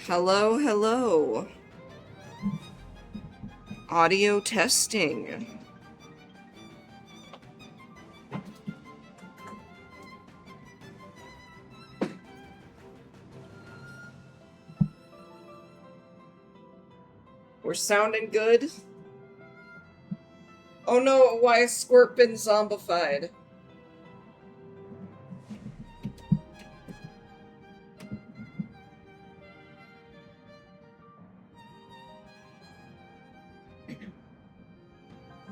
Hello, hello. Audio testing. We're sounding good? Oh no, why has Squirt been zombified?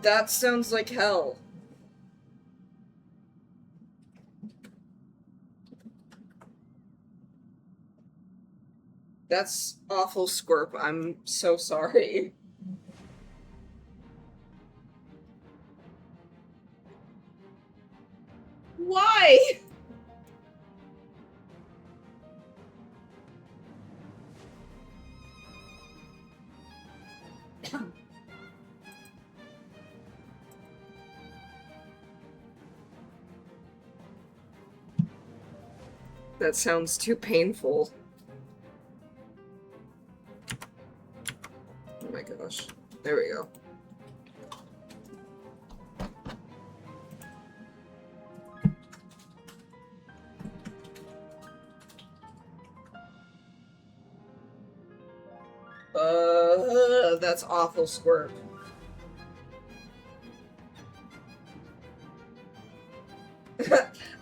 That sounds like hell. That's awful, Squirp. I'm so sorry. Why? That sounds too painful. Oh my gosh. There we go. That's awful, Squirt.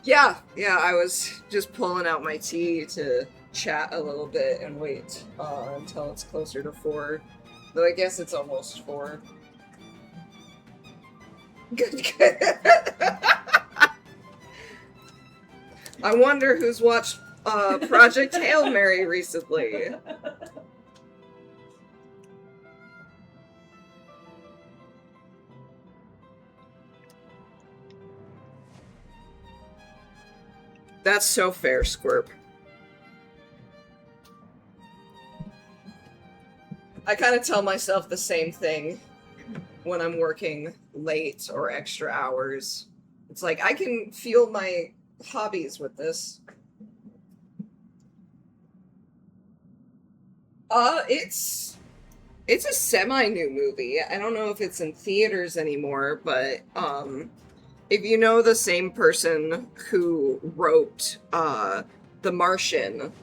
Yeah, I was just pulling out my tea to chat a little bit and wait until it's closer to 4. Though I guess it's almost 4. Good. I wonder who's watched Project Hail Mary recently. That's so fair, Squirp. I kind of tell myself the same thing when I'm working late or extra hours. It's like, I can feel my hobbies with this. It's a semi-new movie. I don't know if it's in theaters anymore, but if you know the same person who wrote The Martian,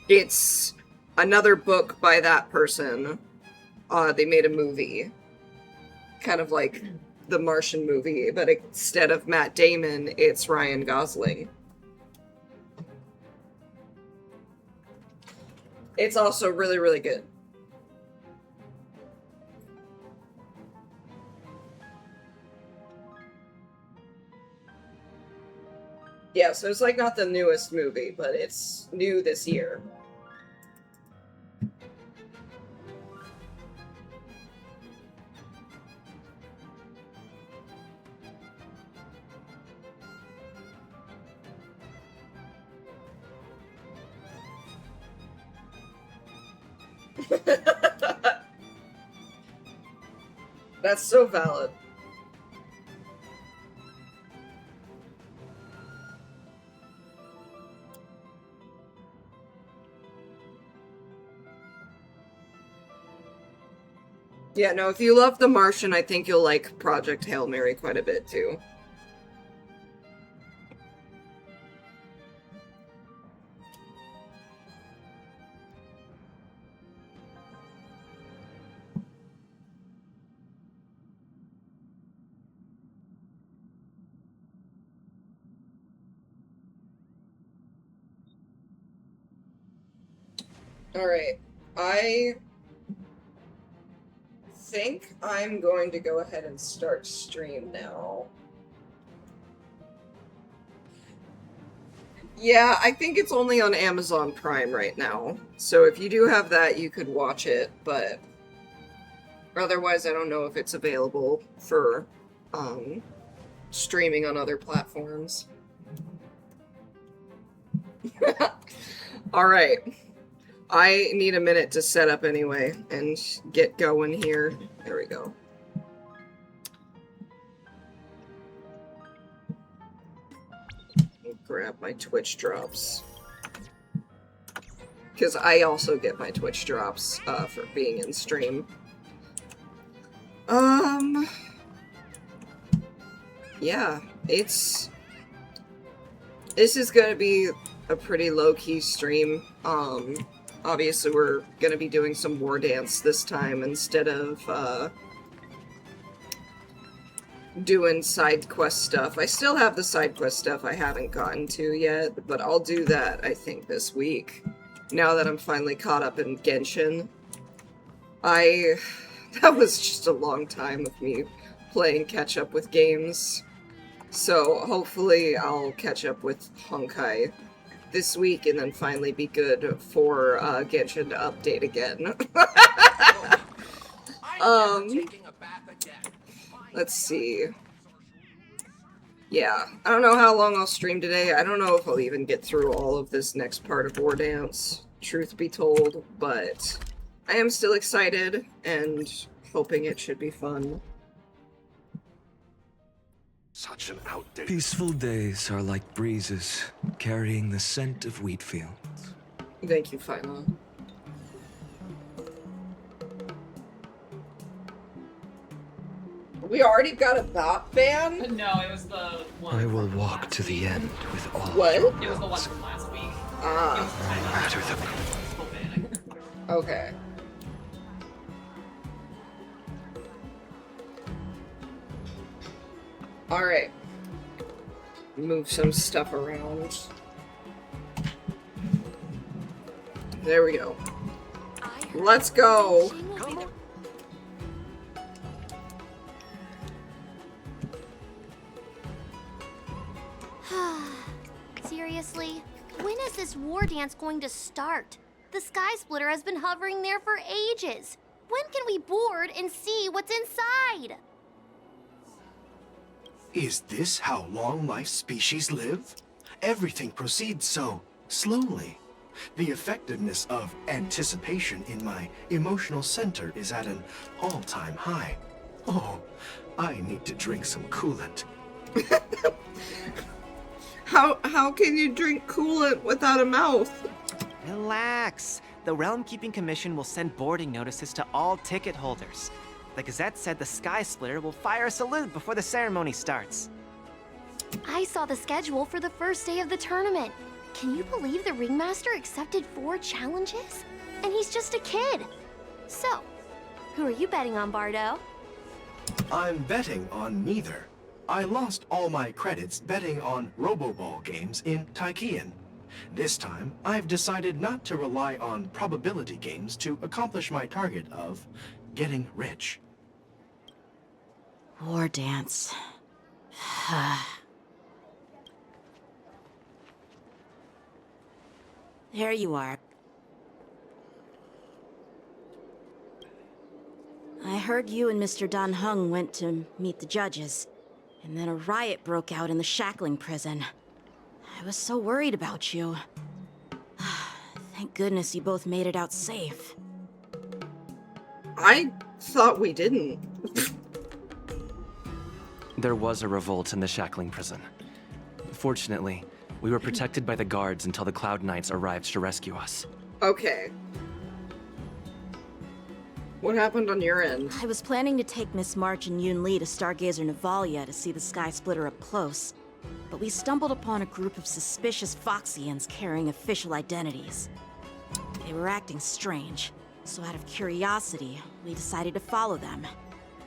it's another book by that person. They made a movie, kind of like the Martian movie, but instead of Matt Damon, it's Ryan Gosling. It's also really, really good. Yeah, so it's like not the newest movie, but it's new this year. That's so valid. Yeah, no, if you love The Martian, I think you'll like Project Hail Mary quite a bit, too. Alright, I think I'm going to go ahead and start stream now. Yeah, I think it's only on Amazon Prime right now. So if you do have that, you could watch it, but otherwise I don't know if it's available for streaming on other platforms. Alright. I need a minute to set up anyway and get going here. There we go. grab my Twitch drops. Because I also get my Twitch drops for being in stream. Yeah, this is gonna be a pretty low-key stream. Obviously we're gonna be doing some Wardance this time instead of, doing side quest stuff. I still have the side quest stuff I haven't gotten to yet, but I'll do that, I think, this week. Now that I'm finally caught up in Genshin. That was just a long time of me playing catch-up with games. So hopefully I'll catch up with Honkai this week and then finally be good for Genshin to update again. Let's see. Yeah, I don't know how long I'll stream today. I don't know if I'll even get through all of this next part of Wardance, truth be told, but I am still excited and hoping it should be fun. Such an outdated... Peaceful days are like breezes, carrying the scent of wheat fields. Thank you, Philo. We already got a bot ban? No, it was the one. I will walk to the end with all What? your It was the one wills. from last week. Ah. Matter the Okay. Alright. Move some stuff around. There we go. Let's go! Seriously? When is this Wardance going to start? The Sky Splitter has been hovering there for ages. When can we board and see what's inside? Is this how long life species live? Everything proceeds so slowly. The effectiveness of anticipation in my emotional center is at an all-time high. Oh, I need to drink some coolant. How can you drink coolant without a mouth? Relax. The Realm Keeping Commission will send boarding notices to all ticket holders. The Gazette said the Sky Splitter will fire a salute before the ceremony starts. I saw the schedule for the first day of the tournament. Can you believe the Ringmaster accepted 4 challenges? And he's just a kid. So, who are you betting on, Bardo? I'm betting on neither. I lost all my credits betting on Roboball games in Taikian. This time, I've decided not to rely on probability games to accomplish my target of getting rich. Wardance. There you are. I heard you and Mr. Dan Heng went to meet the judges, and then a riot broke out in the shackling prison. I was so worried about you. Thank goodness you both made it out safe. I thought we didn't. There was a revolt in the shackling prison. Fortunately, we were protected by the guards until the Cloud Knights arrived to rescue us. Okay. What happened on your end? I was planning to take Miss March and Yoon Lee to Stargazer Navalia to see the Sky Splitter up close, but we stumbled upon a group of suspicious Foxians carrying official identities. They were acting strange, so out of curiosity, we decided to follow them.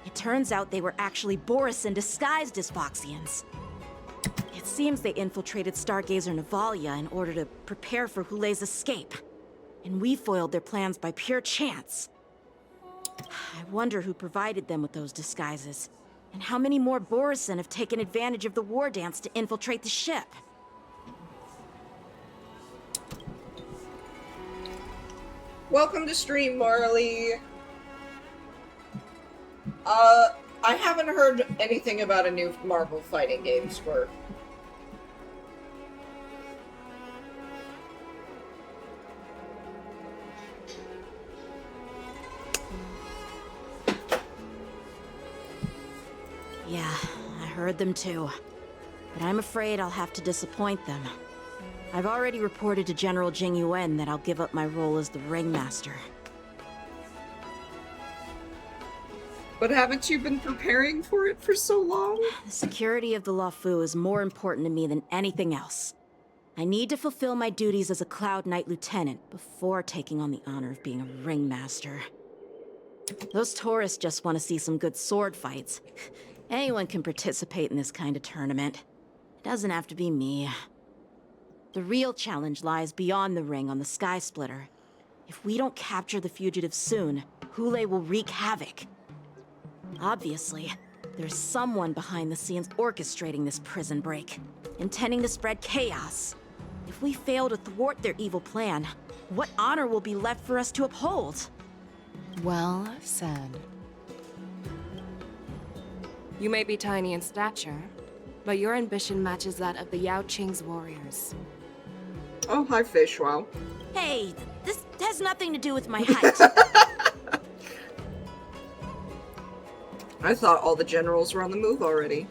It turns out they were actually Borisin disguised as Foxians. It seems they infiltrated Stargazer Navalia in order to prepare for Hule's escape, and we foiled their plans by pure chance. I wonder who provided them with those disguises, and how many more Borisin have taken advantage of the Wardance to infiltrate the ship. Welcome to stream, Marley. I haven't heard anything about a new Marvel fighting game, Squirt. Yeah, I heard them too. but I'm afraid I'll have to disappoint them. I've already reported to General Jing Yuan that I'll give up my role as the Ringmaster. But haven't you been preparing for it for so long? The security of the Luofu is more important to me than anything else. I need to fulfill my duties as a Cloud Knight Lieutenant before taking on the honor of being a Ringmaster. Those tourists just want to see some good sword fights. Anyone can participate in this kind of tournament. It doesn't have to be me. The real challenge lies beyond the ring on the Sky Splitter. If we don't capture the fugitives soon, Hule will wreak havoc. Obviously, there's someone behind the scenes orchestrating this prison break, intending to spread chaos. If we fail to thwart their evil plan, what honor will be left for us to uphold? Well said. You may be tiny in stature, but your ambition matches that of the Yao Qing's warriors. Oh, hi, fish. Wow. Hey, this has nothing to do with my height. I thought all the generals were on the move already.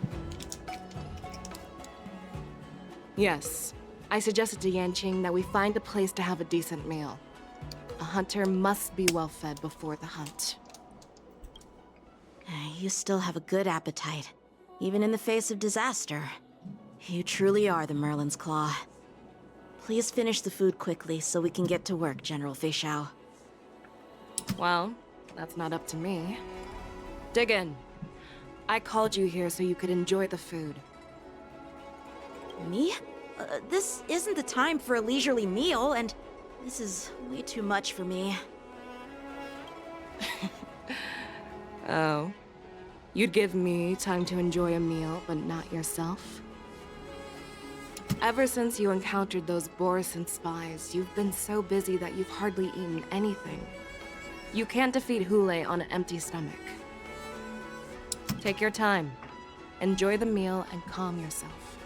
Yes, I suggested to Yanqing that we find a place to have a decent meal. A hunter must be well fed before the hunt. You still have a good appetite, even in the face of disaster. You truly are the Merlin's Claw. Please finish the food quickly so we can get to work, General Fei Xiao. Well, that's not up to me. Dig in. I called you here so you could enjoy the food. Me? This isn't the time for a leisurely meal, and this is way too much for me. Oh. You'd give me time to enjoy a meal, but not yourself? Ever since you encountered those Borison spies, you've been so busy that you've hardly eaten anything. You can't defeat Hule on an empty stomach. Take your time. Enjoy the meal and calm yourself.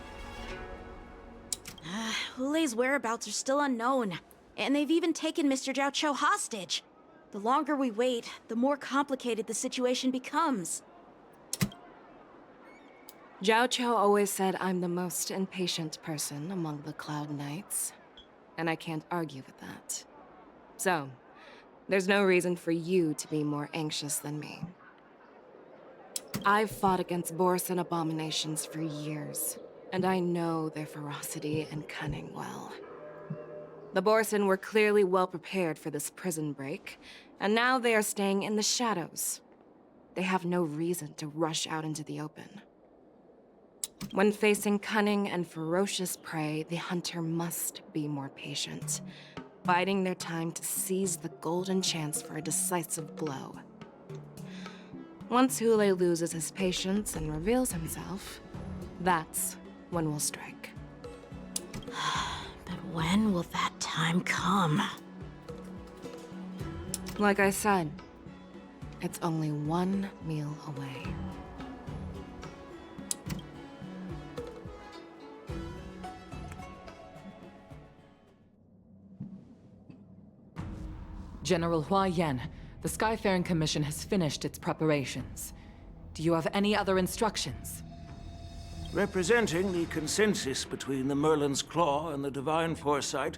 Hule's whereabouts are still unknown, and they've even taken Mr. Zhao Cho hostage. The longer we wait, the more complicated the situation becomes. Zhao Cho always said I'm the most impatient person among the Cloud Knights, and I can't argue with that. So, there's no reason for you to be more anxious than me. I've fought against Borison abominations for years, and I know their ferocity and cunning well. The Borison were clearly well prepared for this prison break, and now they are staying in the shadows. They have no reason to rush out into the open. When facing cunning and ferocious prey, the hunter must be more patient, biding their time to seize the golden chance for a decisive blow. Once Hule loses his patience and reveals himself, that's when we'll strike. But when will that time come? Like I said, it's only one meal away. General Hua Yan, the Skyfaring Commission has finished its preparations. Do you have any other instructions? Representing the consensus between the Merlin's Claw and the Divine Foresight,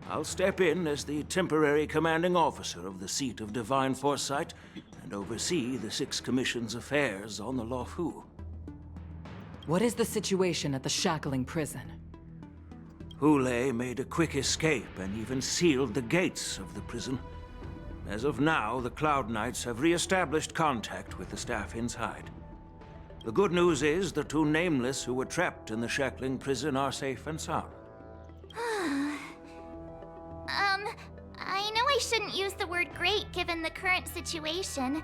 I'll step in as the temporary commanding officer of the seat of Divine Foresight and oversee the Six Commission's affairs on the Luofu. What is the situation at the Shackling prison? Hule made a quick escape and even sealed the gates of the prison. As of now, the Cloud Knights have re-established contact with the staff inside. The good news is the two Nameless who were trapped in the Shackling prison are safe and sound. I know I shouldn't use the word great given the current situation,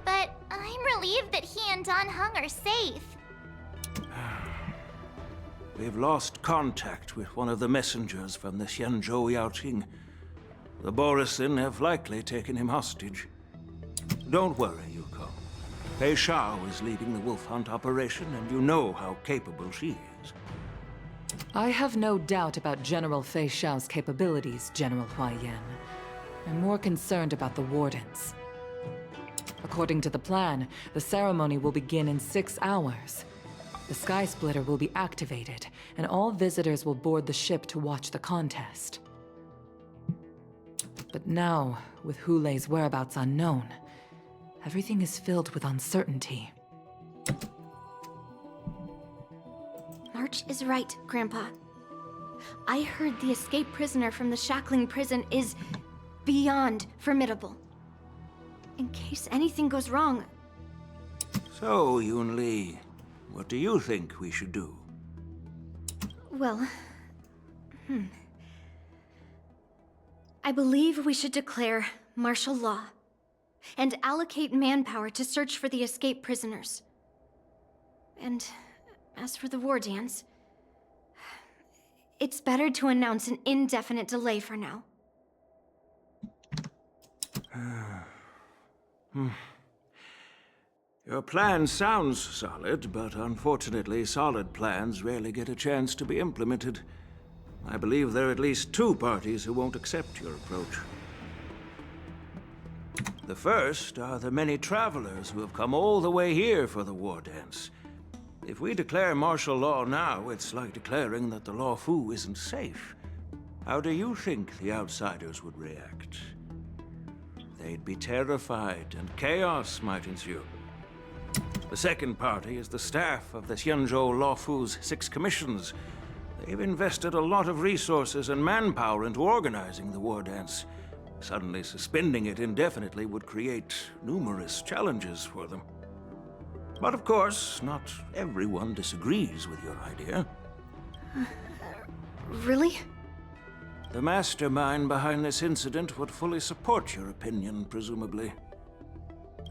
but I'm relieved that he and Don Hung are safe. We've lost contact with one of the messengers from the Xianzhou Yaoqing. The Borison have likely taken him hostage. Don't worry, Yuko. Fei Xiao is leading the wolf hunt operation, and you know how capable she is. I have no doubt about General Fei Xiao's capabilities, General Hua Yan. I'm more concerned about the Wardance. According to the plan, the ceremony will begin in 6 hours. The Sky Splitter will be activated, and all visitors will board the ship to watch the contest. But now, with Hulei's whereabouts unknown, everything is filled with uncertainty. March is right, Grandpa. I heard the escaped prisoner from the shackling prison is beyond formidable. In case anything goes wrong. So, Yun-Li, what do you think we should do? Well, I believe we should declare martial law and allocate manpower to search for the escaped prisoners. And as for the Wardance, it's better to announce an indefinite delay for now. Your plan sounds solid, but unfortunately, solid plans rarely get a chance to be implemented. I believe there are at least 2 parties who won't accept your approach. The first are the many travelers who have come all the way here for the Wardance. If we declare martial law now, it's like declaring that the Law Fu isn't safe. How do you think the outsiders would react? They'd be terrified, and chaos might ensue. The second party is the staff of the Xianzhou Law Fu's 6 commissions. They've invested a lot of resources and manpower into organizing the Wardance. Suddenly suspending it indefinitely would create numerous challenges for them. But of course, not everyone disagrees with your idea. Really? The mastermind behind this incident would fully support your opinion, presumably.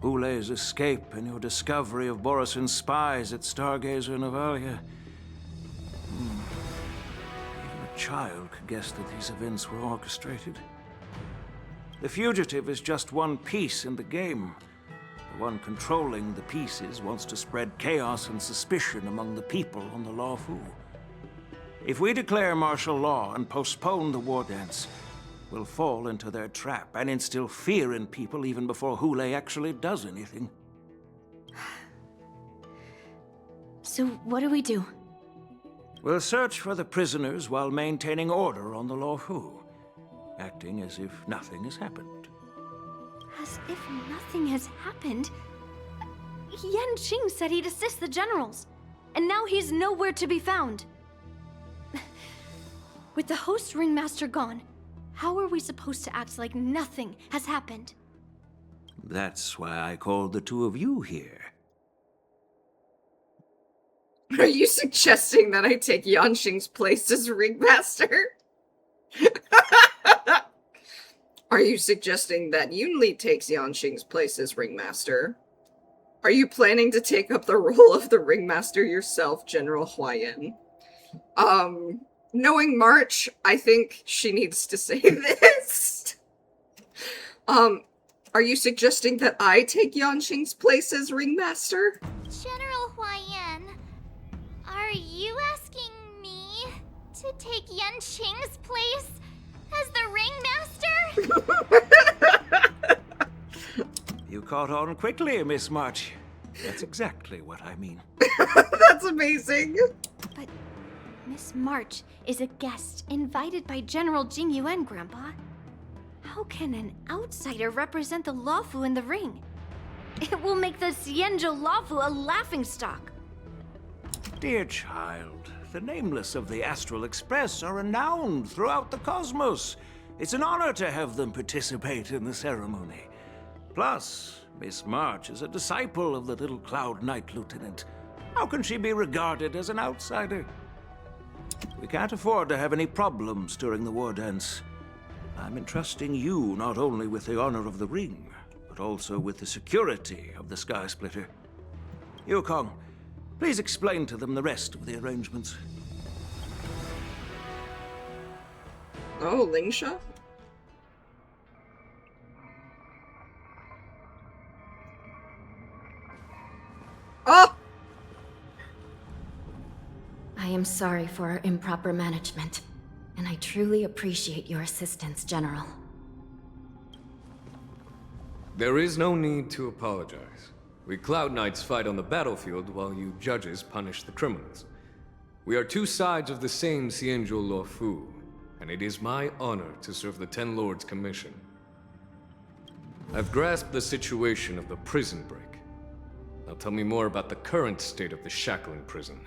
Hulei's escape and your discovery of Borisin's spies at Stargazer Navalia. Even a child could guess that these events were orchestrated. The fugitive is just one piece in the game. The one controlling the pieces wants to spread chaos and suspicion among the people on the Law Fu. If we declare martial law and postpone the Wardance, we'll fall into their trap and instill fear in people even before Hulei actually does anything. So what do we do? We'll search for the prisoners while maintaining order on the Law Fu, acting as if nothing has happened. As if nothing has happened? Yan Qing said he'd assist the generals, and now he's nowhere to be found. With the host ringmaster gone, how are we supposed to act like nothing has happened? That's why I called the 2 of you here. Are you suggesting that I take Yanxing's place as ringmaster? Are you suggesting that Yun-Li takes Yanxing's place as ringmaster? Are you planning to take up the role of the ringmaster yourself, General Huayan? Knowing March, I think she needs to say this. Are you suggesting that I take Yanxing's place as ringmaster? General Huayan, are you asking me to take Yan Qing's place as the ringmaster? You caught on quickly, Miss March. That's exactly what I mean. That's amazing. But Miss March is a guest invited by General Jing Yuan, Grandpa. How can an outsider represent the Law Fu in the ring? It will make the Xianzhou Law Fu a laughingstock. Dear child, the nameless of the Astral Express are renowned throughout the cosmos. It's an honor to have them participate in the ceremony. Plus, Miss March is a disciple of the Little Cloud Knight Lieutenant. How can she be regarded as an outsider? We can't afford to have any problems during the Wardance. I'm entrusting you not only with the honor of the ring, but also with the security of the Sky Splitter. Yukong, please explain to them the rest of the arrangements. Oh, Lingsha? Oh! I am sorry for our improper management, and I truly appreciate your assistance, General. There is no need to apologize. We Cloud Knights fight on the battlefield while you judges punish the criminals. We are two sides of the same Xianzhou Luofu, and it is my honor to serve the Ten Lords' commission. I've grasped the situation of the prison break. Now tell me more about the current state of the Shackling prison.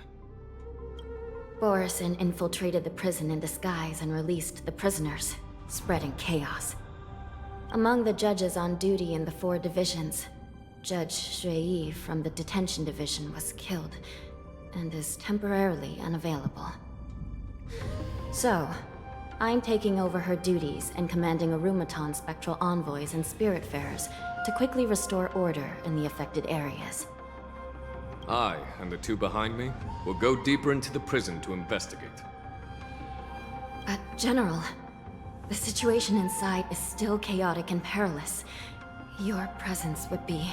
Borison infiltrated the prison in disguise and released the prisoners, spreading chaos. Among the judges on duty in the 4 divisions, Judge Shui from the detention division was killed and is temporarily unavailable. So, I'm taking over her duties and commanding Arumaton spectral envoys and spiritfarers to quickly restore order in the affected areas. I, and the 2 behind me, will go deeper into the prison to investigate. But, General, the situation inside is still chaotic and perilous. Your presence would be...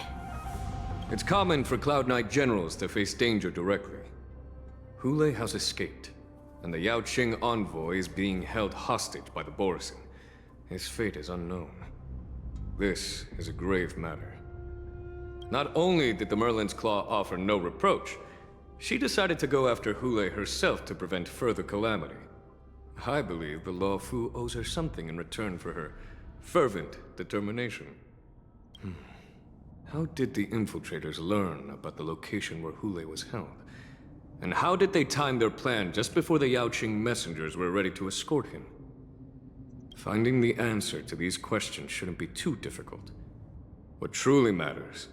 It's common for Cloud Knight generals to face danger directly. Hule has escaped, and the Yaoqing envoy is being held hostage by the Borison. His fate is unknown. This is a grave matter. Not only did the Merlin's Claw offer no reproach, she decided to go after Hule herself to prevent further calamity. I believe the Luofu owes her something in return for her fervent determination. How did the infiltrators learn about the location where Hule was held? And how did they time their plan just before the Yaoqing messengers were ready to escort him? Finding the answer to these questions shouldn't be too difficult. What truly matters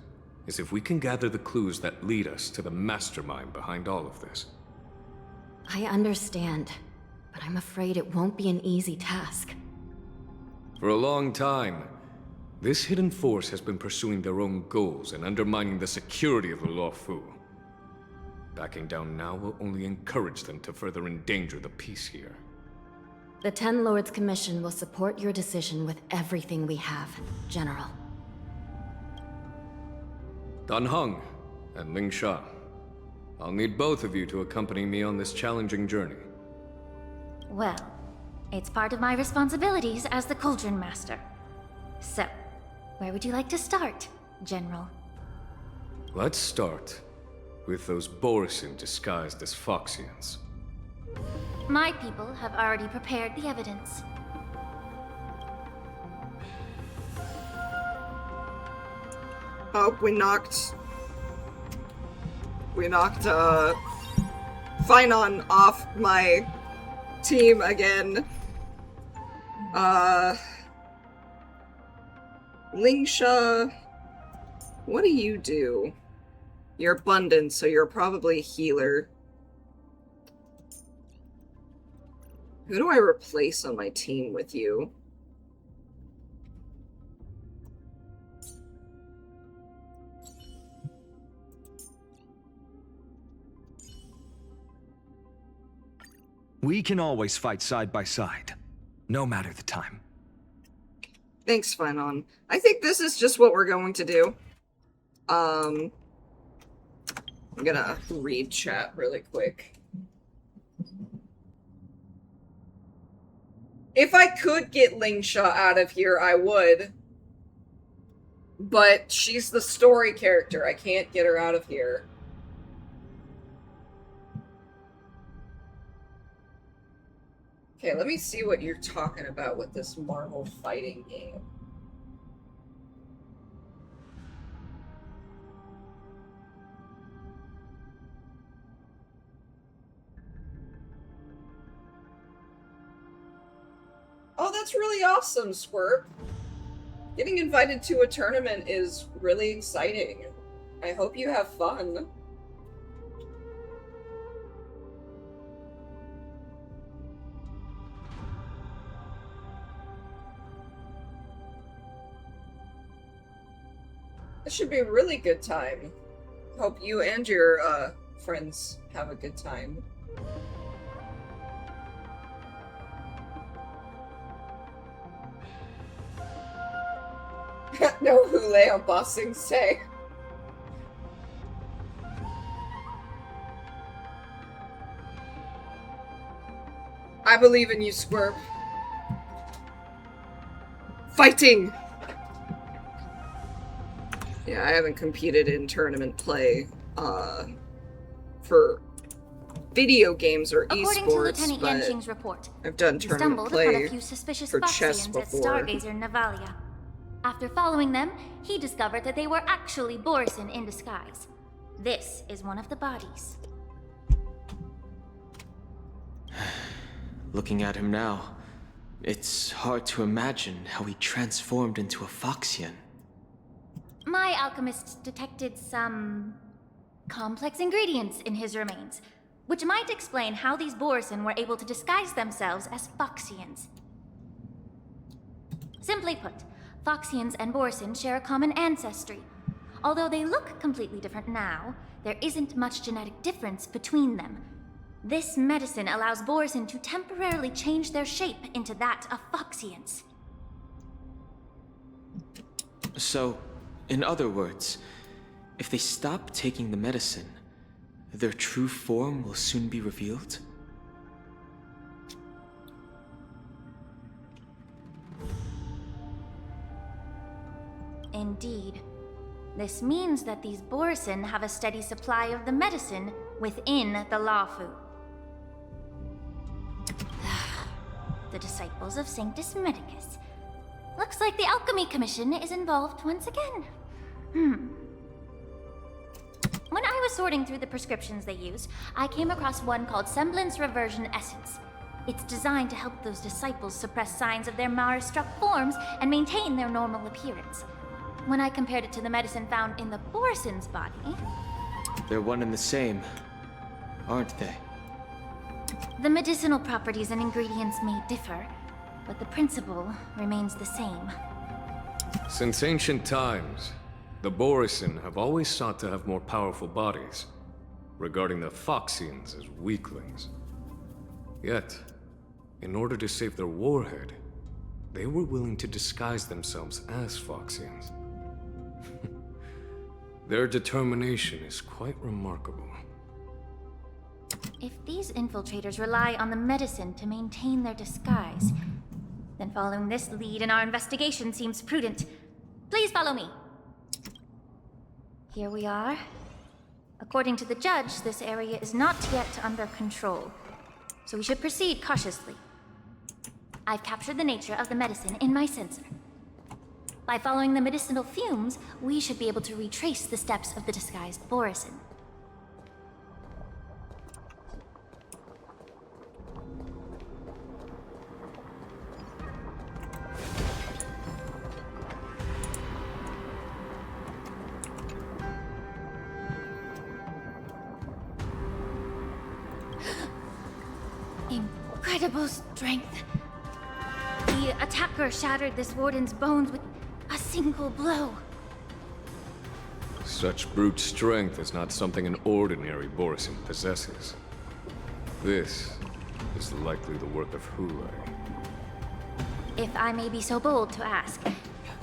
is if we can gather the clues that lead us to the mastermind behind all of this. I understand, but I'm afraid it won't be an easy task. For a long time, this hidden force has been pursuing their own goals and undermining the security of the Luofu. Backing down now will only encourage them to further endanger the peace here. The Ten Lords Commission will support your decision with everything we have, General. Dan Heng and Ling Sha, I'll need both of you to accompany me on this challenging journey. Well, it's part of my responsibilities as the Cauldron Master. So, where would you like to start, General? Let's start with those Borison disguised as Foxians. My people have already prepared the evidence. Oh, we knocked Finon off my team again. Lingsha, what do you do? You're abundant, so you're probably a healer. Who do I replace on my team with you? We can always fight side by side, no matter the time. Thanks, Finon. I think this is just what we're going to do. I'm gonna read chat really quick. If I could get Lingsha out of here, I would. But she's the story character. I can't get her out of here. Okay, let me see what you're talking about with this Marvel fighting game. Oh, that's really awesome, Squirt. Getting invited to a tournament is really exciting. I hope you have fun. This should be a really good time. Hope you and your friends have a good time. No Hule on Bossing Say. I believe in you, Squirp. Yeah, I haven't competed in tournament play for video games or According to esports, Lieutenant but Yanqing's report, I've done he tournament stumbled upon a play few suspicious for chess Foxians at before. Stargazer Navalia. After following them, he discovered that they were actually Borison in disguise. This is one of the bodies. Looking at him now, it's hard to imagine how he transformed into a Foxian. My alchemists detected some complex ingredients in his remains, which might explain how these Borison were able to disguise themselves as Foxians. Simply put, Foxians and Borison share a common ancestry. Although they look completely different now, there isn't much genetic difference between them. This medicine allows Borison to temporarily change their shape into that of Foxians. So, in other words, if they stop taking the medicine, their true form will soon be revealed? Indeed. This means that these Borison have a steady supply of the medicine within the Lafu. The disciples of Sanctus Medicus. Looks like the Alchemy Commission is involved once again. When I was sorting through the prescriptions they use, I came across one called Semblance Reversion Essence. It's designed to help those disciples suppress signs of their Mara-struck forms and maintain their normal appearance. When I compared it to the medicine found in the Borison's body... They're one and the same, aren't they? The medicinal properties and ingredients may differ, but the principle remains the same. Since ancient times, the Borison have always sought to have more powerful bodies, regarding the Foxians as weaklings. Yet, in order to save their warhead, they were willing to disguise themselves as Foxians. Their determination is quite remarkable. If these infiltrators rely on the medicine to maintain their disguise, then following this lead in our investigation seems prudent. Please follow me. Here we are. According to the judge, this area is not yet under control, so we should proceed cautiously. I've captured the nature of the medicine in my sensor. By following the medicinal fumes, we should be able to retrace the steps of the disguised Borison. Incredible strength. The attacker shattered this warden's bones with a single blow. Such brute strength is not something an ordinary Borison possesses. This is likely the work of Hule. If I may be so bold to ask,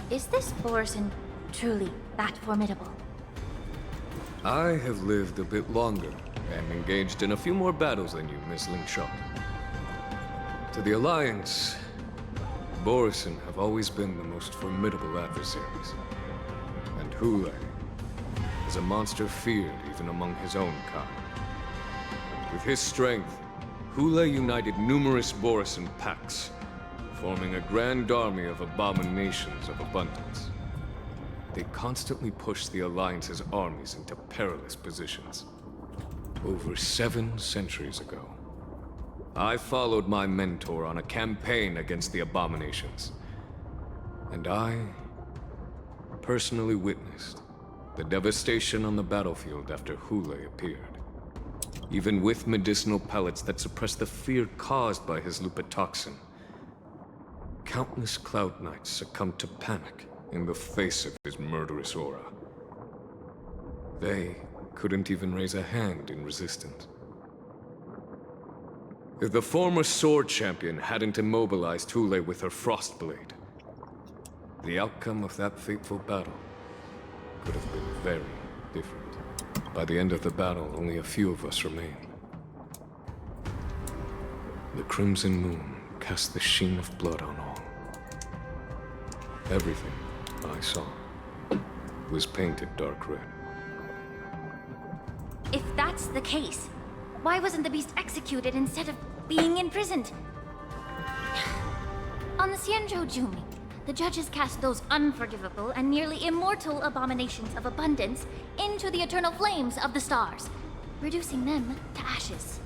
is this Borison truly that formidable? I have lived a bit longer and engaged in a few more battles than you, Miss Lingshot. To the Alliance, Borison have always been the most formidable adversaries. And Hule is a monster feared even among his own kind. With his strength, Hule united numerous Borison packs, forming a grand army of abominations of abundance. They constantly pushed the Alliance's armies into perilous positions. Over 7 centuries ago, I followed my mentor on a campaign against the abominations. And I personally witnessed the devastation on the battlefield after Hule appeared. Even with medicinal pellets that suppressed the fear caused by his lupitoxin, countless Cloud Knights succumbed to panic in the face of his murderous aura. They couldn't even raise a hand in resistance. If the former Sword Champion hadn't immobilized Hule with her Frostblade, the outcome of that fateful battle could have been very different. By the end of the battle, only a few of us remained. The Crimson Moon cast the sheen of blood on all. Everything I saw was painted dark red. If that's the case, why wasn't the beast executed instead of being imprisoned? On the Xianzhou Jumi, the judges cast those unforgivable and nearly immortal abominations of abundance into the eternal flames of the stars, reducing them to ashes.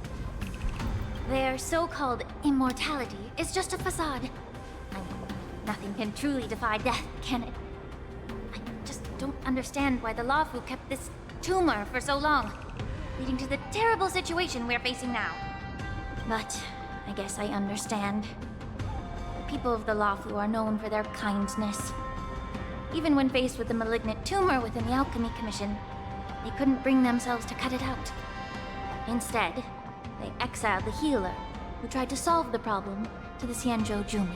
Their so-called immortality is just a facade. I mean, nothing can truly defy death, can it? I just don't understand why the Lafu kept this tumor for so long, leading to the terrible situation we're facing now. But I guess I understand. The people of the Lafu are known for their kindness. Even when faced with the malignant tumor within the Alchemy Commission, they couldn't bring themselves to cut it out. Instead, they exiled the healer, who tried to solve the problem, to the Xianzhou Jumi.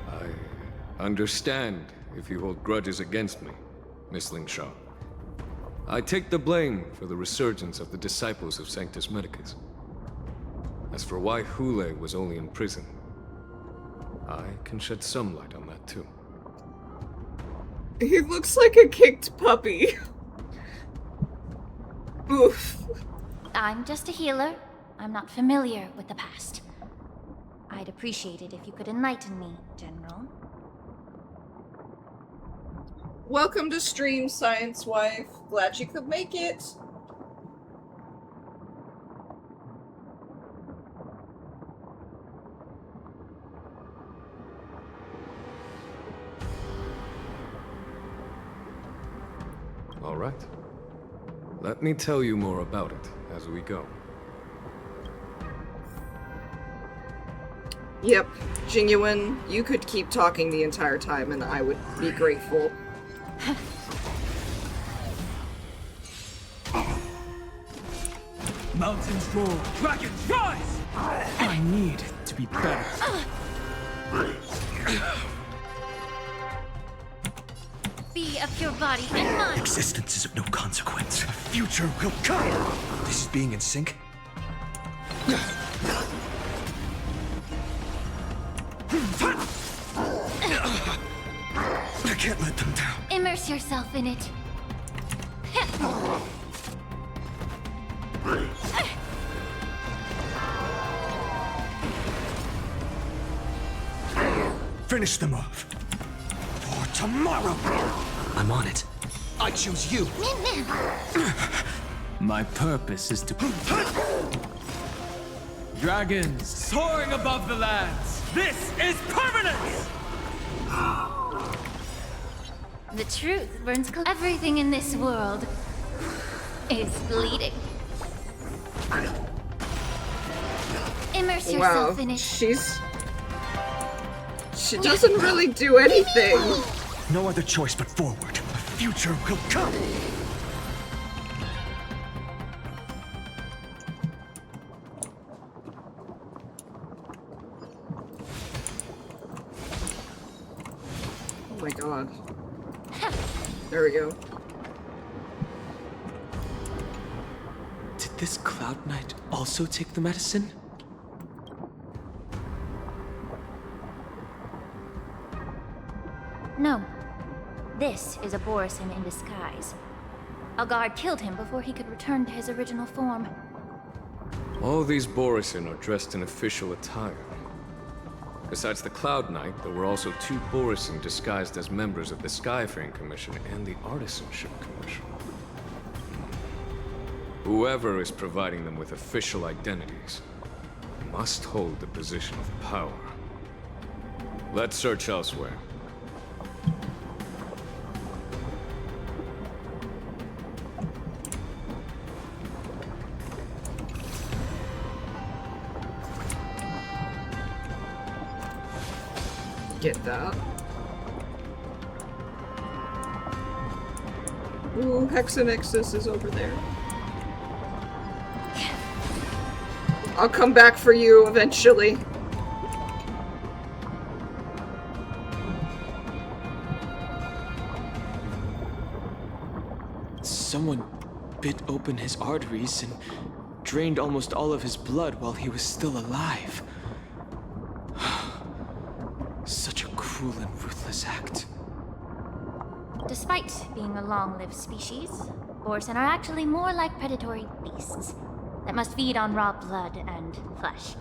I understand if you hold grudges against me, Miss Lingshaw. I take the blame for the resurgence of the disciples of Sanctus Medicus. As for why Hule was only in prison, I can shed some light on that too. He looks like a kicked puppy. Oof. I'm just a healer. I'm not familiar with the past. I'd appreciate it if you could enlighten me, General. Welcome to stream, Science Wife. Glad you could make it. All right. Let me tell you more about it as we go. Yep, Genuine, you could keep talking the entire time and I would be grateful. Mountains roll, dragons rise! I need to be better. Be of your body and mind. Existence is of no consequence. A future will come! This is being in sync? I can't let them down. Immerse yourself in it. Finish them off. For tomorrow! I'm on it. I choose you. My purpose is to... Dragons soaring above the lands. This is permanence! The truth burns cold. Everything in this world is bleeding. Immerse yourself in it. She doesn't really do anything. No other choice but forward. A future will come. Oh my god. There we go. Did this Cloud Knight also take the medicine? No. This is a Borisin in disguise. A guard killed him before he could return to his original form. All these Borisin are dressed in official attire. Besides the Cloud Knight, there were also 2 Borisin disguised as members of the Skyfaring Commission and the Artisanship Commission. Whoever is providing them with official identities must hold the position of power. Let's search elsewhere. Get that. Ooh, Hexanexus is over there. I'll come back for you eventually. Someone bit open his arteries and drained almost all of his blood while he was still alive. Such a cruel and ruthless act. Despite being a long-lived species, Borsen are actually more like predatory beasts that must feed on raw blood and flesh.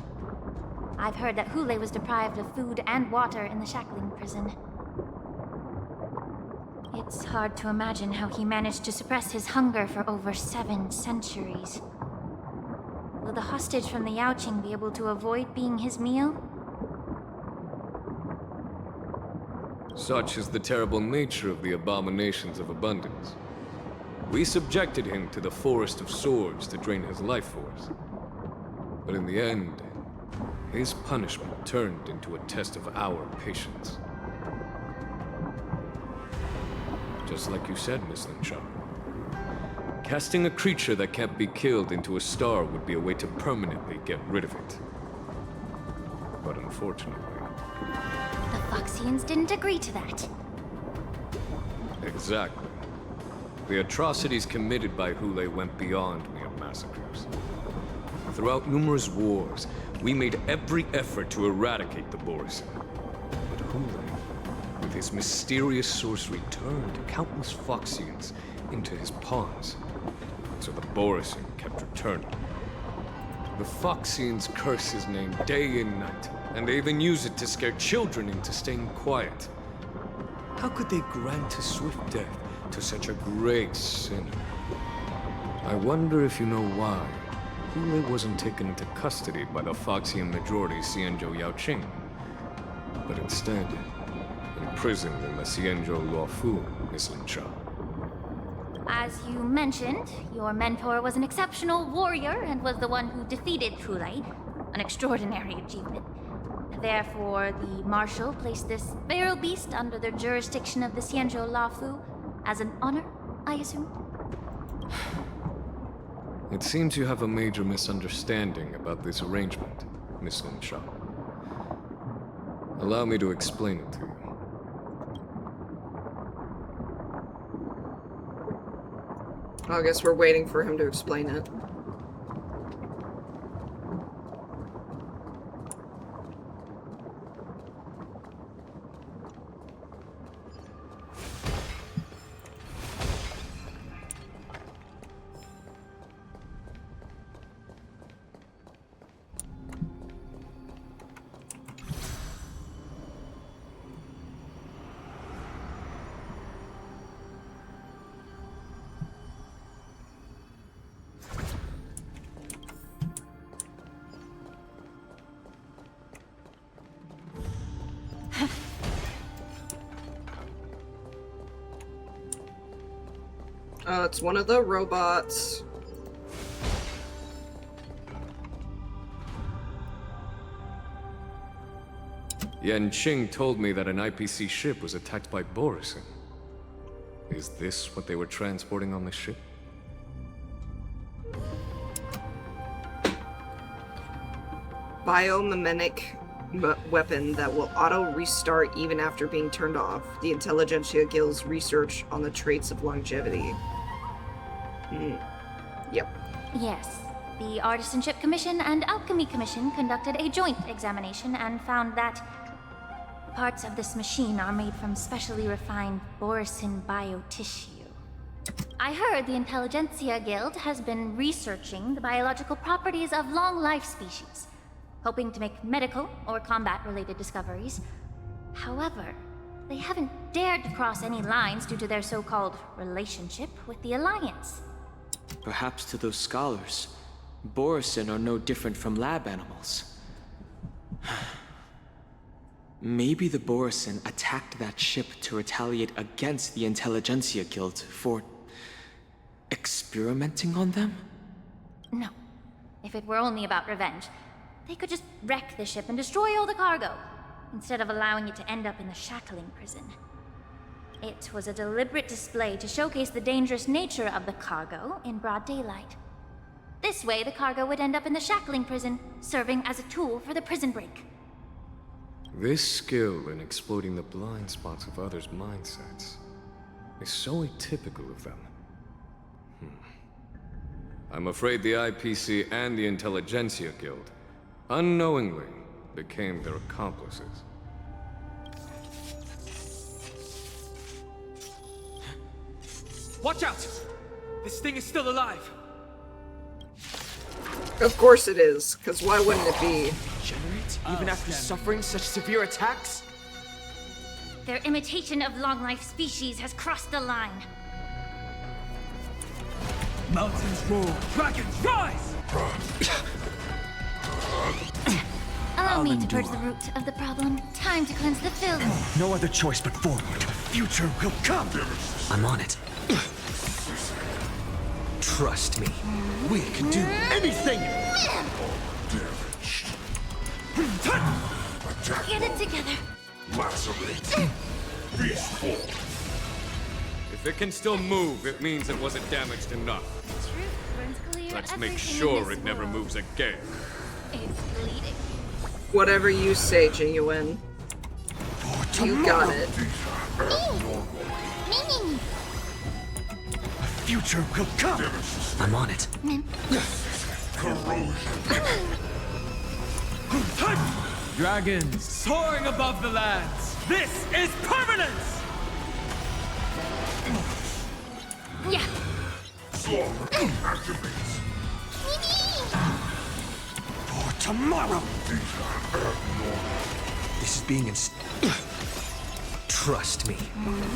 I've heard that Hule was deprived of food and water in the shackling prison. It's hard to imagine how he managed to suppress his hunger for over 7 centuries. Will the hostage from the Yaoqing be able to avoid being his meal? Such is the terrible nature of the abominations of abundance. We subjected him to the Forest of Swords to drain his life force. But in the end, his punishment turned into a test of our patience. Just like you said, Miss Linshaw. Casting a creature that can't be killed into a star would be a way to permanently get rid of it. But unfortunately... The Foxians didn't agree to that. Exactly. The atrocities committed by Hule went beyond mere massacres. Throughout numerous wars, we made every effort to eradicate the Borsen. But Hule, with his mysterious sorcery, turned countless Foxians into his pawns. So the Borsen kept returning. The Foxians curse his name day and night, and they even use it to scare children into staying quiet. How could they grant a swift death to such a great sinner? I wonder if you know why Hule wasn't taken into custody by the Foxian majority Xianzhou Yaoqing, but instead imprisoned in the Xianzhou Luofu, Miss Linshaw. As you mentioned, your mentor was an exceptional warrior and was the one who defeated Hule, an extraordinary achievement. Therefore, the Marshal placed this feral beast under the jurisdiction of the Xianzhou Luofu as an honor, I assume? It seems you have a major misunderstanding about this arrangement, Miss Linshaw. Allow me to explain it to you. I guess we're waiting for him to explain it. It's one of the robots. Yanqing told me that an IPC ship was attacked by Borsen. Is this what they were transporting on the ship? Biomimenic weapon that will auto-restart even after being turned off. The Intelligentsia Guild's research on the traits of longevity. Yep. Yes. The Artisanship Commission and Alchemy Commission conducted a joint examination and found that parts of this machine are made from specially refined Borsen biotissue. I heard the Intelligentsia Guild has been researching the biological properties of long-life species, hoping to make medical or combat-related discoveries. However, they haven't dared to cross any lines due to their so-called relationship with the Alliance. Perhaps to those scholars, Borsen are no different from lab animals. Maybe the Borsen attacked that ship to retaliate against the Intelligentsia Guild for experimenting on them? No. If it were only about revenge, they could just wreck the ship and destroy all the cargo, instead of allowing it to end up in the shackling prison. It was a deliberate display to showcase the dangerous nature of the cargo in broad daylight. This way, the cargo would end up in the shackling prison, serving as a tool for the prison break. This skill in exploiting the blind spots of others' mindsets is so atypical of them. I'm afraid the IPC and the Intelligentsia Guild unknowingly became their accomplices. Watch out! This thing is still alive. Of course it is, because why wouldn't it be? Generate even after suffering such severe attacks? Their imitation of long-life species has crossed the line. Mountains roar, dragons rise! Allow me to purge the root of the problem. Time to cleanse the filth. No other choice but forward. Future will come. I'm on it. Trust me. We can do anything. Get it together. If it can still move, it means it wasn't damaged enough. Truth burns clear. Let's make everything in sure this it never world. moves again. It's bleeding. Whatever you say, Genuine. You got it. Future will come. I'm on it. Dragons soaring above the lands. This is permanence! Yeah. For tomorrow. This is being Trust me.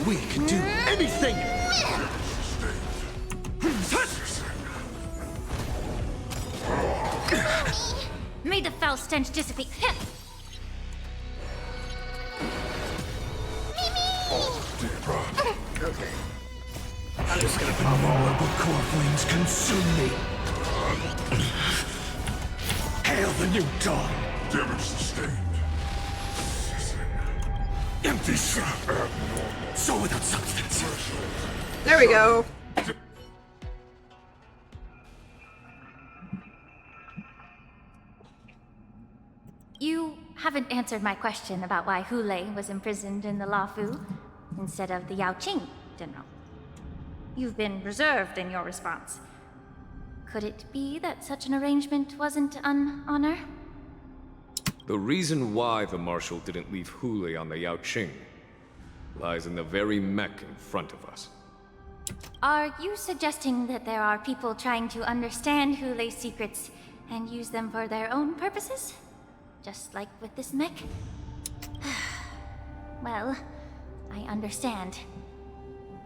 We can do anything. May the foul stench dissipate. Okay. I'm just gonna pop Horrible core flames consume me. Hail the new dawn. Damage sustained. Empty shell. So without substance. There we go. You haven't answered my question about why Hule was imprisoned in the Lafu instead of the Yaoqing, General. You've been reserved in your response. Could it be that such an arrangement wasn't an honor? The reason why the Marshal didn't leave Hule on the Yaoqing lies in the very mech in front of us. Are you suggesting that there are people trying to understand Hule's secrets and use them for their own purposes? Just like with this mech? Well, I understand.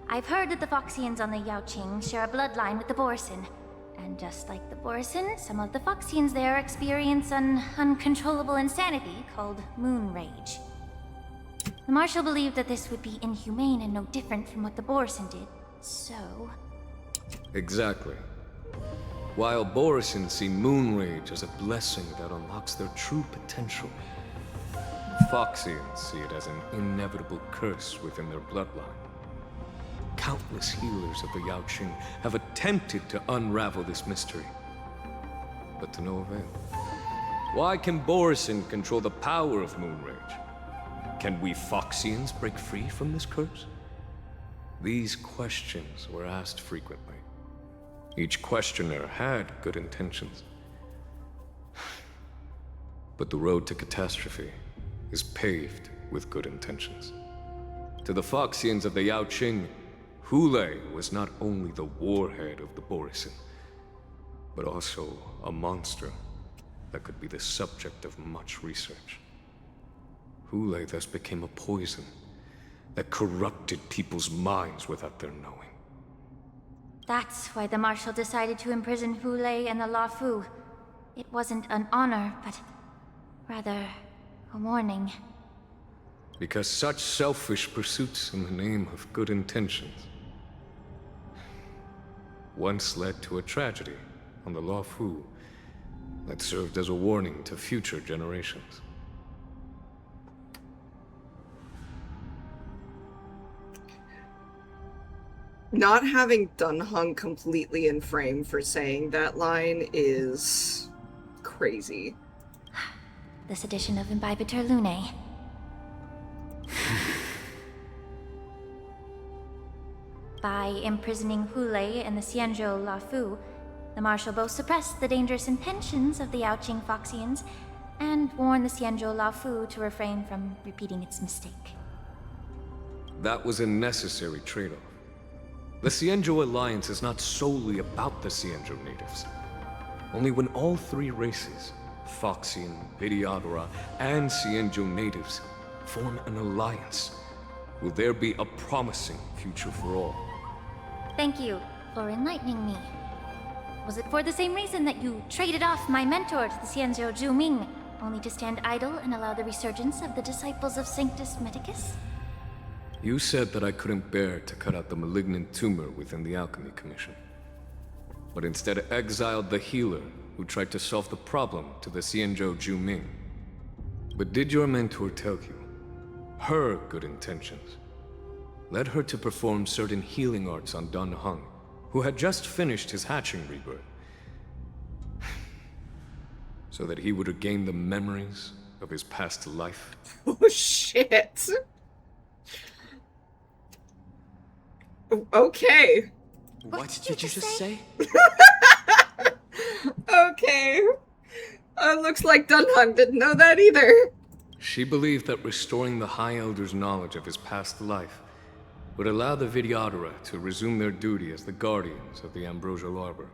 I've heard that the Foxians on the Yaoqing share a bloodline with the Borisin. And just like the Borisin, some of the Foxians there experience an uncontrollable insanity called moon rage. The Marshal believed that this would be inhumane and no different from what the Borisin did, so... Exactly. While Borisin see moon rage as a blessing that unlocks their true potential, Foxians see it as an inevitable curse within their bloodline. Countless healers of the Yaoqing have attempted to unravel this mystery, but to no avail. Why can Borisin control the power of moon rage? Can we Foxians break free from this curse? These questions were asked frequently. Each questioner had good intentions. But the road to catastrophe is paved with good intentions. To the Foxians of the Yaoqing, Hule was not only the warhead of the Borisin, but also a monster that could be the subject of much research. Hule thus became a poison that corrupted people's minds without their knowing. That's why the Marshal decided to imprison Hule and the Lafu. It wasn't an honor, but rather a warning. Because such selfish pursuits in the name of good intentions once led to a tragedy on the Lafu that served as a warning to future generations. Not having Dunhung completely in frame for saying that line is crazy. This edition of Imbibitor Lunae. By imprisoning Hule and the Xianzhou Lafu, the Marshal both suppressed the dangerous intentions of the Yaoqing Foxians and warned the Xianzhou Lafu to refrain from repeating its mistake. That was a necessary trade-off. The Cienjo Alliance is not solely about the Cienjo natives. Only when all three races, Foxian, Vidyadhara, and Cienjo natives, form an alliance, will there be a promising future for all. Thank you for enlightening me. Was it for the same reason that you traded off my mentor to the Cienzo Zhuming, only to stand idle and allow the resurgence of the disciples of Sanctus Medicus? You said that I couldn't bear to cut out the malignant tumor within the Alchemy Commission, but instead exiled the healer who tried to solve the problem to the Cienzo Zhuming. But did your mentor tell you her good intentions led her to perform certain healing arts on Dun Hung, who had just finished his hatching rebirth, so that he would regain the memories of his past life? Oh shit. Okay. What did you just say? Okay. Looks like Dunhung didn't know that either. She believed that restoring the High Elder's knowledge of his past life would allow the Vidyadhara to resume their duty as the guardians of the Ambrosial Arbor,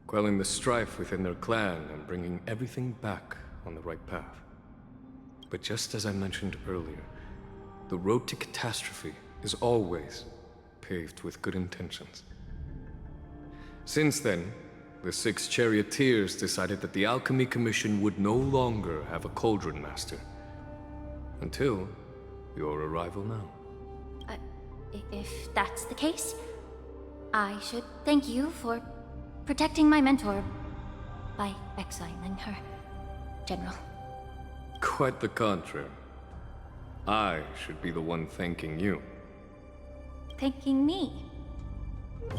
quelling the strife within their clan and bringing everything back on the right path. But just as I mentioned earlier, the road to catastrophe is always paved with good intentions. Since then, the 6 charioteers decided that the Alchemy Commission would no longer have a cauldron master. Until your arrival now. If that's the case, I should thank you for protecting my mentor by exiling her, General. Quite the contrary. I should be the one thanking you. Thanking me?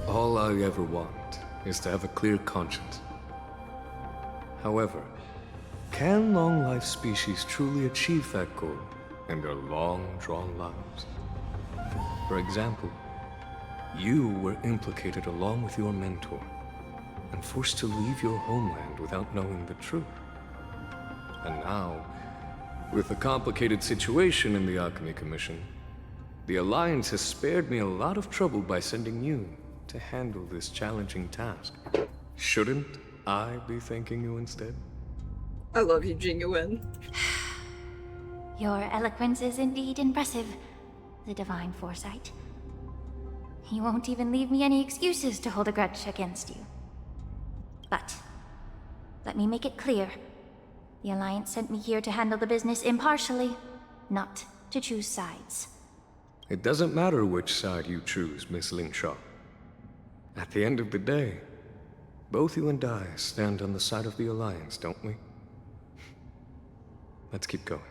All I ever want is to have a clear conscience. However, can long-life species truly achieve that goal in their long-drawn lives? For example, you were implicated along with your mentor and forced to leave your homeland without knowing the truth. And now, with the complicated situation in the Alchemy Commission, the Alliance has spared me a lot of trouble by sending you to handle this challenging task. Shouldn't I be thanking you instead? I love you, Jingyuan. Your eloquence is indeed impressive, the divine foresight. You won't even leave me any excuses to hold a grudge against you. But, let me make it clear. The Alliance sent me here to handle the business impartially, not to choose sides. It doesn't matter which side you choose, Miss Lingshaw. At the end of the day, both you and I stand on the side of the Alliance, don't we? Let's keep going.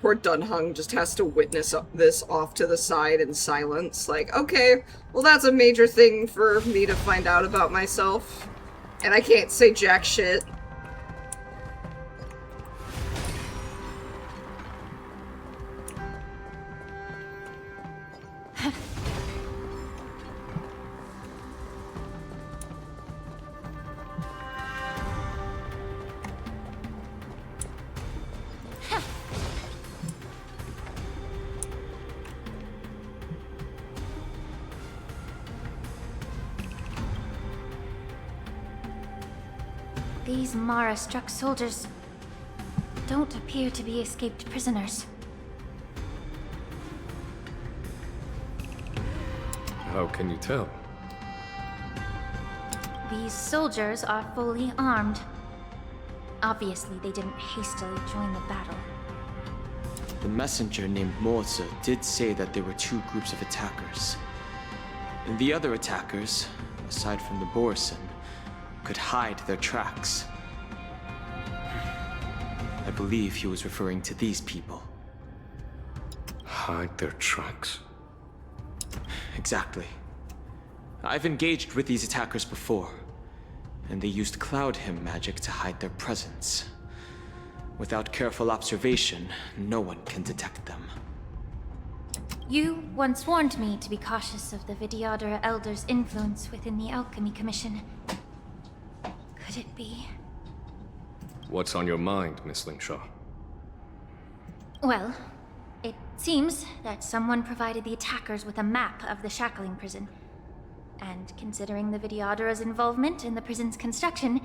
Poor Dunhung just has to witness this off to the side in silence. Like, okay, well that's a major thing for me to find out about myself. And I can't say jack shit. These Mara-struck soldiers don't appear to be escaped prisoners. How can you tell? These soldiers are fully armed. Obviously, they didn't hastily join the battle. The messenger named Moza did say that there were 2 groups of attackers. And the other attackers, aside from the Borison, could hide their tracks. I believe he was referring to these people. Hide their tracks? Exactly. I've engaged with these attackers before, and they used Cloud Hymn magic to hide their presence. Without careful observation, no one can detect them. You once warned me to be cautious of the Vidyadhara Elder's influence within the Alchemy Commission. Could it be? What's on your mind, Miss Lingshaw? Well, it It seems that someone provided the attackers with a map of the shackling prison. And considering the Videodara's involvement in the prison's construction,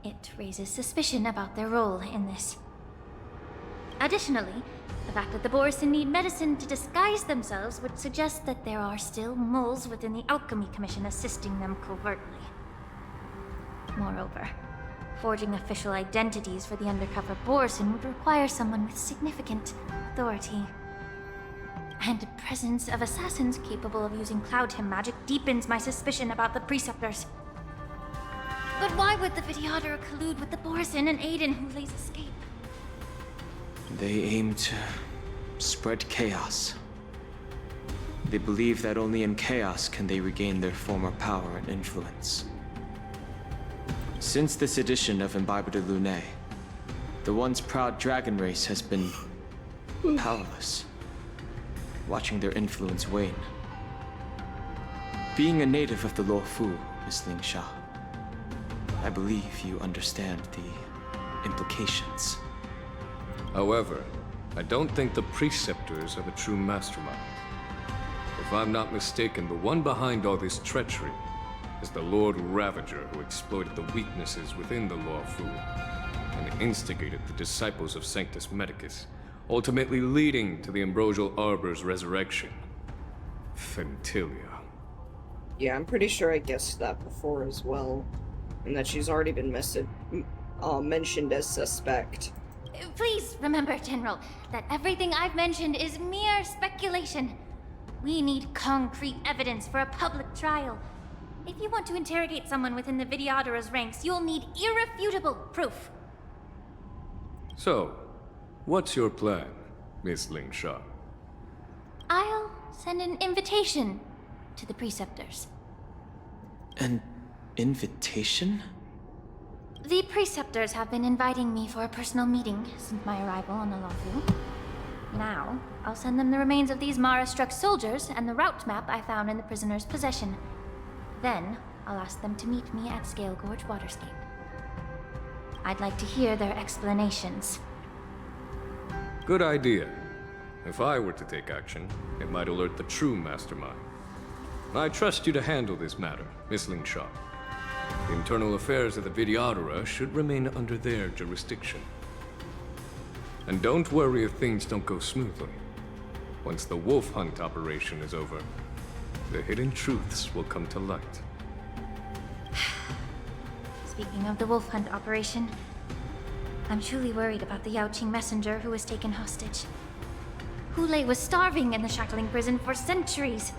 it raises suspicion about their role in this. Additionally, the fact that the Borison need medicine to disguise themselves would suggest that there are still moles within the Alchemy Commission assisting them covertly. Moreover, forging official identities for the undercover Borison would require someone with significant authority. And the presence of assassins capable of using Cloudhim magic deepens my suspicion about the Preceptors. But why would the Videodara collude with the Borison and aid in Hulei's escape? They aim to spread chaos. They believe that only in chaos can they regain their former power and influence. Since this edition of Imbibe de Lune, the once proud dragon race has been powerless, watching their influence wane. Being a native of the Luofu, Miss Ling Sha, I believe you understand the implications. However, I don't think the Preceptors are the true mastermind. If I'm not mistaken, the one behind all this treachery is the Lord Ravager who exploited the weaknesses within the Luofu and instigated the disciples of Sanctus Medicus, ultimately leading to the Ambrosial Arbor's resurrection. Fentilia. Yeah, I'm pretty sure I guessed that before as well. And that she's already been mentioned as suspect. Please remember, General, that everything I've mentioned is mere speculation. We need concrete evidence for a public trial. If you want to interrogate someone within the Videodara's ranks, you'll need irrefutable proof. So, what's your plan, Miss Ling Sha? I'll send an invitation to the Preceptors. An invitation? The Preceptors have been inviting me for a personal meeting since my arrival on the Luofu. Now, I'll send them the remains of these Mara-struck soldiers and the route map I found in the prisoner's possession. Then, I'll ask them to meet me at Scale Gorge Waterscape. I'd like to hear their explanations. Good idea. If I were to take action, it might alert the true mastermind. I trust you to handle this matter, Miss Ling Sha. The internal affairs of the Videodara should remain under their jurisdiction. And don't worry if things don't go smoothly. Once the wolf hunt operation is over, the hidden truths will come to light. Speaking of the wolf hunt operation, I'm truly worried about the Yaoqing messenger who was taken hostage. Hulei was starving in the shackling prison for centuries.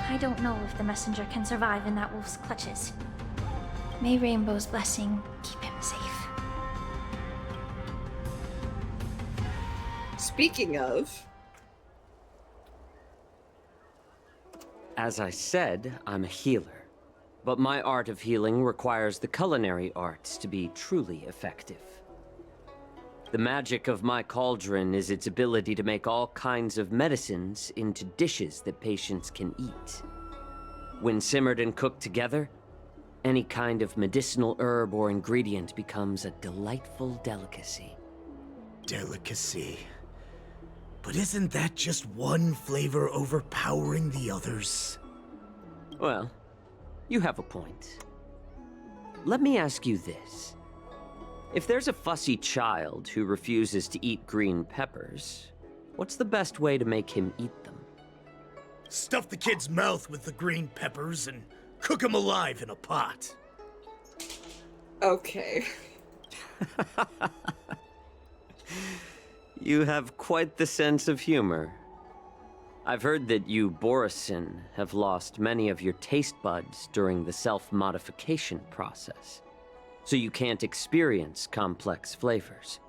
I don't know if the messenger can survive in that wolf's clutches. May Rainbow's blessing keep him safe. Speaking of... As I said, I'm a healer. But my art of healing requires the culinary arts to be truly effective. The magic of my cauldron is its ability to make all kinds of medicines into dishes that patients can eat. When simmered and cooked together, any kind of medicinal herb or ingredient becomes a delightful delicacy. Delicacy. But isn't that just one flavor overpowering the others? Well, you have a point. Let me ask you this. If there's a fussy child who refuses to eat green peppers, what's the best way to make him eat them? Stuff the kid's mouth with the green peppers and cook him alive in a pot. Okay. You have quite the sense of humor. I've heard that you, Borison, have lost many of your taste buds during the self-modification process, so you can't experience complex flavors.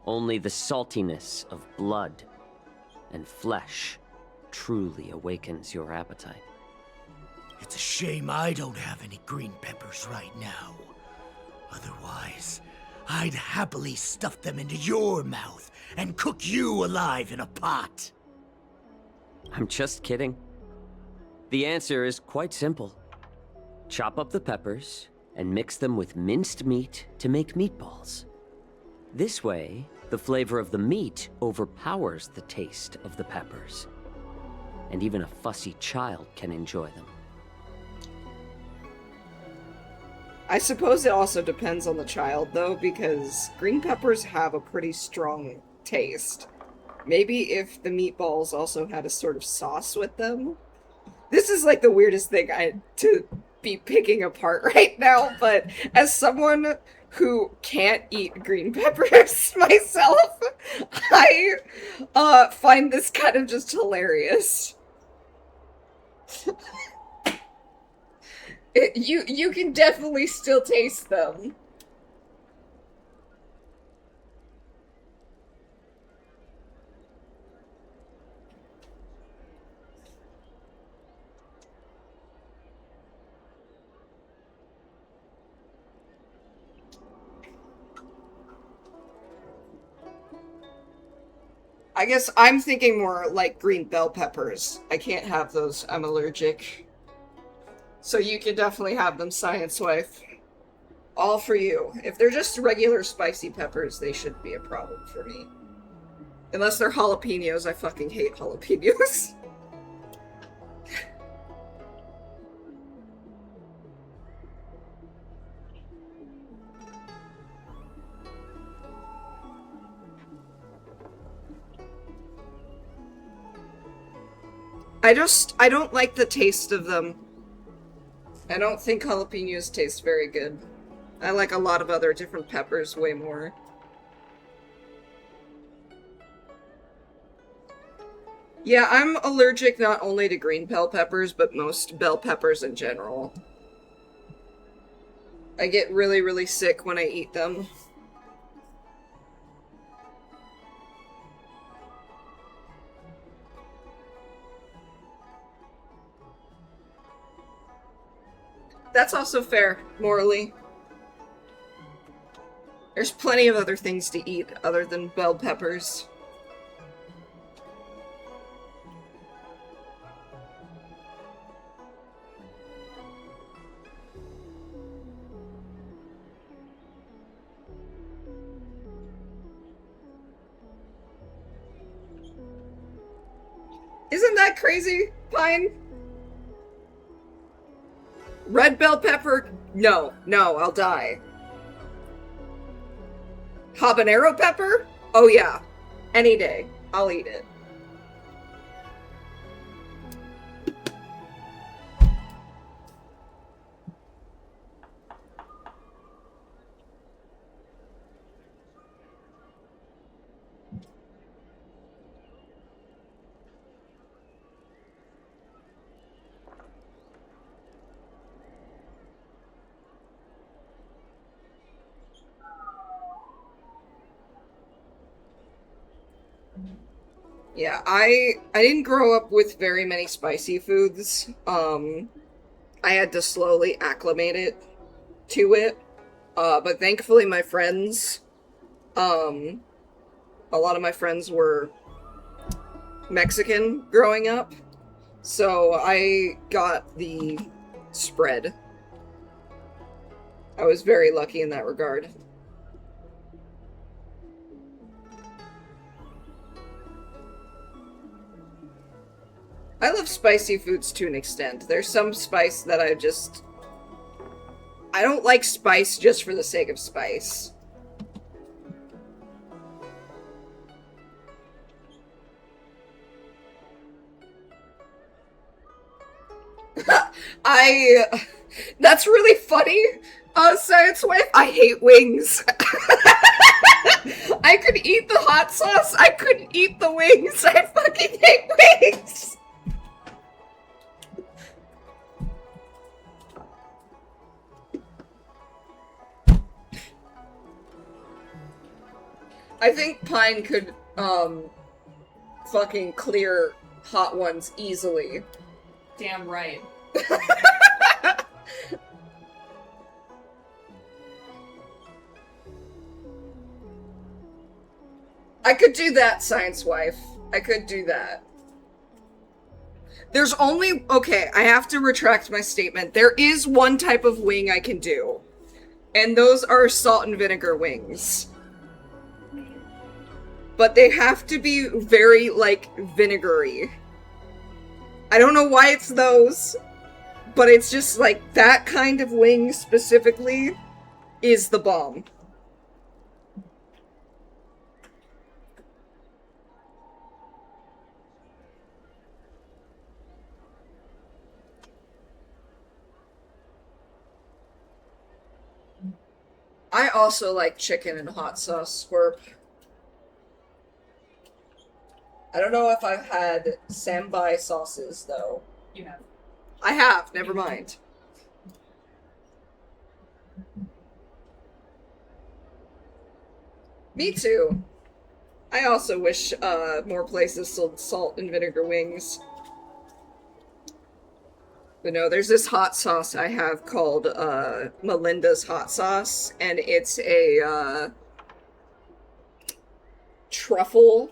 Only the saltiness of blood and flesh truly awakens your appetite. It's a shame I don't have any green peppers right now. Otherwise, I'd happily stuff them into your mouth and cook you alive in a pot. I'm just kidding. The answer is quite simple. Chop up the peppers and mix them with minced meat to make meatballs. This way, the flavor of the meat overpowers the taste of the peppers. And even a fussy child can enjoy them. I suppose it also depends on the child, though, because green peppers have a pretty strong taste. Maybe if the meatballs also had a sort of sauce with them? This is like the weirdest thing to be picking apart right now, but as someone who can't eat green peppers myself, I find this kind of just hilarious. You can definitely still taste them. I guess I'm thinking more like green bell peppers. I can't have those. I'm allergic. So you can definitely have them, Science Wife. All for you. If they're just regular spicy peppers, they shouldn't be a problem for me. Unless they're jalapenos. I fucking hate jalapenos. I don't like the taste of them. I don't think jalapenos taste very good. I like a lot of other different peppers way more. Yeah, I'm allergic not only to green bell peppers, but most bell peppers in general. I get really, really sick when I eat them. That's also fair, morally. There's plenty of other things to eat other than bell peppers. Isn't that crazy, Pine? Red bell pepper? No, I'll die. Habanero pepper? Oh yeah. Any day. I'll eat it. Yeah, I didn't grow up with very many spicy foods. I had to slowly acclimate it to it. But thankfully my friends, a lot of my friends were Mexican growing up. So I got the spread. I was very lucky in that regard. I love spicy foods to an extent. There's some spice that I don't like spice just for the sake of spice. That's really funny, Science Wife. I hate wings. I could eat the hot sauce. I couldn't eat the wings. I fucking hate wings. I think Pine could, fucking clear hot ones easily. Damn right. I could do that, Science Wife. I could do that. There's only... Okay, I have to retract my statement. There is one type of wing I can do. And those are salt and vinegar wings. But they have to be very, like, vinegary. I don't know why it's those, but it's just, like, that kind of wing specifically is the bomb. I also like chicken and hot sauce squirp. I don't know if I've had sambai sauces, though. You have. I have, never mind. Me too. I also wish more places sold salt and vinegar wings. But no, there's this hot sauce I have called Melinda's hot sauce, and it's a truffle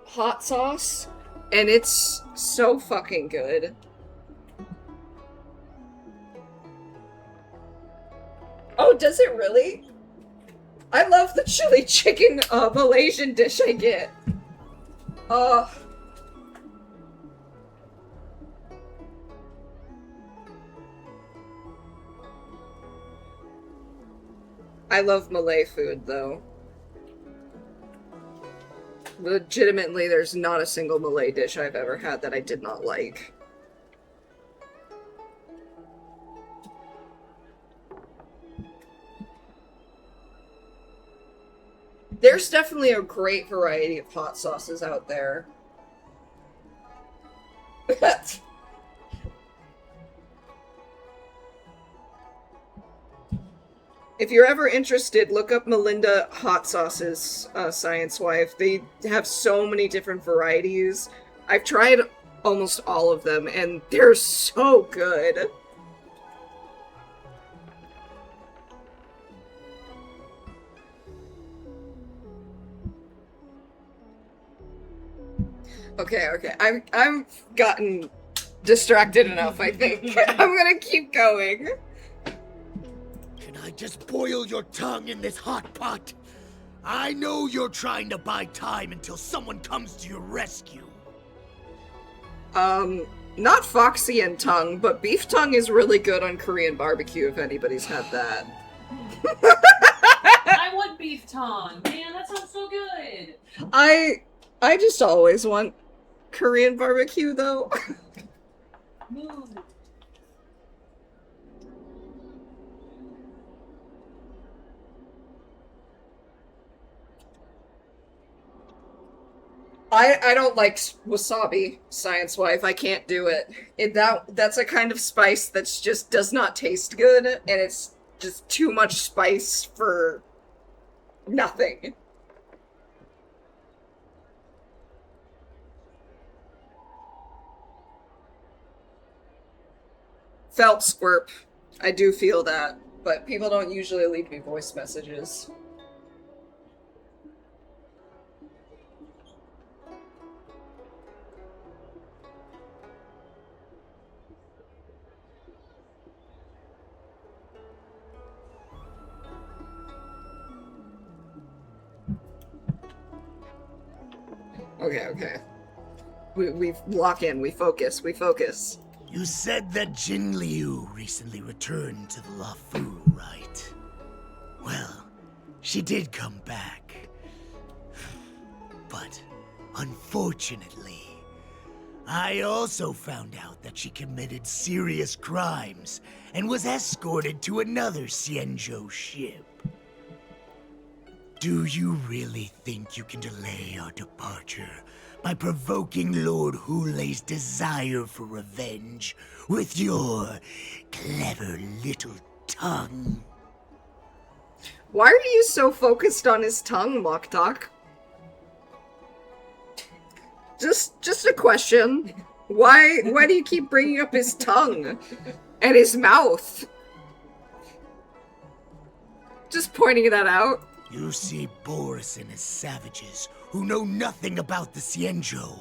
hot sauce, and it's so fucking good. Oh, does it really? I love the chili chicken Malaysian dish I get. I love Malay food, though. Legitimately, there's not a single Malay dish I've ever had that I did not like. There's definitely a great variety of hot sauces out there. If you're ever interested, look up Melinda Hot Sauces, Science Wife. They have so many different varieties. I've tried almost all of them, and they're so good. Okay. I've gotten distracted enough, I think. I'm gonna keep going. Can I just boil your tongue in this hot pot? I know you're trying to buy time until someone comes to your rescue. Not Foxy and tongue, but beef tongue is really good on Korean barbecue if anybody's had that. I want beef tongue. Man, that sounds so good. I just always want Korean barbecue, though. I don't like wasabi, Science Wife. I can't do it. That's a kind of spice that's just does not taste good, and it's just too much spice for nothing. Felt squirp. I do feel that, but people don't usually leave me voice messages. Okay. We lock in, we focus. You said that Jin Liu recently returned to the Luofu, right? Well, she did come back. But, unfortunately, I also found out that she committed serious crimes and was escorted to another Xianzhou ship. Do you really think you can delay our departure by provoking Lord Hulei's desire for revenge with your clever little tongue? Why are you so focused on his tongue, Moktok? Just a question. Why do you keep bringing up his tongue and his mouth? Just pointing that out. You see Borison as savages who know nothing about the Xianzhou.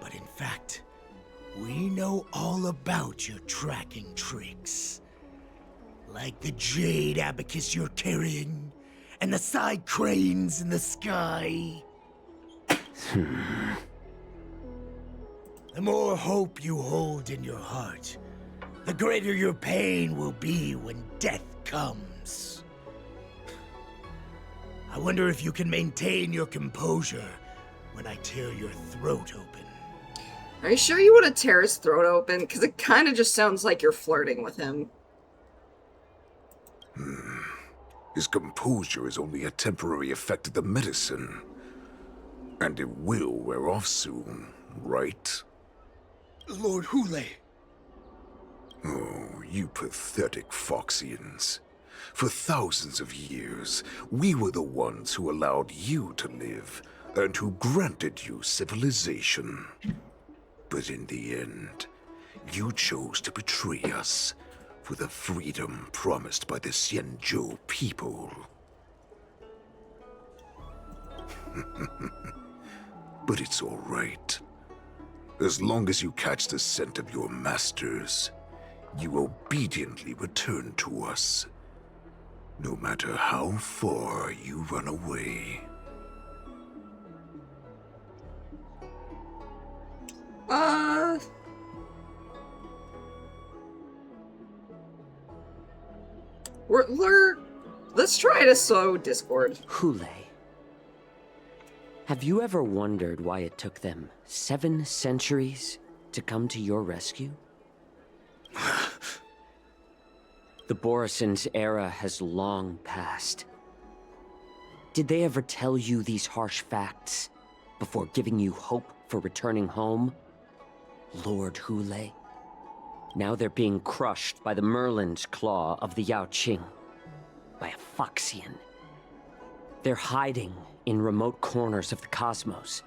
But in fact, we know all about your tracking tricks. Like the jade abacus you're carrying, and the side cranes in the sky. The more hope you hold in your heart, the greater your pain will be when death comes. I wonder if you can maintain your composure when I tear your throat open. Are you sure you want to tear his throat open? Because it kind of just sounds like you're flirting with him. His composure is only a temporary effect of the medicine. And it will wear off soon, right? Lord Hule. Oh, you pathetic Foxians. For thousands of years, we were the ones who allowed you to live, and who granted you civilization. But in the end, you chose to betray us for the freedom promised by the Xianzhou people. But it's all right. As long as you catch the scent of your masters, you obediently return to us. No matter how far you run away. Let's try to sow discord. Hule. Have you ever wondered why it took them 7 centuries to come to your rescue? The Borison's era has long passed. Did they ever tell you these harsh facts before giving you hope for returning home? Lord Hule? Now they're being crushed by the Merlin's claw of the Yaoqing. By a Foxian. They're hiding in remote corners of the cosmos,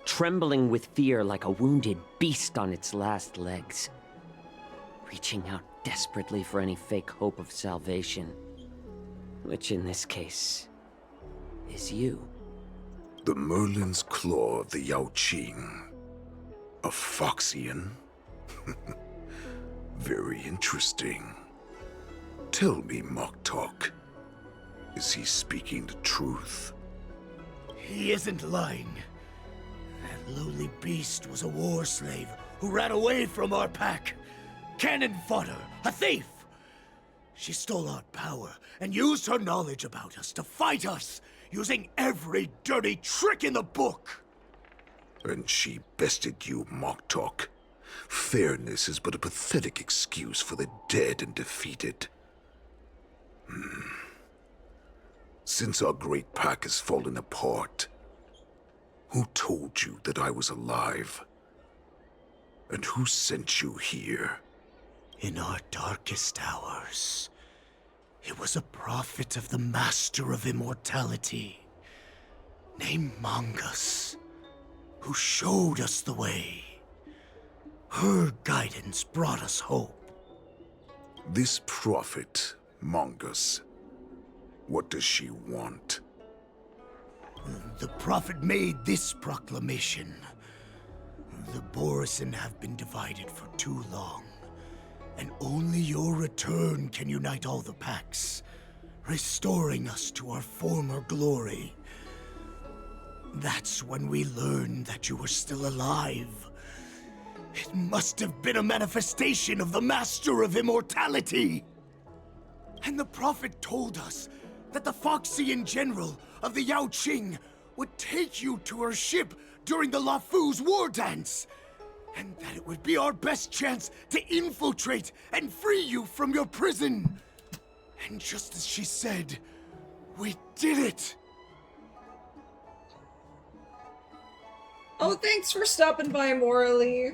trembling with fear like a wounded beast on its last legs, reaching out desperately for any fake hope of salvation, which in this case is you. The Merlin's claw of the Yaoqing. A Foxian? Very interesting. Tell me, Moktok, is he speaking the truth? He isn't lying. That lowly beast was a war slave who ran away from our pack. Cannon fodder, a thief! She stole our power and used her knowledge about us to fight us, using every dirty trick in the book! And she bested you, Moktok. Fairness is but a pathetic excuse for the dead and defeated. Since our great pack has fallen apart, who told you that I was alive? And who sent you here? In our darkest hours, it was a prophet of the Master of Immortality, named Mongus, who showed us the way. Her guidance brought us hope. This prophet, Mongus, what does she want? The prophet made this proclamation. The Borison have been divided for too long, and only your return can unite all the packs, restoring us to our former glory. That's when we learned that you were still alive. It must have been a manifestation of the Master of Immortality! And the prophet told us that the Foxian general of the Yaoqing would take you to her ship during the Lafu's Wardance, and that it would be our best chance to infiltrate and free you from your prison. And just as she said, we did it! Oh, thanks for stopping by, Morally.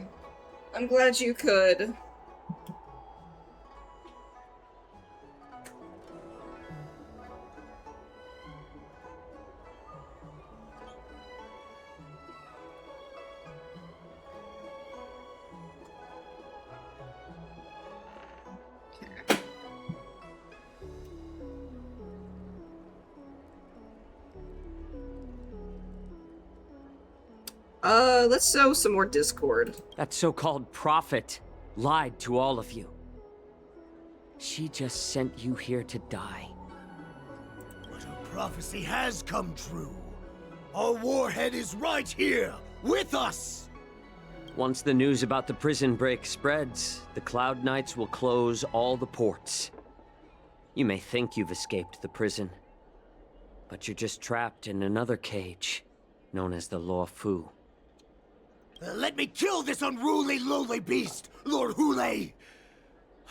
I'm glad you could. Let's sow some more discord. That so-called prophet lied to all of you. She just sent you here to die. prophecy has come true. Our warhead is right here, with us! Once the news about the prison break spreads, the Cloud Knights will close all the ports. You may think you've escaped the prison, but you're just trapped in another cage, known as the Law Fu. Let me kill this unruly, lowly beast, Lord Hule!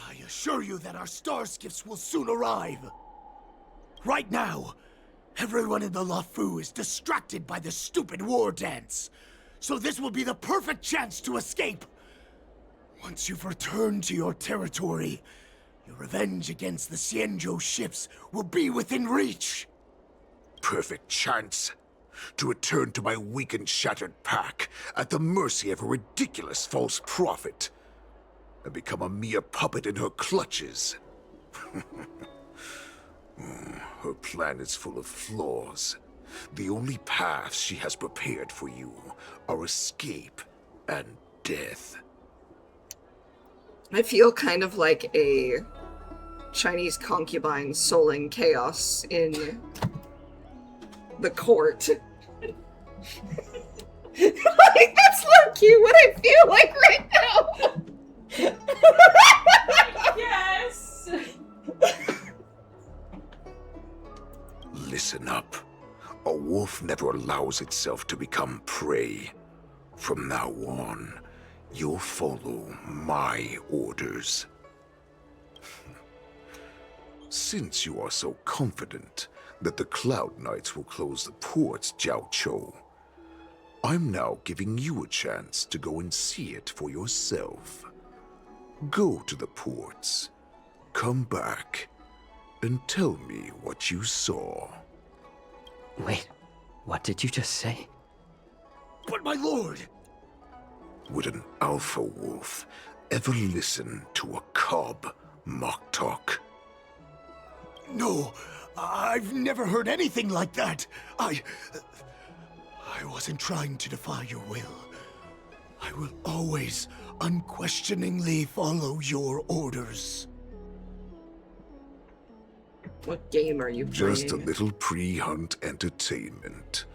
I assure you that our star skiffs will soon arrive. Right now, everyone in the La Fu is distracted by the stupid war dance. So this will be the perfect chance to escape. Once you've returned to your territory, your revenge against the Xianzhou ships will be within reach. Perfect chance to return to my weak and shattered pack at the mercy of a ridiculous false prophet and become a mere puppet in her clutches. Her plan is full of flaws. The only paths she has prepared for you are escape and death. I feel kind of like a Chinese concubine souling chaos in the court. Like, that's low-key what I feel like right now! Yes! Listen up. A wolf never allows itself to become prey. From now on, you'll follow my orders. Since you are so confident that the Cloud Knights will close the ports, Jiaoqiu, I'm now giving you a chance to go and see it for yourself. Go to the ports, come back, and tell me what you saw. Wait, what did you just say? But my lord! Would an alpha wolf ever listen to a cub mock talk? No, I've never heard anything like that. I wasn't trying to defy your will. I will always unquestioningly follow your orders. What game are you playing? Just a little pre-hunt entertainment.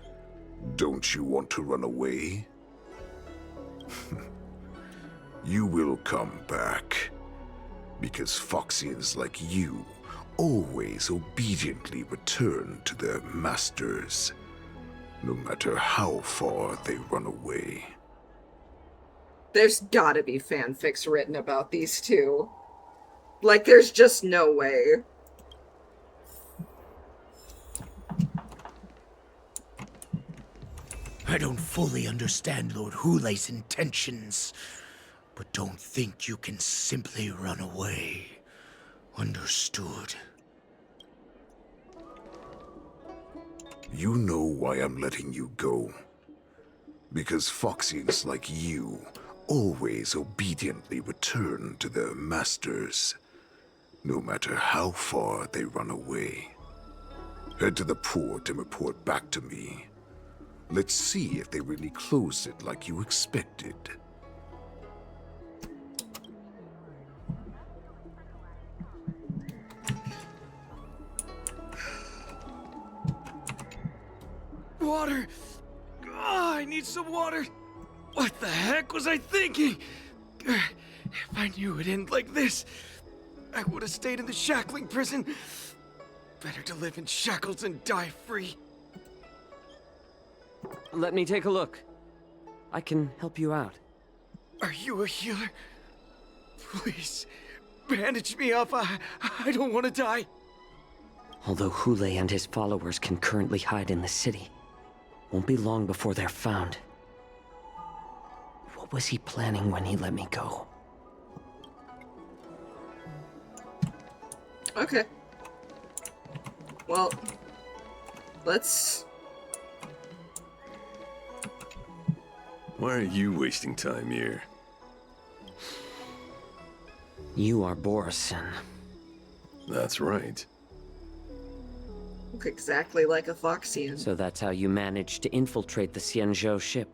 Don't you want to run away? You will come back. Because Foxians like you always obediently return to their masters, no matter how far they run away. There's gotta be fanfics written about these two. Like, there's just no way. I don't fully understand Lord Hule's intentions, but don't think you can simply run away. Understood? You know why I'm letting you go. Because Foxians like you always obediently return to their masters, no matter how far they run away. Head to the port and report back to me. Let's see if they really closed it like you expected. Water! Oh, I need some water! What the heck was I thinking? If I knew it'd end like this, I would have stayed in the shackling prison. Better to live in shackles than die free. Let me take a look. I can help you out. Are you a healer? Please, bandage me up. I don't want to die. Although Hule and his followers can currently hide in the city, won't be long before they're found. What was he planning when he let me go? Okay. Well, let's... Why are you wasting time here? You are Borison. That's right. Look exactly like a Foxian. So that's how you managed to infiltrate the Xianzhou ship.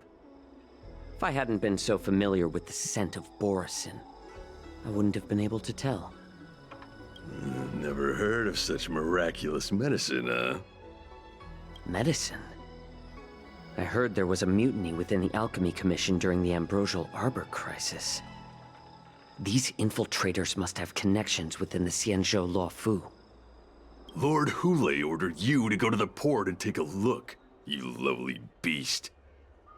If I hadn't been so familiar with the scent of Borison, I wouldn't have been able to tell. Never heard of such miraculous medicine, huh? Medicine? I heard there was a mutiny within the Alchemy Commission during the Ambrosial Arbor crisis. These infiltrators must have connections within the Xianzhou Luofu. Lord Hule ordered you to go to the port and take a look, you lovely beast.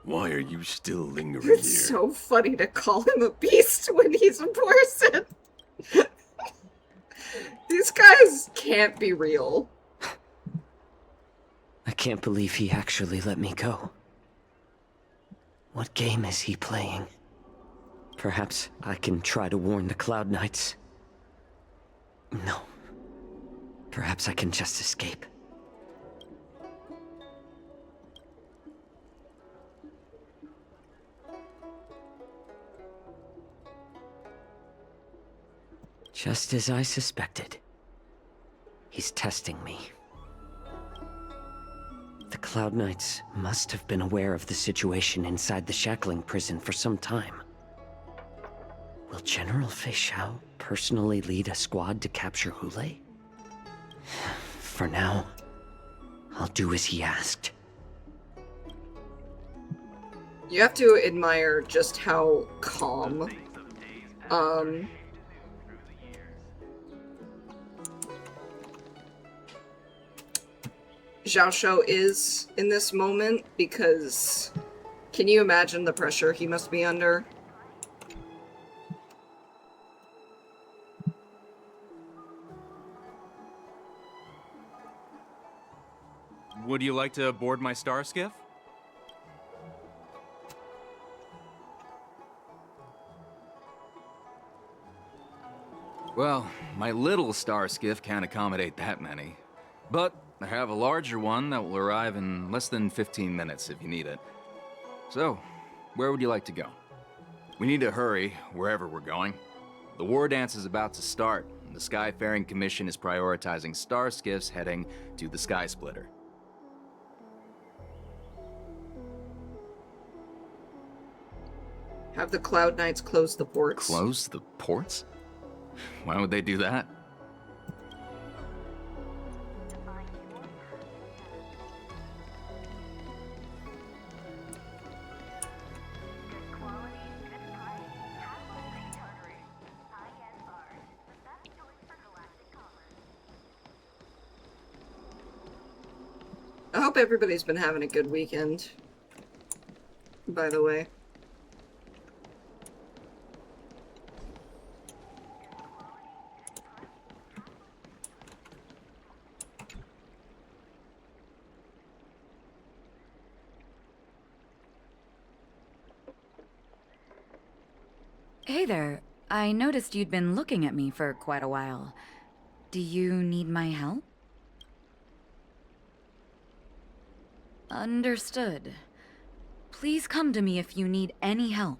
Why are you still lingering here? It's so funny to call him a beast when he's a person. These guys can't be real. I can't believe he actually let me go. What game is he playing? Perhaps I can try to warn the Cloud Knights. No. Perhaps I can just escape. Just as I suspected. He's testing me. The Cloud Knights must have been aware of the situation inside the shackling prison for some time. Will General Fei Xiao personally lead a squad to capture Hule? For now, I'll do as he asked. You have to admire just how calm, Zhao Shou is in this moment, because can you imagine the pressure he must be under? Would you like to board my star skiff? Well, my little star skiff can't accommodate that many. But I have a larger one that will arrive in less than 15 minutes if you need it. So, where would you like to go? We need to hurry wherever we're going. The Wardance is about to start, and the Skyfaring Commission is prioritizing star skiffs heading to the Sky Splitter. Have the Cloud Knights close the ports. Close the ports? Why would they do that? I hope everybody's been having a good weekend, by the way. Hey there. I noticed you'd been looking at me for quite a while. Do you need my help? Understood. Please come to me if you need any help.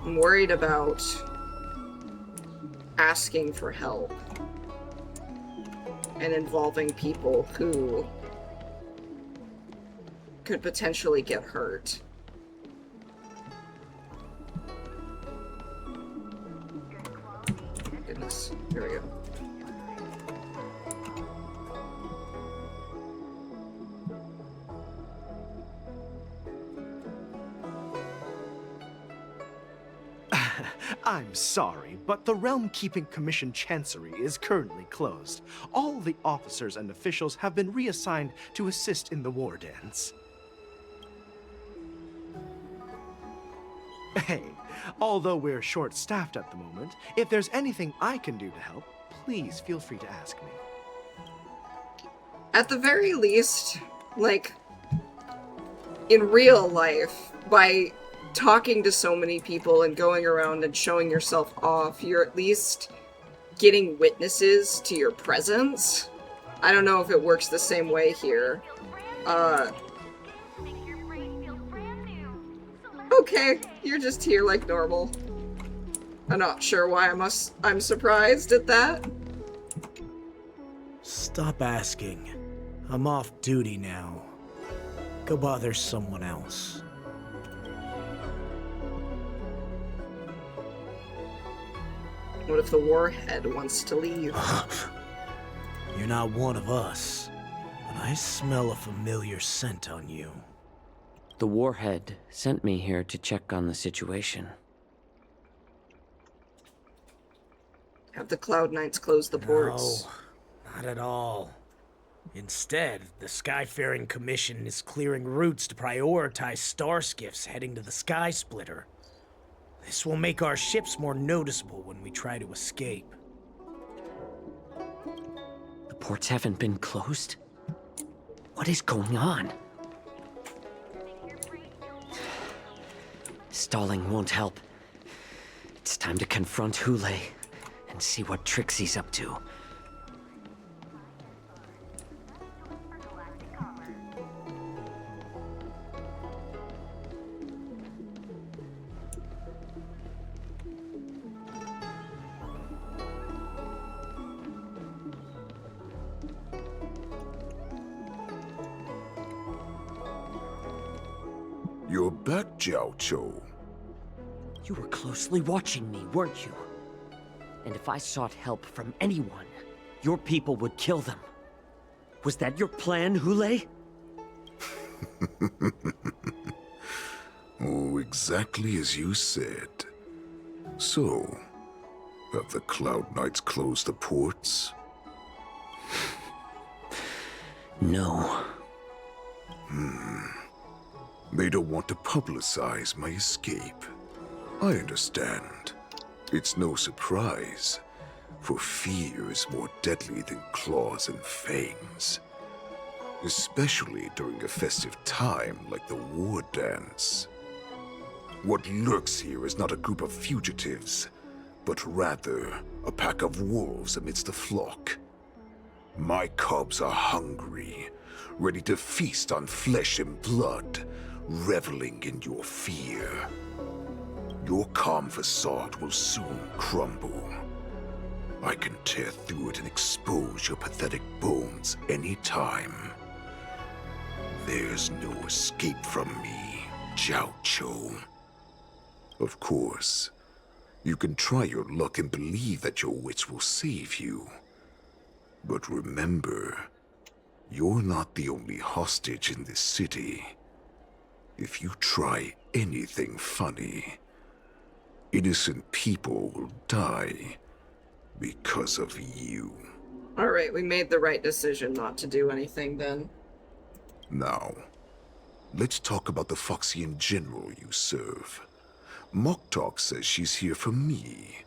I'm worried about asking for help and involving people who could potentially get hurt. Goodness, here we go. I'm sorry, but the Realm Keeping Commission Chancery is currently closed. All the officers and officials have been reassigned to assist in the Wardance. Hey, although we're short-staffed at the moment, if there's anything I can do to help, please feel free to ask me. At the very least, like, in real life, by talking to so many people and going around and showing yourself off, you're at least getting witnesses to your presence. I don't know if it works the same way here. Okay, you're just here like normal. I'm not sure why I'm surprised at that. Stop asking. I'm off duty now. Go bother someone else. What if the warhead wants to leave? You're not one of us, but I smell a familiar scent on you. The warhead sent me here to check on the situation. Have the Cloud Knights close the ports. No, not at all. Instead, the Skyfaring Commission is clearing routes to prioritize starskiffs heading to the Sky Splitter. This will make our ships more noticeable when we try to escape. The ports haven't been closed? What is going on? Stalling won't help. It's time to confront Hule and see what tricks he's up to. You're back, Jiao Cho. You were closely watching me, weren't you? And if I sought help from anyone, your people would kill them. Was that your plan, Hule? Oh, exactly as you said. So, have the Cloud Knights closed the ports? No. They don't want to publicize my escape. I understand. It's no surprise, for fear is more deadly than claws and fangs. Especially during a festive time like the Wardance. What lurks here is not a group of fugitives, but rather a pack of wolves amidst the flock. My cubs are hungry, ready to feast on flesh and blood, reveling in your fear. Your calm facade will soon crumble. I can tear through it and expose your pathetic bones any time. There's no escape from me, Jiao Cho. Of course, you can try your luck and believe that your wits will save you. But remember, you're not the only hostage in this city. If you try anything funny, innocent people will die because of you. Alright, we made the right decision not to do anything then. Now, let's talk about the Foxian general you serve. Moktok says she's here for me,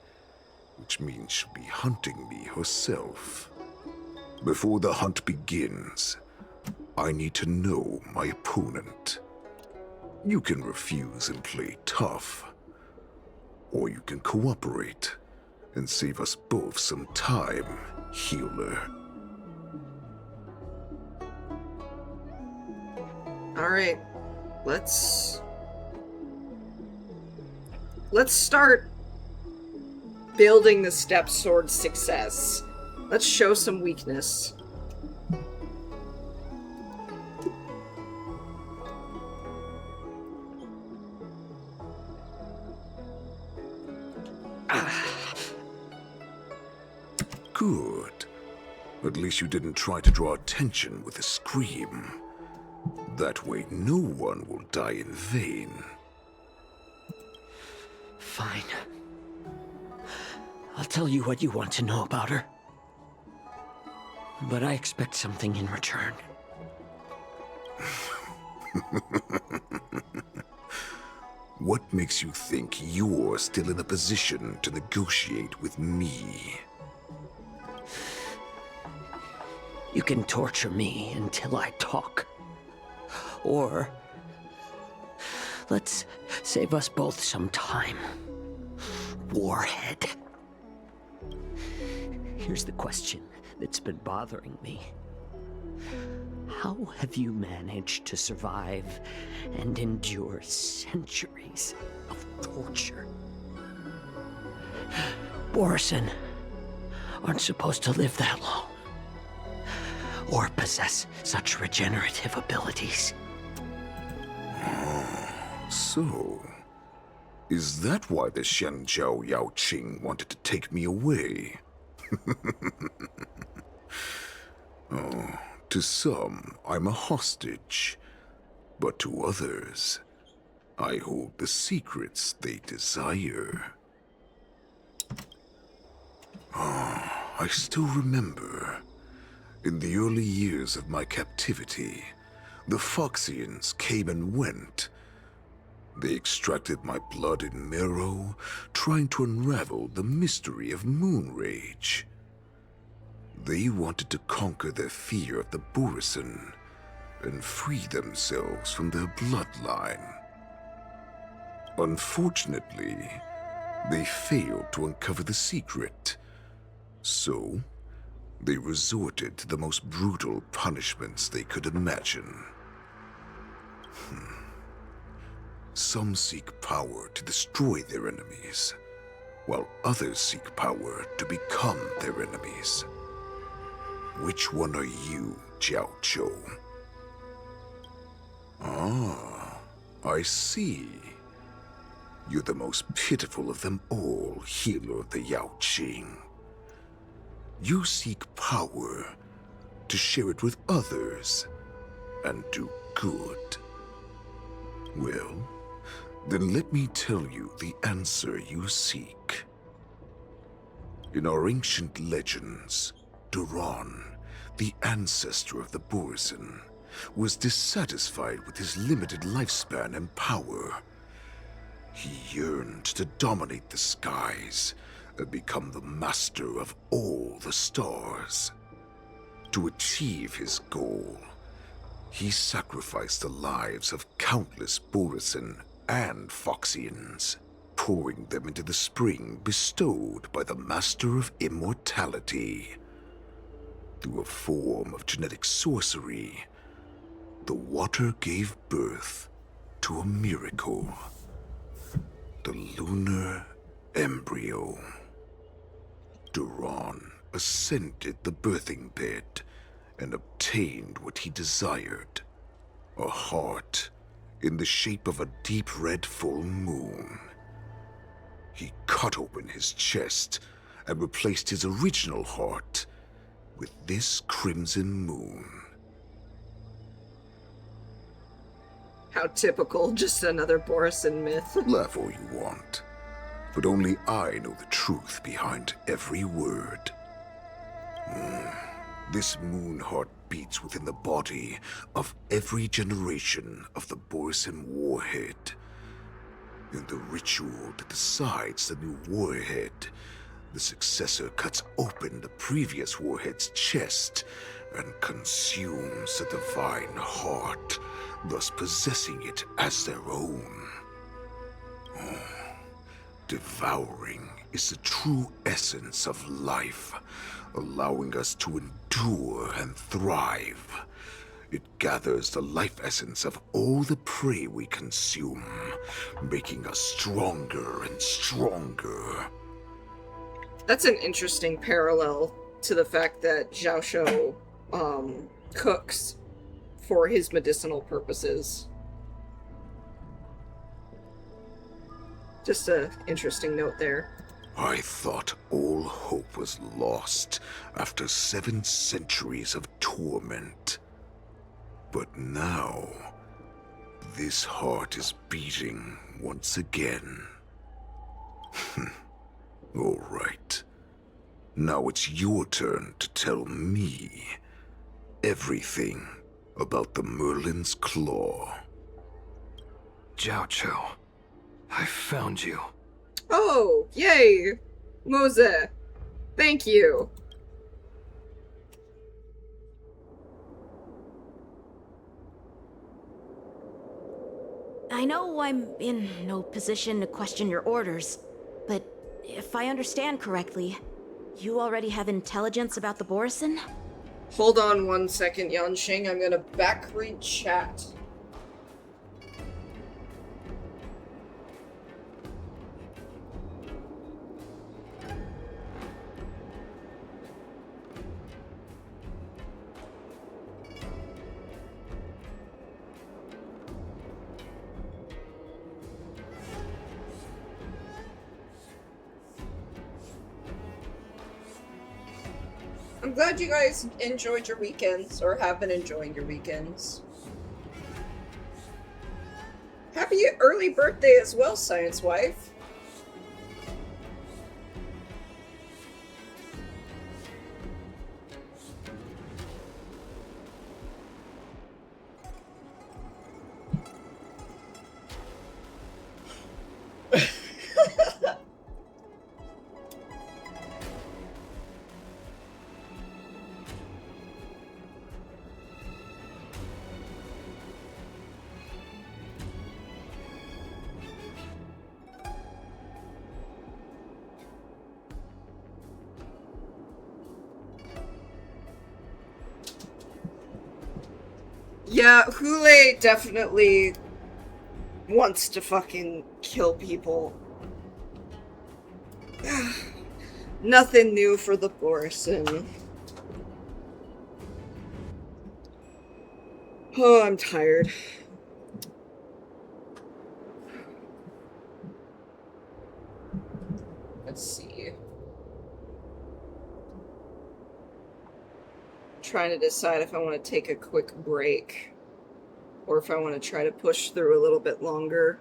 which means she'll be hunting me herself. Before the hunt begins, I need to know my opponent. You can refuse and play tough, or you can cooperate and save us both some time, healer. Alright, let's start building the steps towards success. Let's show some weakness. Good. At least you didn't try to draw attention with a scream. That way no one will die in vain. Fine. I'll tell you what you want to know about her. But I expect something in return. What makes you think you're still in a position to negotiate with me? You can torture me until I talk. Or let's save us both some time. Warhead. Here's the question that's been bothering me. How have you managed to survive and endure centuries of torture? Borison aren't supposed to live that long. or possess such regenerative abilities. So, is that why the Shanzhou Yao Qing wanted to take me away? Oh, to some, I'm a hostage, but to others, I hold the secrets they desire. I still remember, in the early years of my captivity, the Foxians came and went. They extracted my blood and marrow, trying to unravel the mystery of moon rage. They wanted to conquer their fear of the Borisin and free themselves from their bloodline. Unfortunately, they failed to uncover the secret, so they resorted to the most brutal punishments they could imagine. Some seek power to destroy their enemies, while others seek power to become their enemies. Which one are you, Jiao Zhou? Ah, I see. You're the most pitiful of them all, healer of the Yao Qing. You seek power to share it with others and do good. Well, then let me tell you the answer you seek. In our ancient legends, Duran, the ancestor of the Borisin, was dissatisfied with his limited lifespan and power. He yearned to dominate the skies and become the master of all the stars. To achieve his goal, he sacrificed the lives of countless Borisin and Foxians, pouring them into the spring bestowed by the Master of Immortality. Through a form of genetic sorcery, the water gave birth to a miracle. The lunar embryo. Duran ascended the birthing bed and obtained what he desired, a heart in the shape of a deep red full moon. He cut open his chest and replaced his original heart with this crimson moon. How typical, just another Borisin myth. Laugh all you want, but only I know the truth behind every word. This moon heart beats within the body of every generation of the Borisin warhead. In the ritual that decides the new warhead, the successor cuts open the previous warhead's chest and consumes the divine heart, thus possessing it as their own. Devouring is the true essence of life, allowing us to endure and thrive. It gathers the life essence of all the prey we consume, making us stronger and stronger. That's an interesting parallel to the fact that Zhao Shou cooks for his medicinal purposes. Just an interesting note there. I thought all hope was lost after 7 centuries of torment. But now, this heart is beating once again. All right. Now it's your turn to tell me everything about the Merlin's Claw. Jiao Zhou, I found you. Oh, yay! Mose, thank you. I know I'm in no position to question your orders, but if I understand correctly, you already have intelligence about the Borisin? Hold on one second, Yanxing. I'm gonna backread chat. I'm glad you guys enjoyed your weekends, or have been enjoying your weekends. Happy early birthday as well, Science Wife. Yeah, Hule definitely wants to fucking kill people. Nothing new for the Borson. Oh, I'm tired. Let's see. Trying to decide if I want to take a quick break or if I want to try to push through a little bit longer.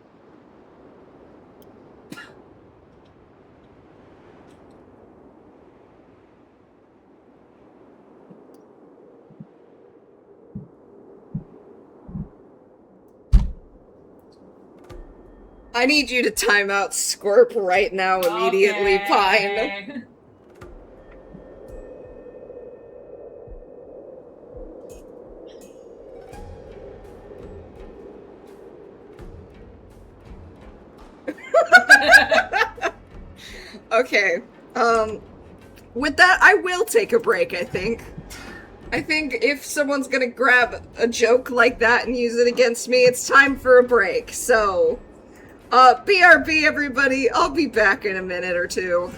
I need you to time out Squirp right now immediately, Pine. Okay, with that, I will take a break, I think. I think if someone's gonna grab a joke like that and use it against me, it's time for a break, so... BRB, everybody, I'll be back in a minute or two.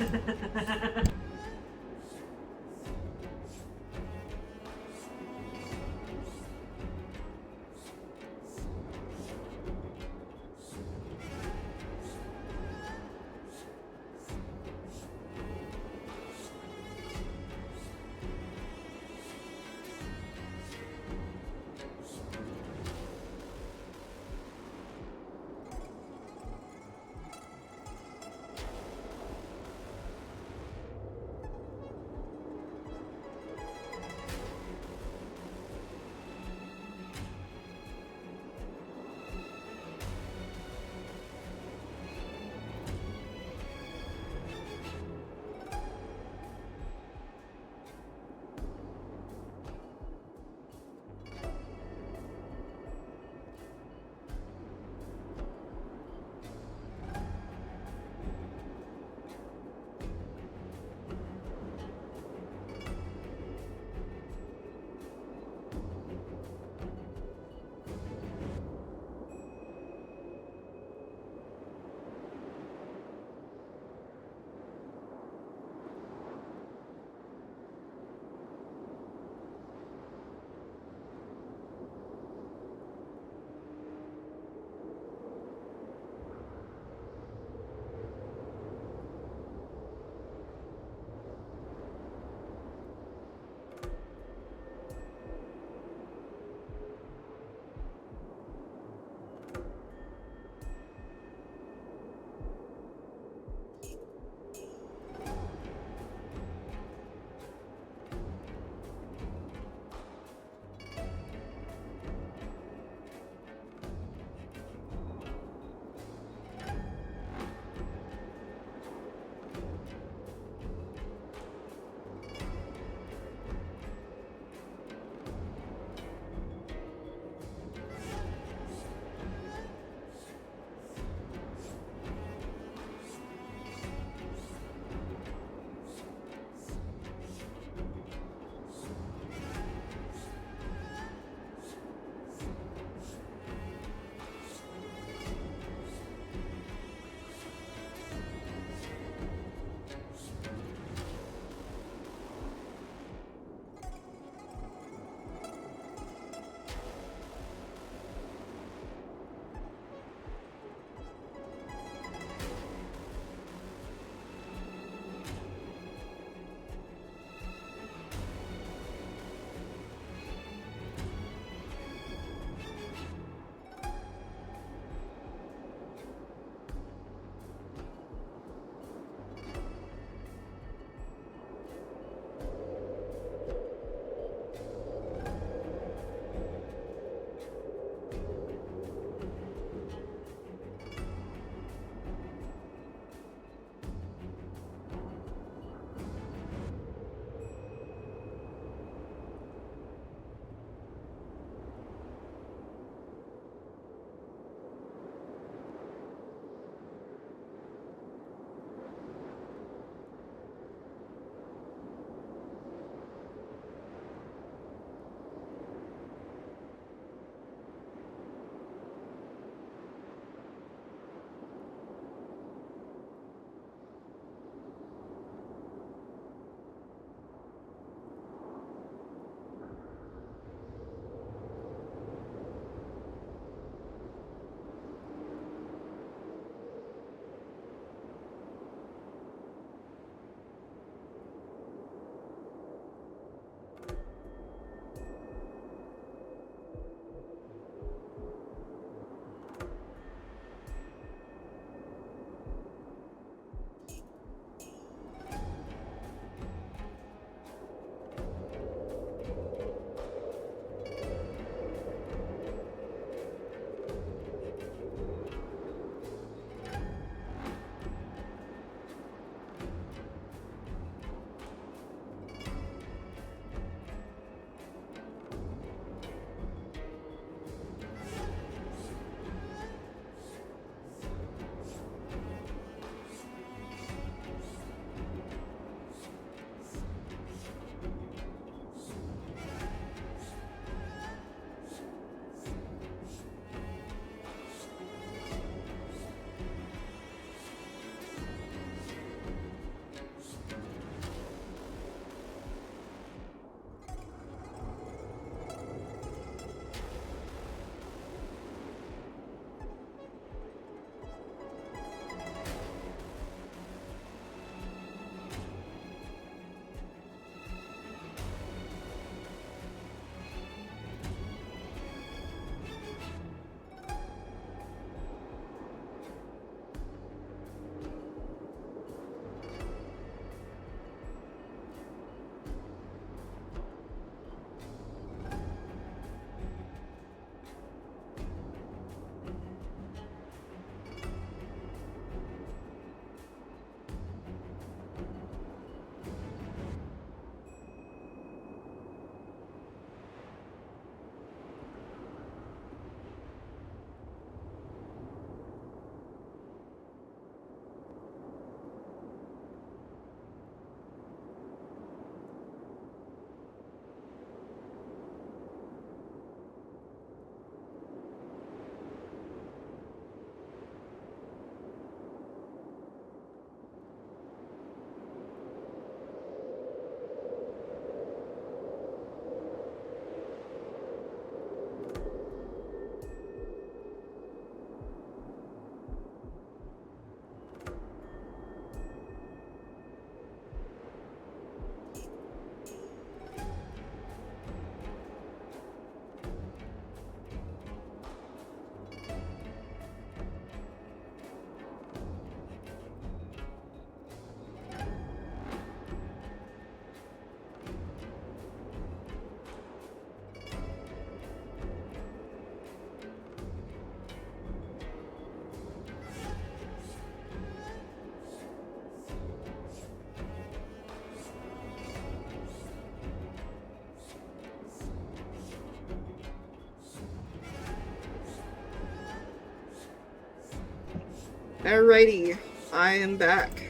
Alrighty, I am back.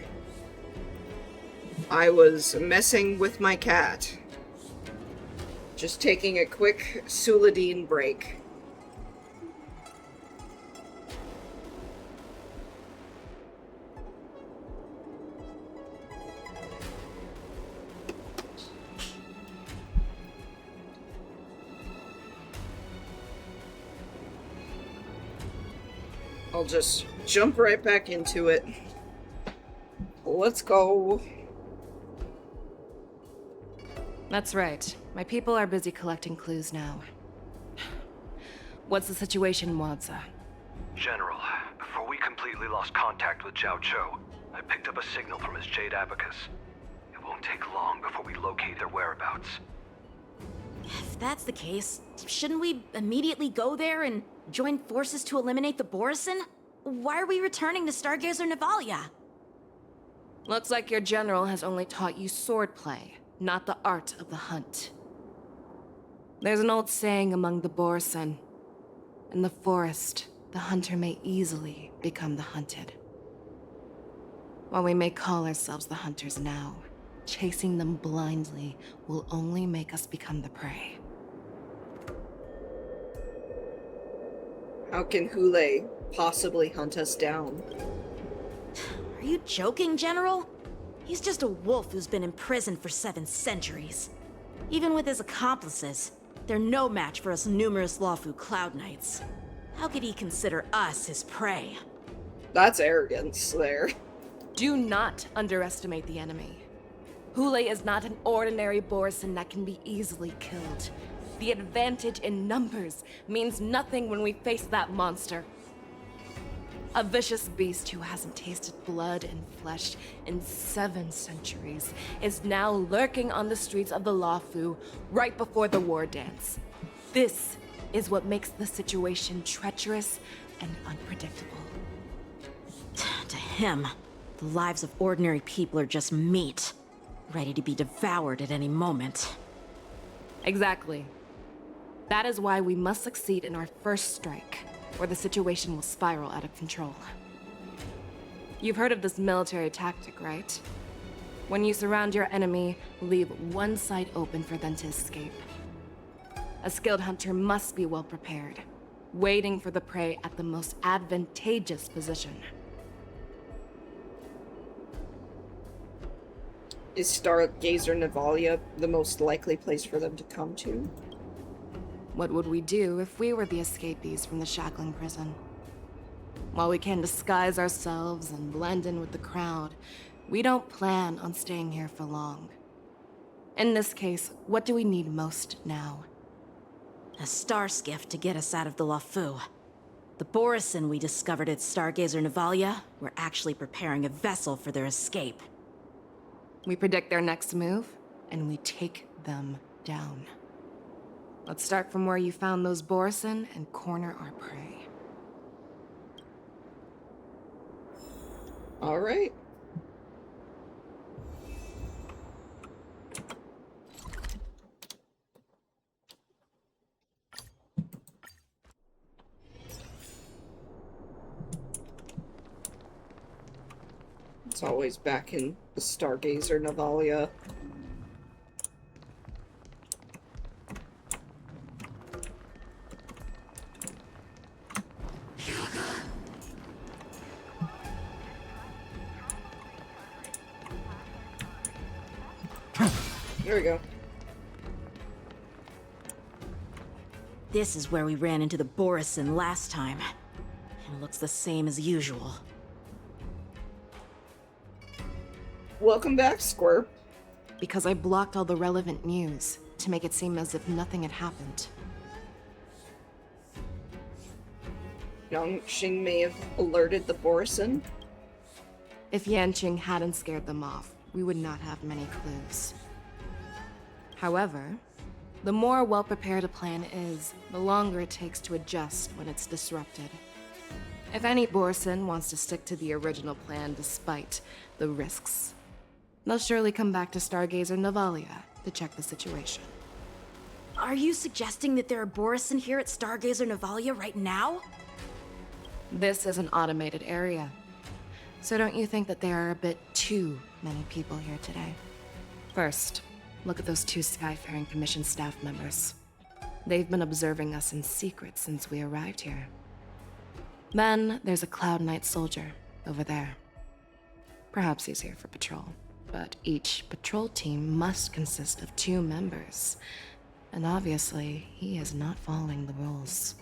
I was messing with my cat. Just taking a quick Suladine break. I'll just jump right back into it. Let's go. That's right. My people are busy collecting clues now. What's the situation, Wadza? General, before we completely lost contact with Zhao Cho, I picked up a signal from his Jade Abacus. It won't take long before we locate their whereabouts. If that's the case, shouldn't we immediately go there and join forces to eliminate the Borisin? Why are we returning to Stargazer Navalia? Looks like your general has only taught you swordplay, not the art of the hunt. There's an old saying among the Borisin. In the forest, the hunter may easily become the hunted. While we may call ourselves the hunters now, chasing them blindly will only make us become the prey. How can Hule possibly hunt us down? Are you joking, General? He's just a wolf who's been imprisoned for 7 centuries. Even with his accomplices, they're no match for us numerous Lawfu Cloud Knights. How could he consider us his prey? That's arrogance there. Do not underestimate the enemy. Hule is not an ordinary Borisin that can be easily killed. The advantage in numbers means nothing when we face that monster. A vicious beast who hasn't tasted blood and flesh in 7 centuries is now lurking on the streets of the Lawfu right before the Wardance. This is what makes the situation treacherous and unpredictable. To him, the lives of ordinary people are just meat, ready to be devoured at any moment. Exactly. That is why we must succeed in our first strike, or the situation will spiral out of control. You've heard of this military tactic, right? When you surround your enemy, leave one side open for them to escape. A skilled hunter must be well prepared, waiting for the prey at the most advantageous position. Is Stargazer Navalia the most likely place for them to come to? What would we do if we were the escapees from the shackling prison? While we can disguise ourselves and blend in with the crowd, we don't plan on staying here for long. In this case, what do we need most now? A star skiff to get us out of the Lawfu. The Borisin we discovered at Stargazer Navalia were actually preparing a vessel for their escape. We predict their next move, and we take them down. Let's start from where you found those Borisin and corner our prey. All right. It's always back in the Stargazer Navalia. There we go. This is where we ran into the Borisin last time. It looks the same as usual. Welcome back, Squirp. Because I blocked all the relevant news to make it seem as if nothing had happened. Yangqing may have alerted the Borisin. If Yanqing hadn't scared them off, we would not have many clues. However, the more well-prepared a plan is, the longer it takes to adjust when it's disrupted. If any Borisin wants to stick to the original plan despite the risks, they'll surely come back to Stargazer Navalia to check the situation. Are you suggesting that there are Borisin here at Stargazer Navalia right now? This is an automated area. So don't you think that there are a bit too many people here today? First, look at those 2 Skyfaring Commission staff members. They've been observing us in secret since we arrived here. Then, there's a Cloud Knight soldier over there. Perhaps he's here for patrol, but each patrol team must consist of 2 members. And obviously, he is not following the rules.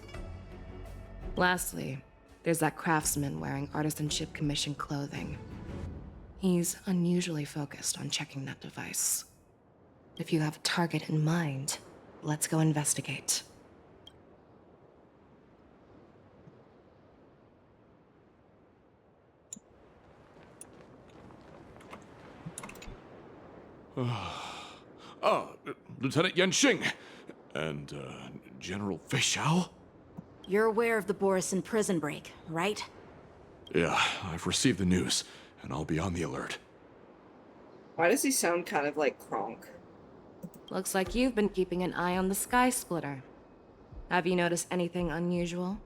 Lastly, there's that craftsman wearing Artisanship Commission clothing. He's unusually focused on checking that device. If you have a target in mind, let's go investigate. Lieutenant Yenxing and General Feixiao? You're aware of the Borison prison break, right? Yeah, I've received the news, and I'll be on the alert. Why does he sound kind of like Kronk? Looks like you've been keeping an eye on the Sky Splitter. Have you noticed anything unusual?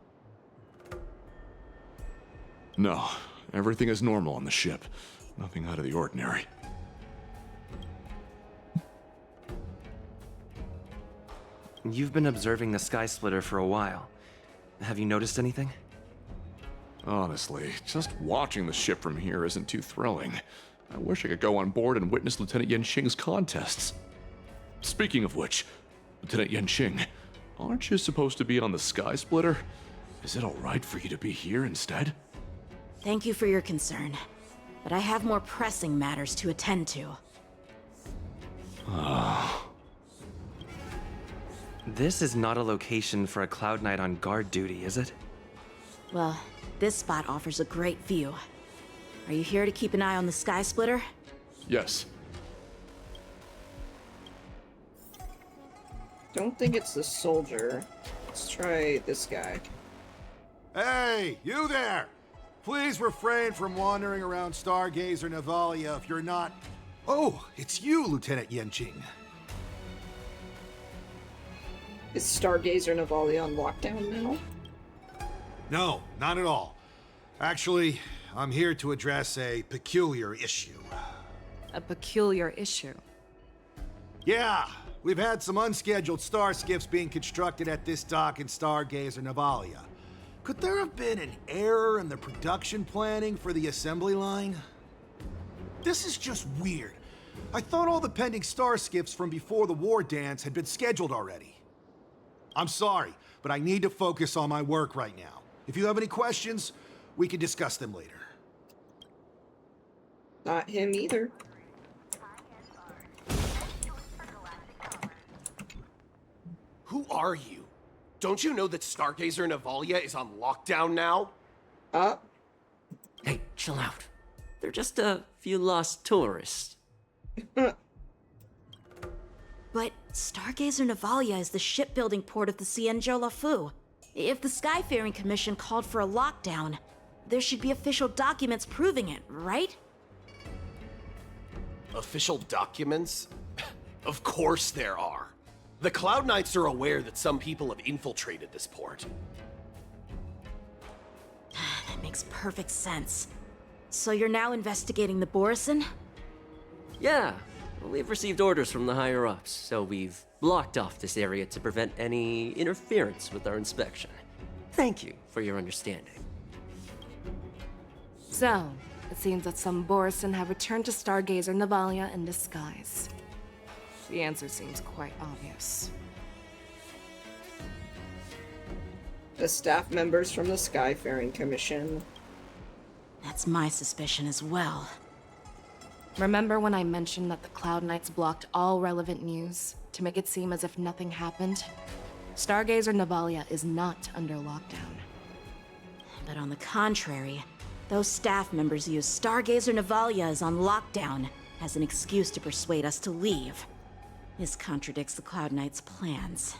No, everything is normal on the ship. Nothing out of the ordinary. You've been observing the Sky Splitter for a while. Have you noticed anything? Honestly, just watching the ship from here isn't too thrilling. I wish I could go on board and witness Lieutenant Yenxing's contests. Speaking of which, Lieutenant Yenxing, aren't you supposed to be on the Sky Splitter? Is it alright for you to be here instead? Thank you for your concern, but I have more pressing matters to attend to. This is not a location for a Cloud Knight on guard duty, is it? Well, this spot offers a great view. Are you here to keep an eye on the Sky Splitter? Yes. Don't think it's the soldier. Let's try this guy. Hey, you there! Please refrain from wandering around Stargazer Navalia if you're not... Oh, it's you, Lieutenant Yenxing. Is Stargazer Navalia on lockdown now? No, not at all. Actually, I'm here to address a peculiar issue. A peculiar issue? Yeah, we've had some unscheduled star skiffs being constructed at this dock in Stargazer Navalia. Could there have been an error in the production planning for the assembly line? This is just weird. I thought all the pending star skiffs from before the Wardance had been scheduled already. I'm sorry, but I need to focus on my work right now. If you have any questions, we can discuss them later. Not him either. Who are you? Don't you know that Stargazer Navalia is on lockdown now? Hey, chill out. They're just a few lost tourists. But Stargazer Navalia is the shipbuilding port of the Cienjo Lafu. If the Skyfaring Commission called for a lockdown, there should be official documents proving it, right? Official documents? Of course there are. The Cloud Knights are aware that some people have infiltrated this port. That makes perfect sense. So you're now investigating the Borison? Yeah, we've received orders from the higher-ups, so we've blocked off this area to prevent any interference with our inspection. Thank you for your understanding. So, it seems that some Borison have returned to Stargazer Navalia in disguise. The answer seems quite obvious. The staff members from the Skyfaring Commission. That's my suspicion as well. Remember when I mentioned that the Cloud Knights blocked all relevant news to make it seem as if nothing happened? Stargazer Navalia is not under lockdown. But on the contrary, those staff members use Stargazer Navalia is on lockdown as an excuse to persuade us to leave. This contradicts the Cloud Knights' plans.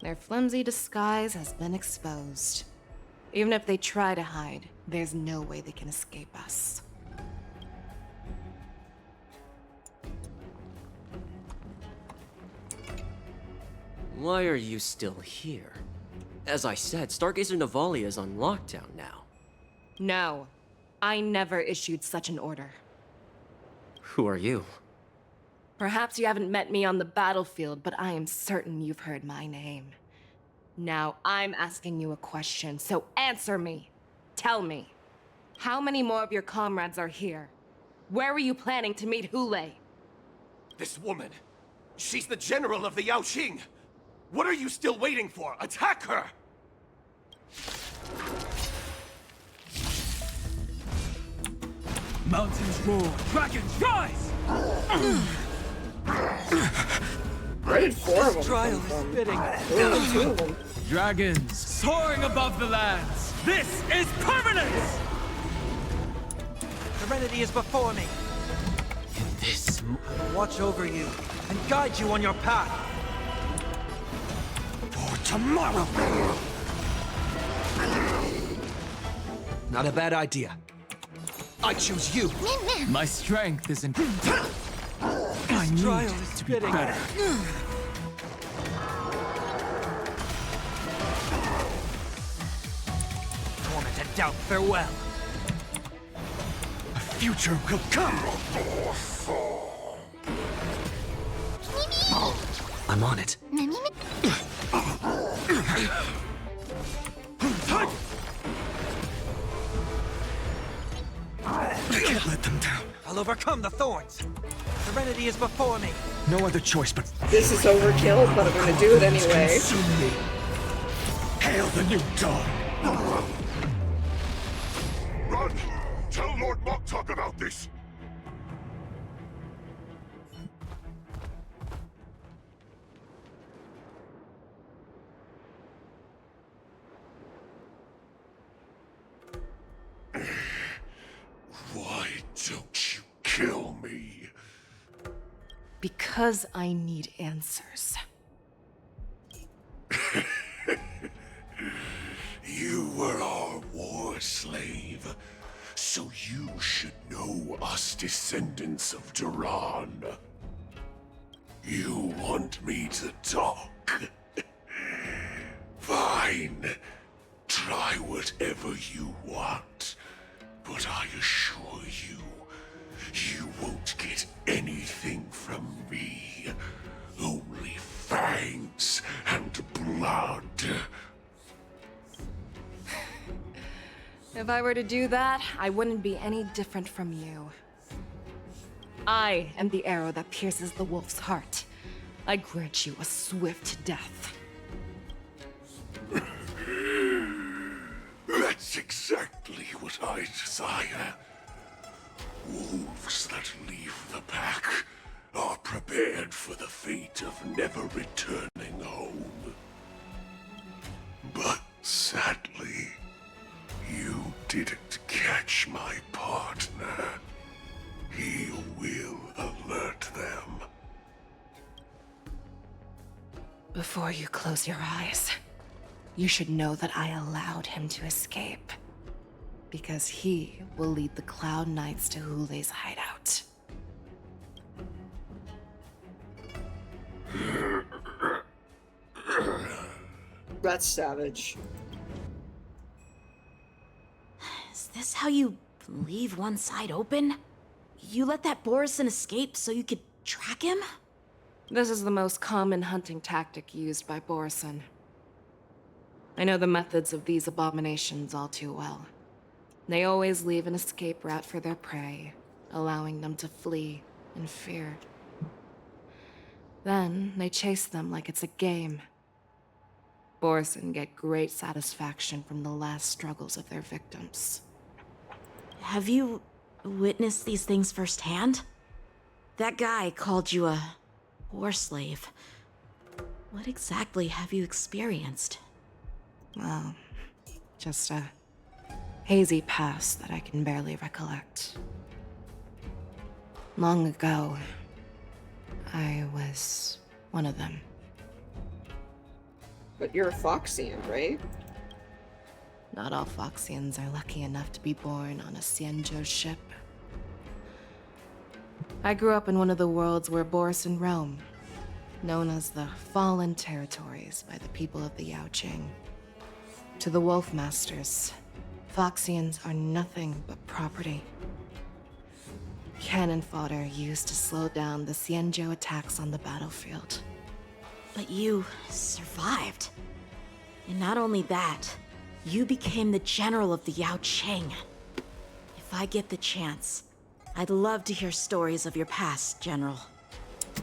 Their flimsy disguise has been exposed. Even if they try to hide, there's no way they can escape us. Why are you still here? As I said, Stargazer Navalia is on lockdown now. No. I never issued such an order. Who are you? Perhaps you haven't met me on the battlefield, but I am certain you've heard my name. Now, I'm asking you a question, so answer me. Tell me, how many more of your comrades are here? Where were you planning to meet Hule? This woman, she's the general of the Yaoqing. What are you still waiting for? Attack her! Mountains roar, dragons rise! Great, 4 of them. Trial is spitting. Only 2 of them. Dragons soaring above the lands. This is permanence! Serenity is before me. In this, I will watch over you and guide you on your path. For tomorrow. Not a bad idea. I choose you. My strength isn't. I need trial is to be spitting. better. Torment and doubt, farewell. A future will come. I'm on it. I can't let them down. I'll overcome the thorns. Serenity is before me. No other choice but... This is overkill, but I'm gonna do it anyway. Consume me. Hail the new dawn. Run! Tell Lord Moktok about this! Why don't you kill me? Because I need answers. You were our war slave, so you should know us descendants of Duran. You want me to talk? Fine. Try whatever you want. But I assure you, you won't get anything from me. Only fangs and blood. If I were to do that, I wouldn't be any different from you. I am the arrow that pierces the wolf's heart. I grant you a swift death. That's exactly what I desire. Wolves that leave the pack are prepared for the fate of never returning home. But sadly, you didn't catch my partner. He will alert them. Before you close your eyes, you should know that I allowed him to escape. Because he will lead the Cloud Knights to Hule's hideout. That's savage. Is this how you leave one side open? You let that Borison escape so you could track him? This is the most common hunting tactic used by Borison. I know the methods of these abominations all too well. They always leave an escape route for their prey, allowing them to flee in fear. Then they chase them like it's a game. Borison get great satisfaction from the last struggles of their victims. Have you witnessed these things firsthand? That guy called you a war slave. What exactly have you experienced? Well, just a hazy past that I can barely recollect. Long ago, I was one of them. But you're a Foxian, right? Not all Foxians are lucky enough to be born on a Xianzhou ship. I grew up in one of the worlds where Borison roam, known as the Fallen Territories by the people of the Yaoqing. To the Wolf Masters, Foxians are nothing but property. Cannon fodder used to slow down the Xianzhou attacks on the battlefield. But you survived. And not only that, you became the general of the Yaoqing. If I get the chance, I'd love to hear stories of your past, General.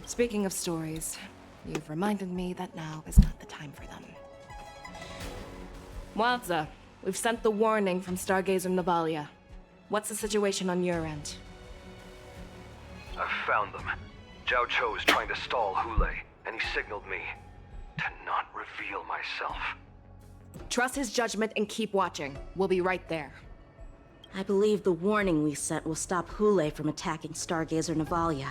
Speaking of stories, you've reminded me that now is not the time for them. Wadza, we've sent the warning from Stargazer Navalia. What's the situation on your end? I've found them. Zhao Cho is trying to stall Hule, and he signaled me to not reveal myself. Trust his judgment and keep watching. We'll be right there. I believe the warning we sent will stop Hule from attacking Stargazer Navalia.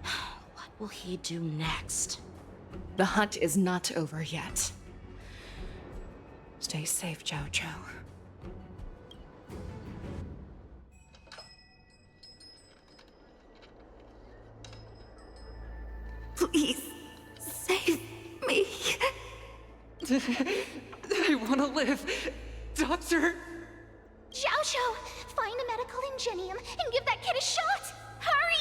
What will he do next? The hunt is not over yet. Stay safe, Zhao Cho. Please, save me. I want to live. Doctor! Zhao Cho, find a medical ingenium and give that kid a shot! Hurry!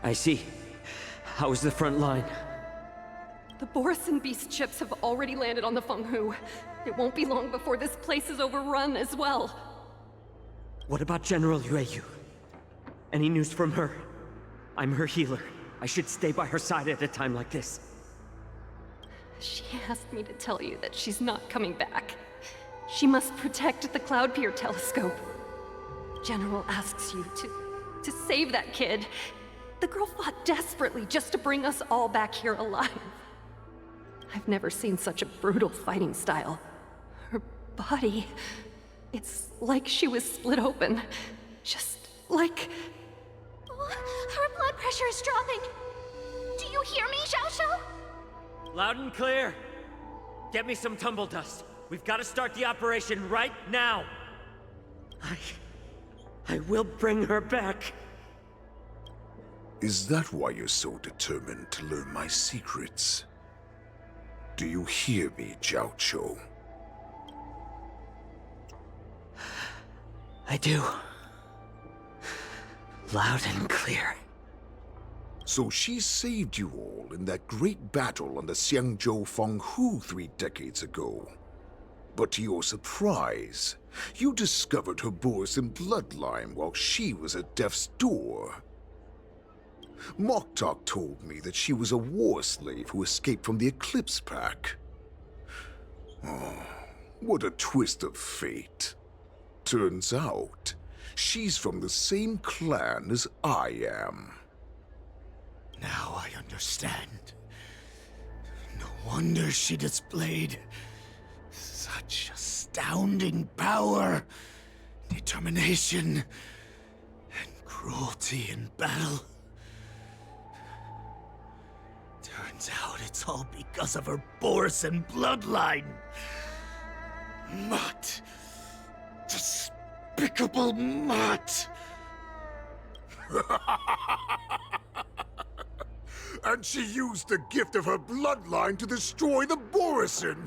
I see. How's the front line? The Borison beast ships have already landed on the Fenghu. It won't be long before this place is overrun as well. What about General Yueyu? Any news from her? I'm her healer. I should stay by her side at a time like this. She asked me to tell you that she's not coming back. She must protect the Cloud Pier telescope. General asks you to save that kid. The girl fought desperately just to bring us all back here alive. I've never seen such a brutal fighting style. Her body, it's like she was split open. Just like... Her blood pressure is dropping. Do you hear me, Zhao Cho? Loud and clear. Get me some tumble dust. We've got to start the operation right now. I will bring her back. Is that why you're so determined to learn my secrets? Do you hear me, Zhao Cho? I do. Loud and clear. So she saved you all in that great battle on the Xiangzhou Fenghu 3 decades ago. But to your surprise, you discovered her Borison bloodline while she was at death's door. Moktok told me that she was a war slave who escaped from the Eclipse Pack. Oh, what a twist of fate. Turns out, she's from the same clan as I am. Now I understand. No wonder she displayed such astounding power, determination, and cruelty in battle. Turns out it's all because of her Borison bloodline. Mutt. Despicable mutt. And she used the gift of her bloodline to destroy the Borison.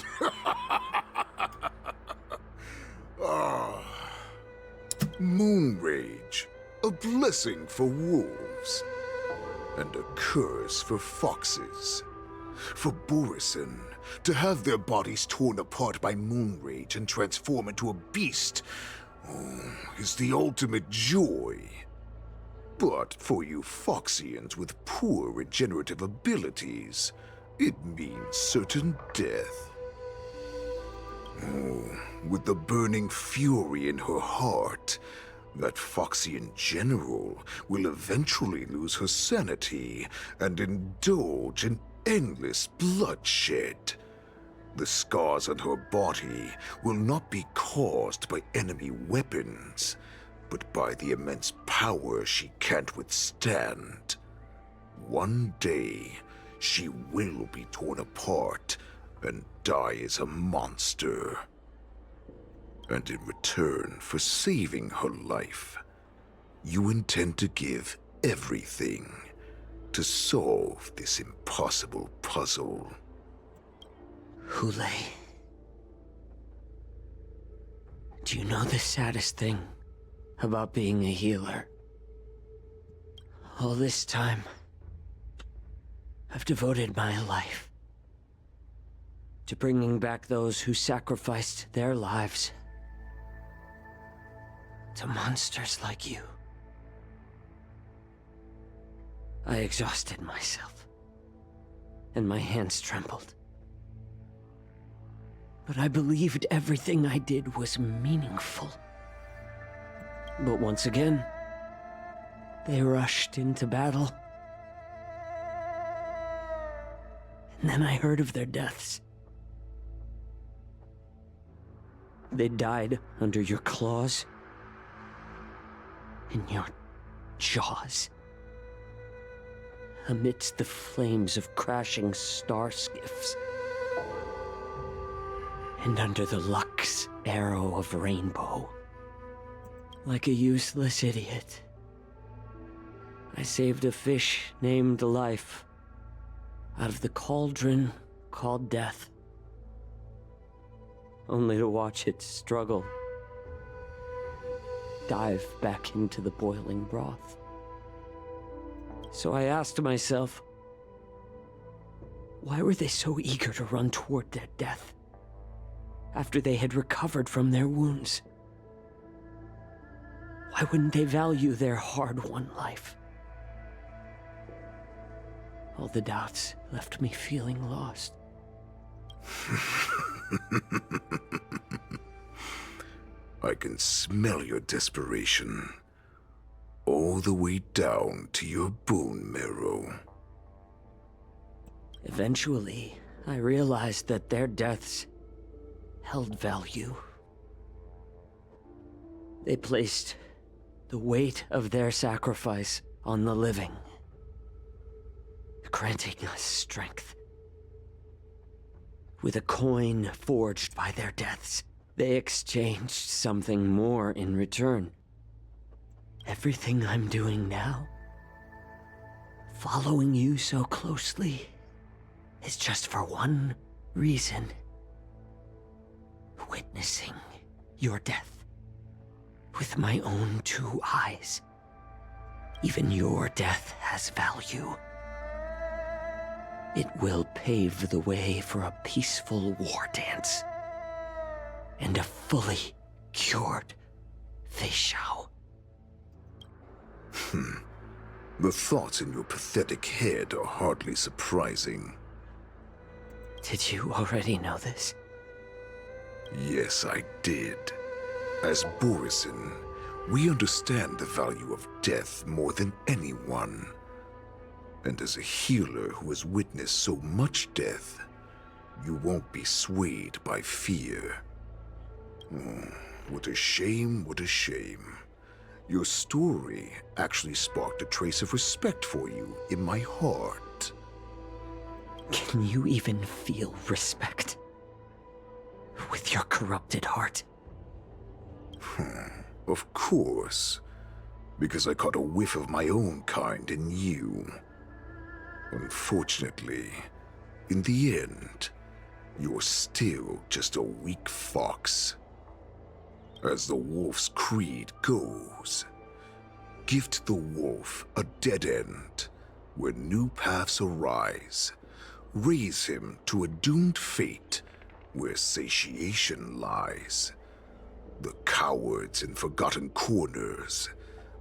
Moon Rage, a blessing for wolves, and a curse for foxes. For Borison, to have their bodies torn apart by Moon Rage and transform into a beast is the ultimate joy. But for you Foxians with poor regenerative abilities, it means certain death. With the burning fury in her heart, that Foxian general will eventually lose her sanity and indulge in endless bloodshed. The scars on her body will not be caused by enemy weapons, but by the immense power she can't withstand. One day, she will be torn apart and die as a monster. And in return for saving her life, you intend to give everything to solve this impossible puzzle. Hule. Do you know the saddest thing about being a healer? All this time, I've devoted my life to bringing back those who sacrificed their lives to monsters like you. I exhausted myself, and my hands trembled. But I believed everything I did was meaningful. But once again, they rushed into battle. And then I heard of their deaths. They died under your claws, in your jaws, amidst the flames of crashing star skiffs, and under the Lux arrow of rainbow. Like a useless idiot, I saved a fish named Life out of the cauldron called Death, only to watch it struggle, dive back into the boiling broth. So I asked myself, why were they so eager to run toward their death after they had recovered from their wounds? Why wouldn't they value their hard-won life? All the doubts left me feeling lost. I can smell your desperation, all the way down to your bone marrow. Eventually, I realized that their deaths held value. They placed the weight of their sacrifice on the living, granting us strength. With a coin forged by their deaths, they exchanged something more in return. Everything I'm doing now, following you so closely, is just for one reason: witnessing your death with my own 2 eyes. Even your death has value. It will pave the way for a peaceful Wardance and a fully cured Feishao. The thoughts in your pathetic head are hardly surprising. Did you already know this? Yes, I did. As Borisin, we understand the value of death more than anyone. And as a healer who has witnessed so much death, you won't be swayed by fear. Oh, what a shame, what a shame. Your story actually sparked a trace of respect for you in my heart. Can you even feel respect with your corrupted heart? Of course, because I caught a whiff of my own kind in you. Unfortunately, in the end, you're still just a weak fox. As the wolf's creed goes, gift the wolf a dead end where new paths arise. Raise him to a doomed fate where satiation lies. The cowards in forgotten corners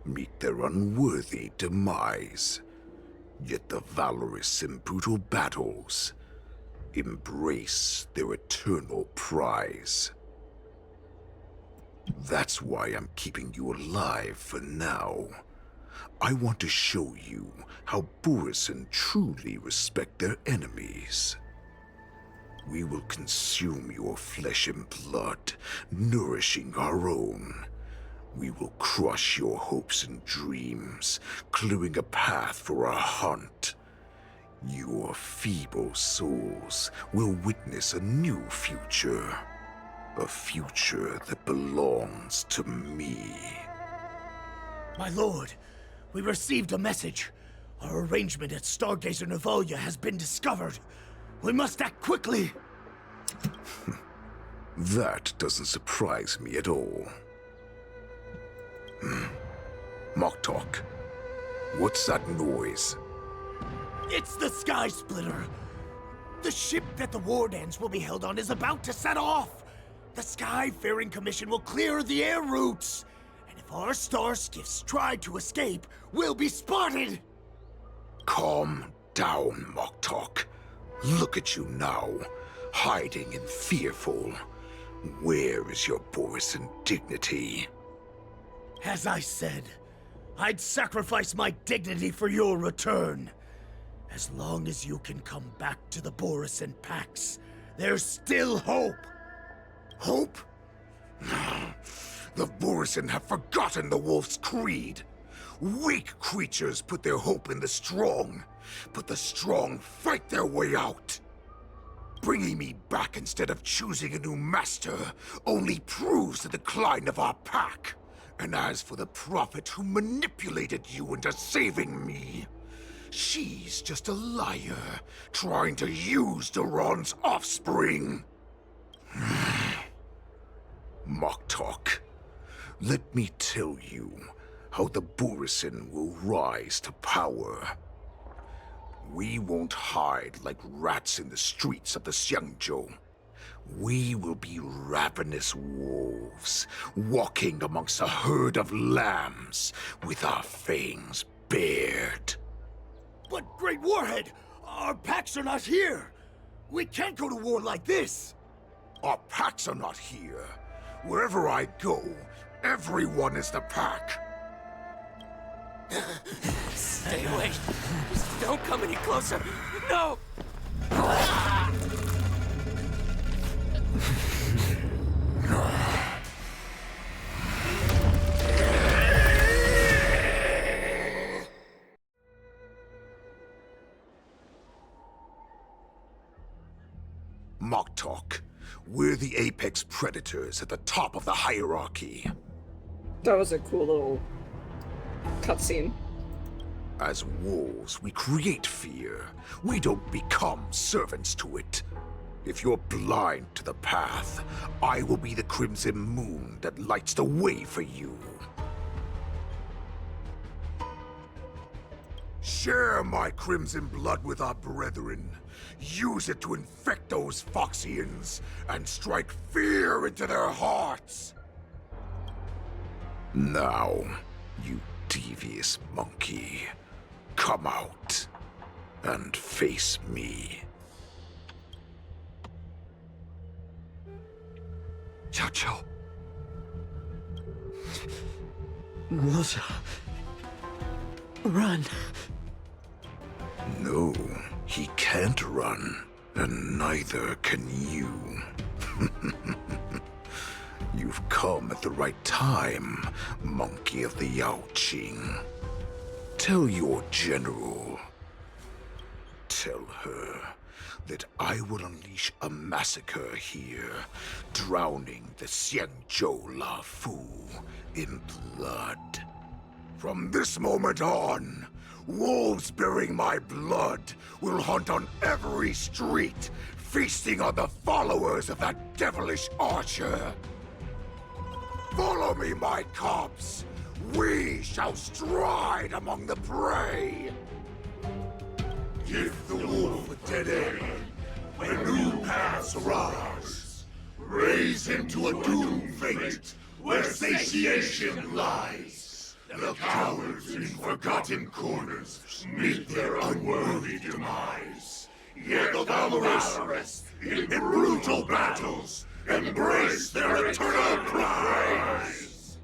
meet their unworthy demise. Yet the valorous in brutal battles embrace their eternal prize. That's why I'm keeping you alive for now. I want to show you how Borisin truly respect their enemies. We will consume your flesh and blood, nourishing our own. We will crush your hopes and dreams, clearing a path for our hunt. Your feeble souls will witness a new future. A future that belongs to me. My lord, we received a message. Our arrangement at Stargazer Navalia has been discovered. We must act quickly. That doesn't surprise me at all. Moktok, what's that noise? It's the Sky Splitter! The ship that the Wardance will be held on is about to set off! The Skyfaring Commission will clear the air routes! And if our star skiffs try to escape, we'll be spotted! Calm down, Moktok. Look at you now, hiding and fearful. Where is your Borisan dignity? As I said, I'd sacrifice my dignity for your return. As long as you can come back to the Borisan Pax, there's still hope. Hope? The Borisan have forgotten the Wolf's creed. Weak creatures put their hope in the strong, but the strong fight their way out. Bringing me back instead of choosing a new master only proves the decline of our pack. And as for the prophet who manipulated you into saving me, she's just a liar, trying to use Duran's offspring. Moktok, let me tell you how the Borisan will rise to power. We won't hide like rats in the streets of the Xiangzhou. We will be ravenous wolves, walking amongst a herd of lambs with our fangs bared. But Great Warhead, our packs are not here. We can't go to war like this. Our packs are not here. Wherever I go, everyone is the pack. Stay away. Just don't come any closer. No! Moktok, we're the apex predators at the top of the hierarchy. That was a cool little cutscene. As wolves, we create fear. We don't become servants to it. If you're blind to the path, I will be the crimson moon that lights the way for you. Share my crimson blood with our brethren. Use it to infect those Foxians and strike fear into their hearts. Now, you devious monkey, come out and face me. Xiao. Melissa. Run. No, he can't run, and neither can you. You've come at the right time, monkey of the Yaoqing. Tell your general. Tell her that I will unleash a massacre here, drowning the Xiangzhou La Fu in blood. From this moment on, wolves bearing my blood will hunt on every street, feasting on the followers of that devilish archer. Follow me, my cubs. We shall stride among the prey. Give the wolf a dead end when new paths arise. Raise him to a doomed fate where satiation lies. The cowards in forgotten corners meet their unworthy demise. Yet the valorous in brutal battles embrace their eternal prize.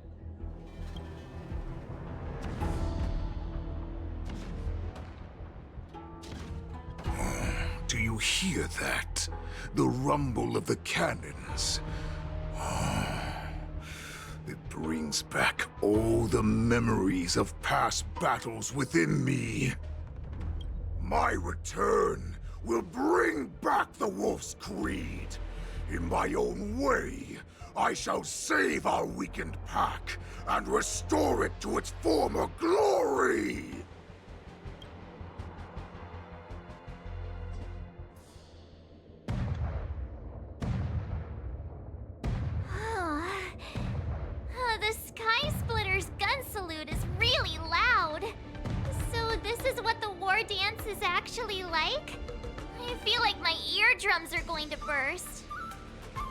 Do you hear that? The rumble of the cannons. It brings back all the memories of past battles within me. My return will bring back the Wolf's Creed. In my own way, I shall save our weakened pack and restore it to its former glory! Wardance is actually like? I feel like my eardrums are going to burst.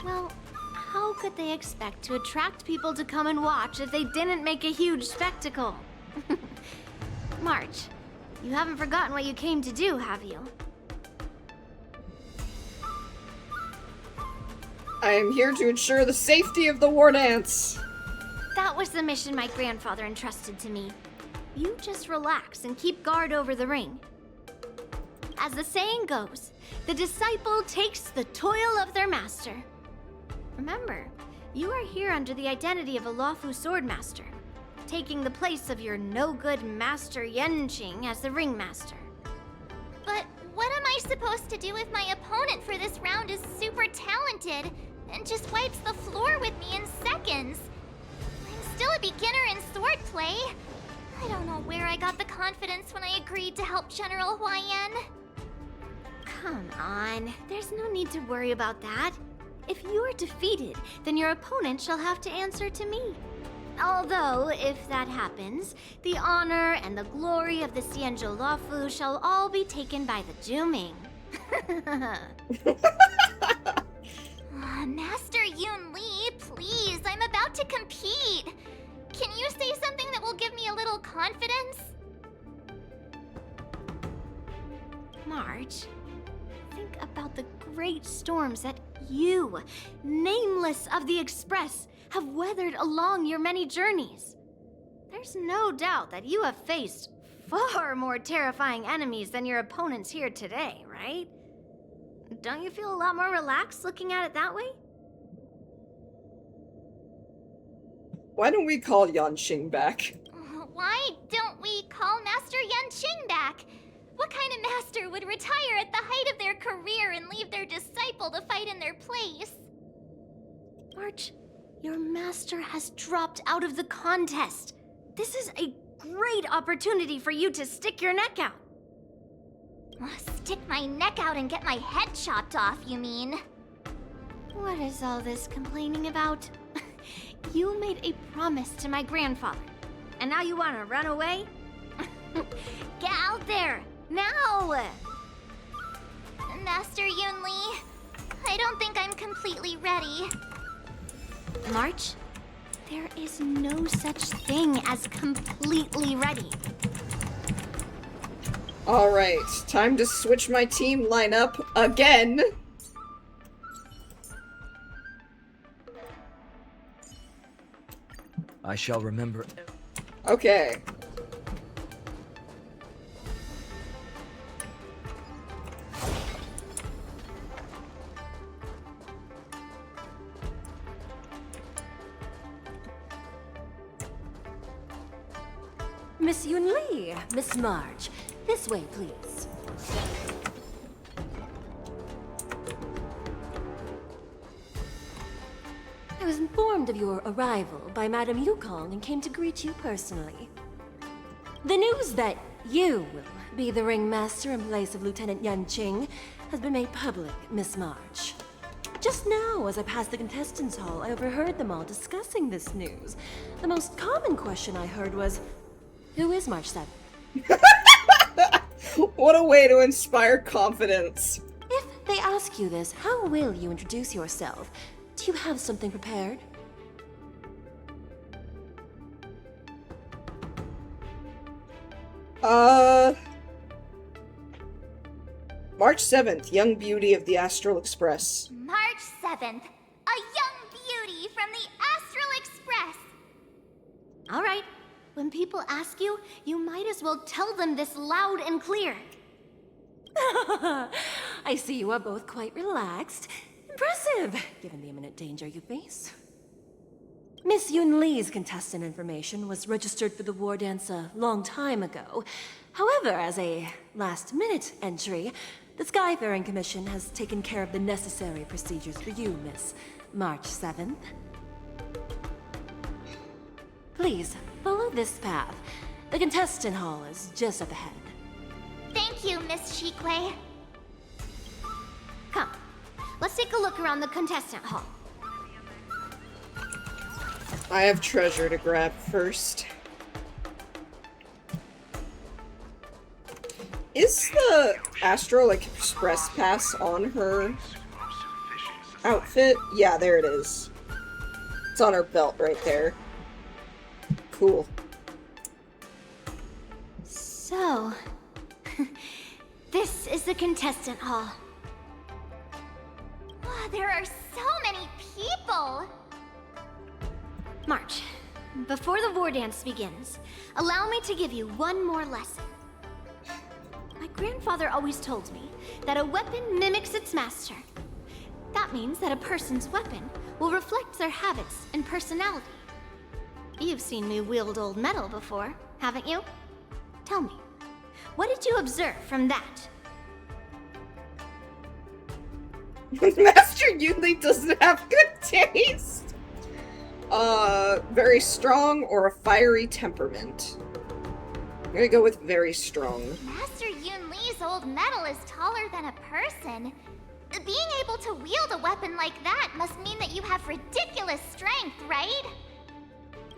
Well, how could they expect to attract people to come and watch if they didn't make a huge spectacle? March, you haven't forgotten what you came to do, have you? I am here to ensure the safety of the Wardance. That was the mission my grandfather entrusted to me. You just relax and keep guard over the ring. As the saying goes, the disciple takes the toil of their master. Remember, you are here under the identity of a lawful swordmaster, taking the place of your no-good master Yenqing as the ringmaster. But what am I supposed to do if my opponent for this round is super talented and just wipes the floor with me in seconds? I'm still a beginner in swordplay. I don't know where I got the confidence when I agreed to help General Huayan. Come on, there's no need to worry about that. If you are defeated, then your opponent shall have to answer to me. Although, if that happens, the honor and the glory of the Xianzhou Luofu shall all be taken by the Juming. Master Yun Li, please, I'm about to compete. Can you say something that will give me a little confidence? March, think about the great storms that you, nameless of the Express, have weathered along your many journeys. There's no doubt that you have faced far more terrifying enemies than your opponents here today, right? Don't you feel a lot more relaxed looking at it that way? Why don't we call Yanqing back? Why don't we call Master Yanqing back? What kind of master would retire at the height of their career and leave their disciple to fight in their place? March, your master has dropped out of the contest. This is a great opportunity for you to stick your neck out. Stick my neck out and get my head chopped off, you mean? What is all this complaining about? You made a promise to my grandfather, and now you want to run away? Get out there, now! Master Yun Li, I don't think I'm completely ready. March, there is no such thing as completely ready. Alright, time to switch my team lineup again. I shall remember. Okay. Miss Yun Li, Miss March, this way, please. I was informed of your arrival by Madame Yukong and came to greet you personally. The news that you will be the ringmaster in place of Lieutenant Yanqing has been made public, Miss March. Just now, as I passed the contestants' hall, I overheard them all discussing this news. The most common question I heard was, who is March 7th? What a way to inspire confidence. If they ask you this, how will you introduce yourself? Do you have something prepared? March 7th, young beauty of the Astral Express. March 7th, a young beauty from the Astral Express. All right. When people ask you, you might as well tell them this loud and clear. I see you are both quite relaxed. Impressive, given the imminent danger you face. Miss Yun Li's contestant information was registered for the Wardance a long time ago. However, as a last-minute entry, the Skyfaring Commission has taken care of the necessary procedures for you, Miss March 7th. Please, follow this path. The contestant hall is just up ahead. Thank you, Miss Shikwe. Come, let's take a look around the contestant hall. I have treasure to grab first. Is the Astro, like, express pass on her outfit? Yeah, there it is. It's on her belt right there. Cool. So, this is the contestant hall. Wow, there are so many people! March, before the Wardance begins, allow me to give you one more lesson. My grandfather always told me that a weapon mimics its master. That means that a person's weapon will reflect their habits and personality. You've seen me wield old metal before, haven't you? Tell me, what did you observe from that? Master Yunli doesn't have good taste! Very strong or a fiery temperament? I'm gonna go with very strong. Master Yun Li's old metal is taller than a person. Being able to wield a weapon like that must mean that you have ridiculous strength, right?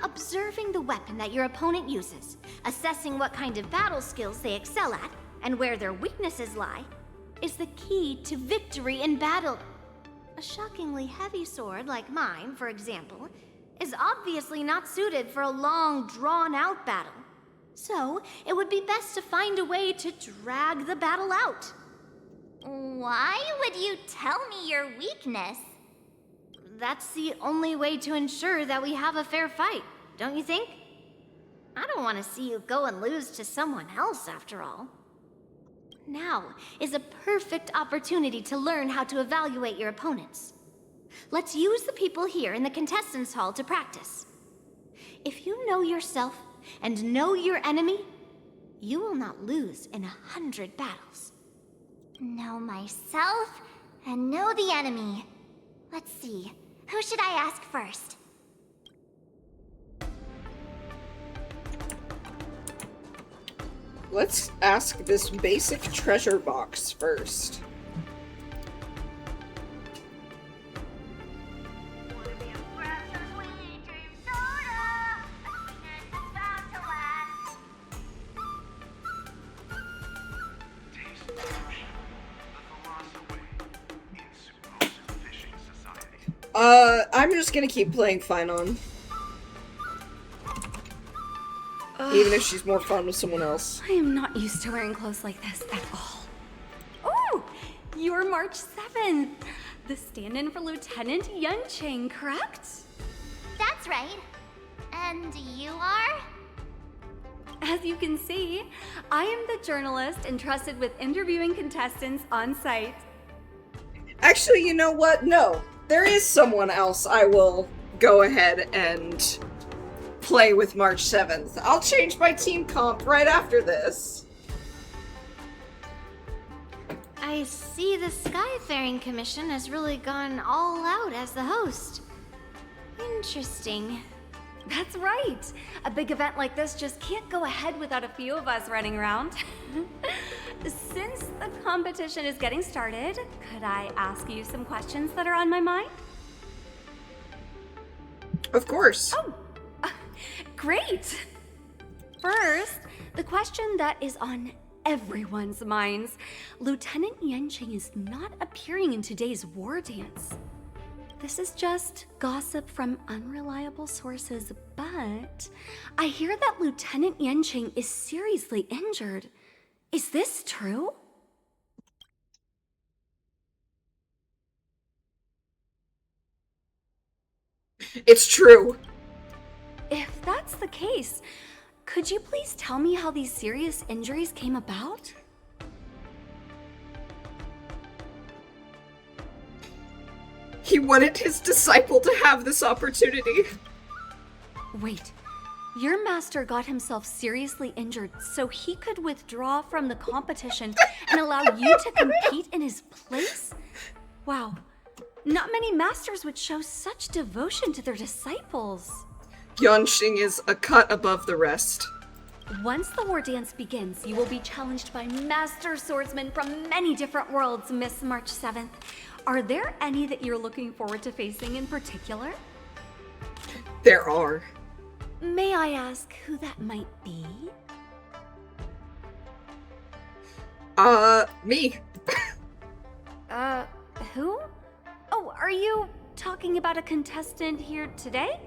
Observing the weapon that your opponent uses, assessing what kind of battle skills they excel at, and where their weaknesses lie, is the key to victory in battle. A shockingly heavy sword like mine, for example, is obviously not suited for a long, drawn-out battle. So, it would be best to find a way to drag the battle out. Why would you tell me your weakness? That's the only way to ensure that we have a fair fight, don't you think? I don't want to see you go and lose to someone else, after all. Now is a perfect opportunity to learn how to evaluate your opponents. Let's use the people here in the contestants' hall to practice. If you know yourself and know your enemy, you will not lose in 100 battles. Know myself and know the enemy. Let's see, who should I ask first? Let's ask this basic treasure box first. I'm just gonna keep playing Finon. Even if she's more fun with someone else. I am not used to wearing clothes like this at all. Oh, you're March 7th. The stand-in for Lieutenant Yunqing, correct? That's right. And you are? As you can see, I am the journalist entrusted with interviewing contestants on site. Actually, you know what? No. There is someone else I will go ahead and play with March 7th. I'll change my team comp right after this. I see the Skyfaring Commission has really gone all out as the host. Interesting. That's right. A big event like this just can't go ahead without a few of us running around. Since the competition is getting started, could I ask you some questions that are on my mind? Of course. Oh, great! First, the question that is on everyone's minds. Lieutenant Yunqing is not appearing in today's Wardance. This is just gossip from unreliable sources, but I hear that Lieutenant Yunqing is seriously injured. Is this true? It's true. If that's the case, could you please tell me how these serious injuries came about? He wanted his disciple to have this opportunity. Wait, your master got himself seriously injured so he could withdraw from the competition and allow you to compete in his place? Wow, not many masters would show such devotion to their disciples. Yunqing is a cut above the rest. Once the Wardance begins, you will be challenged by master swordsmen from many different worlds, Miss March 7th. Are there any that you're looking forward to facing in particular? There are. May I ask who that might be? Me. Who? Oh, are you talking about a contestant here today?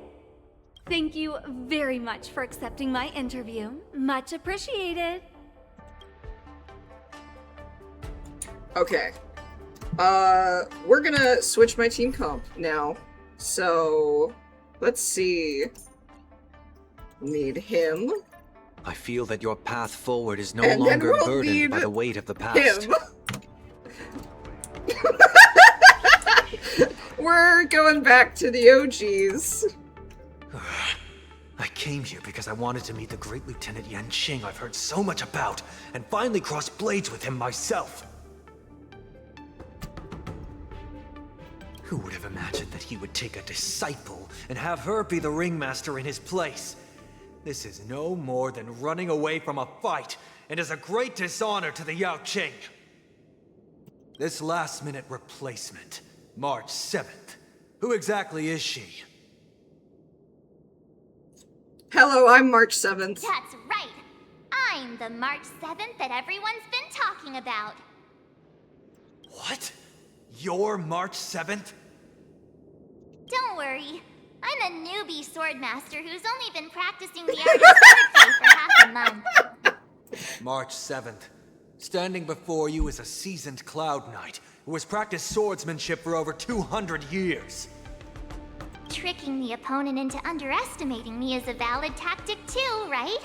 Thank you very much for accepting my interview. Much appreciated. Okay. We're gonna switch my team comp now. So, let's see. Need him. I feel that your path forward is no And then longer we'll burdened need by the weight of the past. Him. We're going back to the OGs. I came here because I wanted to meet the great Lieutenant Yan Qing I've heard so much about, and finally cross blades with him myself. Who would have imagined that he would take a disciple and have her be the ringmaster in his place? This is no more than running away from a fight, and is a great dishonor to the Yao Qing. This last-minute replacement, March 7th. Who exactly is she? Hello, I'm March 7th. That's right. I'm the March 7th that everyone's been talking about. What? You're March 7th? Don't worry. I'm a newbie swordmaster who's only been practicing the art of swordplay for half a month. March 7th. Standing before you is a seasoned Cloud Knight who has practiced swordsmanship for over 200 years. Tricking the opponent into underestimating me is a valid tactic too, right?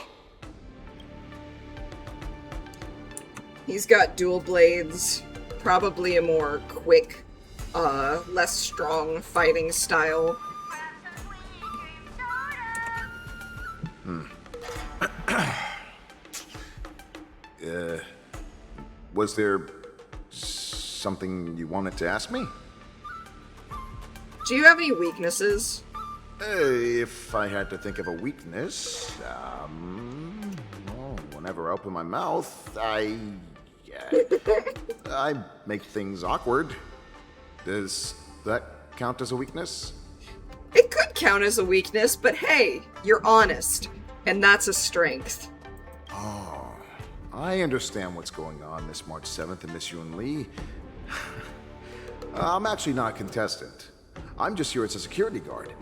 He's got dual blades. Probably a more quick, less strong fighting style. Was there something you wanted to ask me? Do you have any weaknesses? If I had to think of a weakness, well, whenever I open my mouth, I make things awkward. Does that count as a weakness? It could count as a weakness, but hey, you're honest, and that's a strength. Oh, I understand what's going on, Miss March 7th and Miss Yun Li. I'm actually not a contestant. I'm just here as a security guard.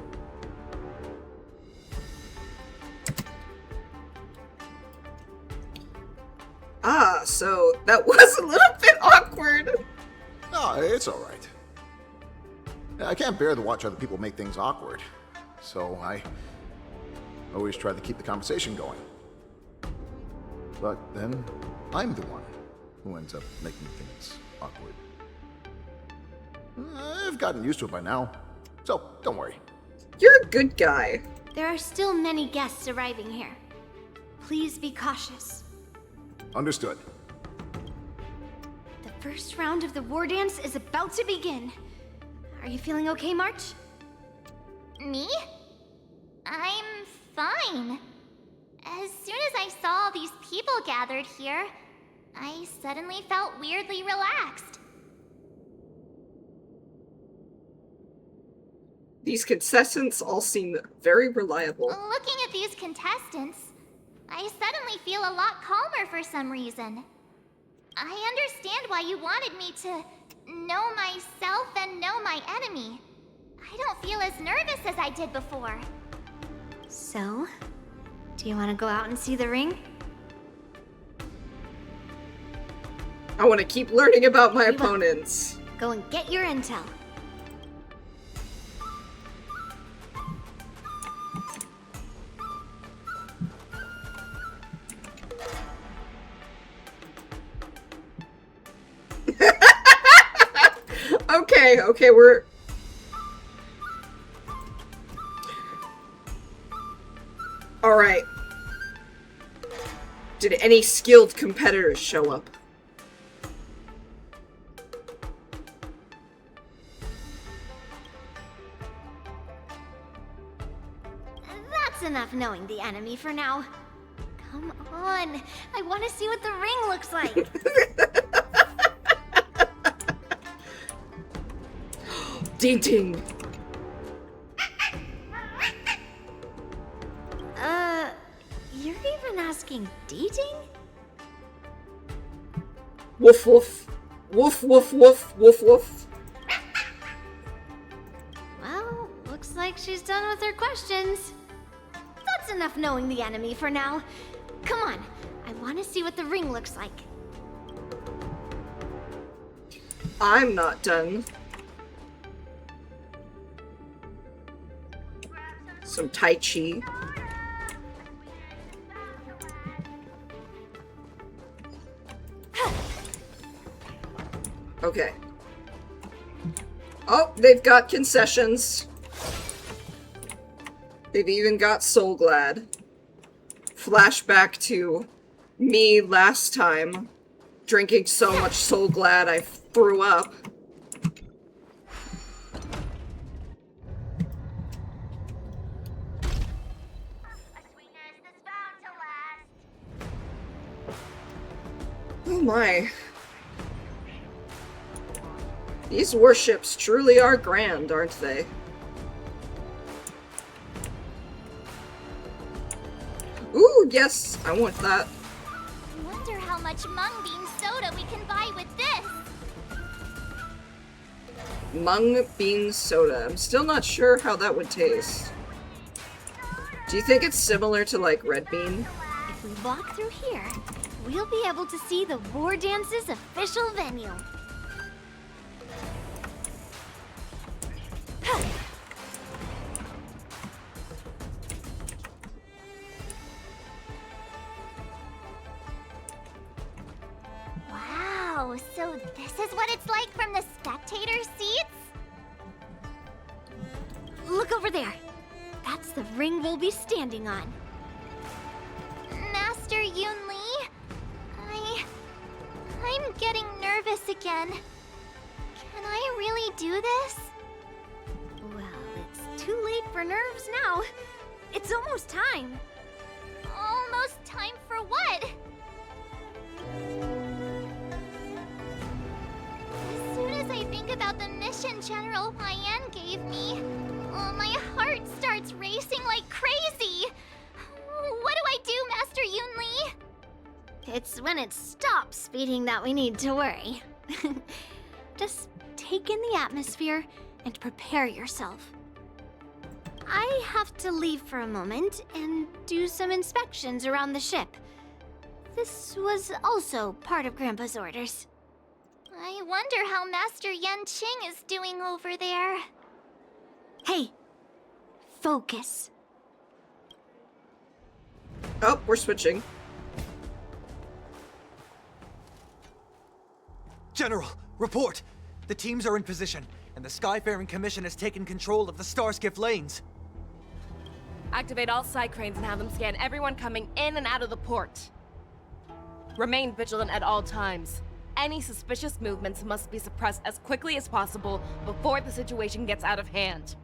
Ah, so that was a little bit awkward. No, it's all right. I can't bear to watch other people make things awkward, so I always try to keep the conversation going. But then, I'm the one who ends up making things awkward. I've gotten used to it by now, so don't worry. You're a good guy. There are still many guests arriving here. Please be cautious. Understood. The first round of the Wardance is about to begin. Are you feeling okay, March? Me? I'm fine. As soon as I saw all these people gathered here, I suddenly felt weirdly relaxed. These contestants all seem very reliable. Looking at these contestants, I suddenly feel a lot calmer for some reason. I understand why you wanted me to know myself and know my enemy. I don't feel as nervous as I did before. So, do you want to go out and see the ring? I want to keep learning about my opponents. Go and get your intel. Okay, we're... Alright. Did any skilled competitors show up? That's enough knowing the enemy for now. Come on, I want to see what the ring looks like. Dating. You're even asking dating? Woof woof. Woof woof woof woof woof. Well, looks like she's done with her questions. That's enough knowing the enemy for now. Come on, I want to see what the ring looks like. I'm not done. Some Tai Chi. Okay. Oh, they've got concessions. They've even got Soul Glad. Flashback to me last time, drinking so much Soul Glad I threw up. Oh my. These warships truly are grand, aren't they? Ooh, yes, I want that. I wonder how much mung bean soda we can buy with this. Mung bean soda. I'm still not sure how that would taste. Do you think it's similar to, like, red bean? If we walk through here, we'll be able to see the Wardance's official venue. Wow, so this is what it's like from the spectator seats? Look over there. That's the ring we'll be standing on. Master Yun Li, I'm getting nervous again. Can I really do this? Well, it's too late for nerves now. It's almost time. Almost time for what? As soon as I think about the mission General Huayan gave me, my heart starts racing like crazy. What do I do, Master Yun Li? It's when it stops beating that we need to worry. Just take in the atmosphere and prepare yourself. I have to leave for a moment and do some inspections around the ship. This was also part of Grandpa's orders. I wonder how Master Yan Qing is doing over there. Hey, focus. Oh, we're switching. General, report! The teams are in position, and the Skyfaring Commission has taken control of the Starskiff lanes. Activate all side cranes and have them scan everyone coming in and out of the port. Remain vigilant at all times. Any suspicious movements must be suppressed as quickly as possible before the situation gets out of hand.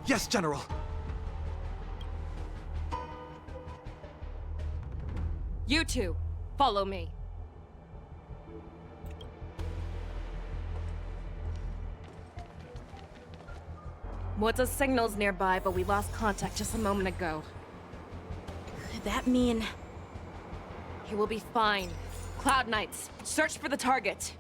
Yes, General. You two, follow me. What's signals nearby, but we lost contact just a moment ago. That mean... He will be fine. Cloud Knights, search for the target.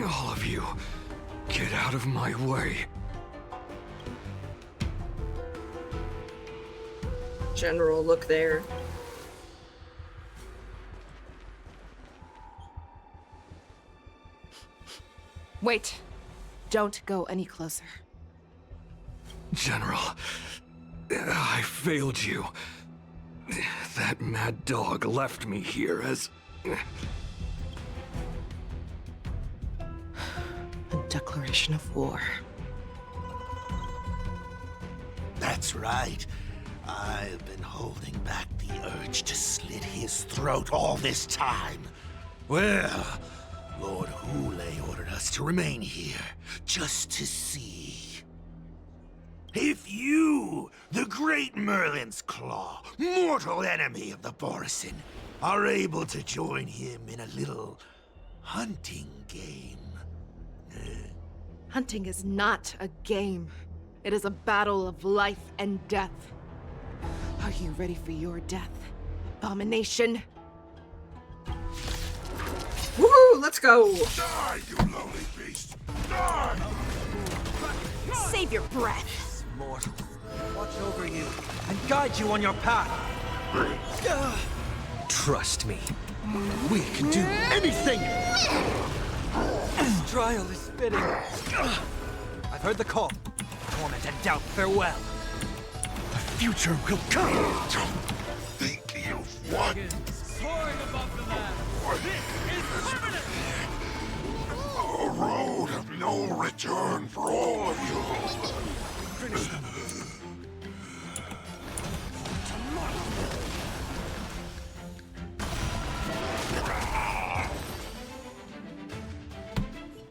All of you, get out of my way. General, look there. Wait. Don't go any closer. General, I failed you. That mad dog left me here as... A declaration of war. That's right. I've been holding back the urge to slit his throat all this time. Well, Lord Hule ordered us to remain here, just to see. If you, the great Merlin's Claw, mortal enemy of the Borisin, are able to join him in a little hunting game. Hunting is not a game. It is a battle of life and death. Are you ready for your death, abomination? Woohoo! Let's go! Die, you lowly beast! Die! Save your breath. Mortal, watch over you and guide you on your path. Trust me, we can do anything. StarRail is spitting. I've heard the call. Torment and doubt, farewell. The future will come. Think you've won? Soaring above the map. This is permanent. A road of no return for all of you.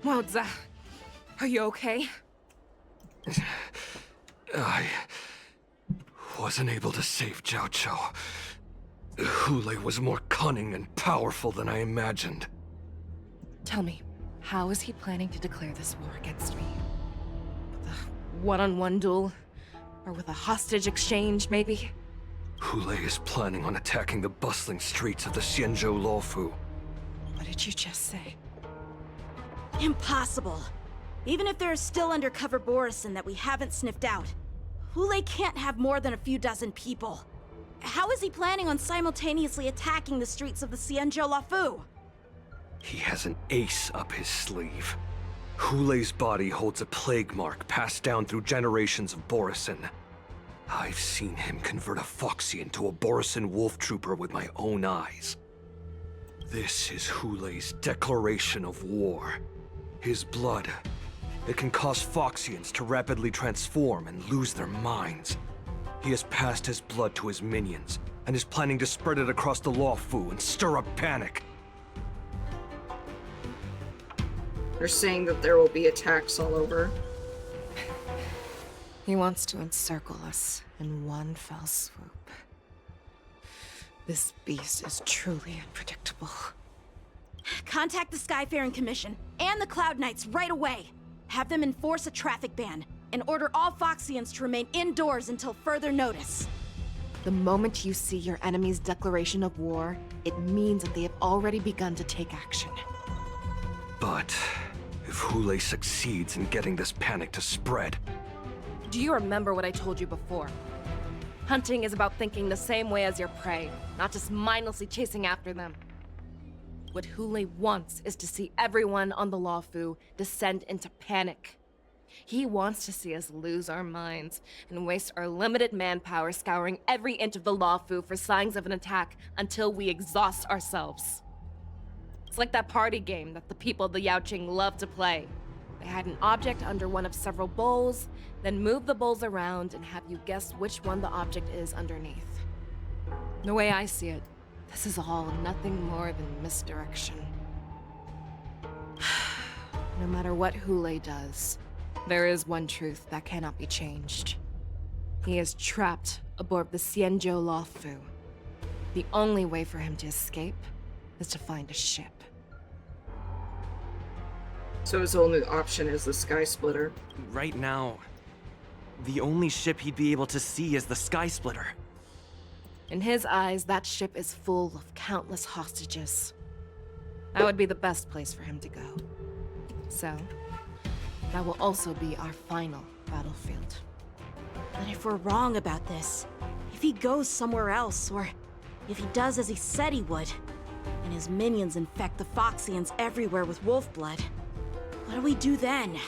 Wardza, are you okay? I wasn't able to save Jiao Chou. Hule was more cunning and powerful than I imagined. Tell me, how is he planning to declare this war against me? With a one-on-one duel? Or with a hostage exchange, maybe? Hule is planning on attacking the bustling streets of the Xianzhou Luofu. What did you just say? Impossible. Even if there is still undercover Borisin that we haven't sniffed out, Hule can't have more than a few dozen people. How is he planning on simultaneously attacking the streets of the Xianzhou Luofu? He has an ace up his sleeve. Hule's body holds a plague mark passed down through generations of Borisin. I've seen him convert a Foxian to a Borisin wolf trooper with my own eyes. This is Hule's declaration of war. His blood. It can cause Foxians to rapidly transform and lose their minds. He has passed his blood to his minions, and is planning to spread it across the Luofu and stir up panic. They're saying that there will be attacks all over. He wants to encircle us in one fell swoop. This beast is truly unpredictable. Contact the Skyfaring Commission and the Cloud Knights right away. Have them enforce a traffic ban and order all Foxians to remain indoors until further notice. The moment you see your enemy's declaration of war, it means that they have already begun to take action. But if Hule succeeds in getting this panic to spread... Do you remember what I told you before? Hunting is about thinking the same way as your prey, not just mindlessly chasing after them. What Hule wants is to see everyone on the Luofu descend into panic. He wants to see us lose our minds and waste our limited manpower scouring every inch of the Luofu for signs of an attack until we exhaust ourselves. It's like that party game that the people of the Yaoqing love to play. They hide an object under one of several bowls, then move the bowls around and have you guess which one the object is underneath. The way I see it, this is all nothing more than misdirection. No matter what Hule does, there is one truth that cannot be changed. He is trapped aboard the Xianzhou Luofu. The only way for him to escape is to find a ship. So his only option is the Sky Splitter. Right now, the only ship he'd be able to see is the Sky Splitter. In his eyes, that ship is full of countless hostages. That would be the best place for him to go. So, that will also be our final battlefield. But if we're wrong about this, if he goes somewhere else, or if he does as he said he would, and his minions infect the Foxians everywhere with wolf blood, what do we do then?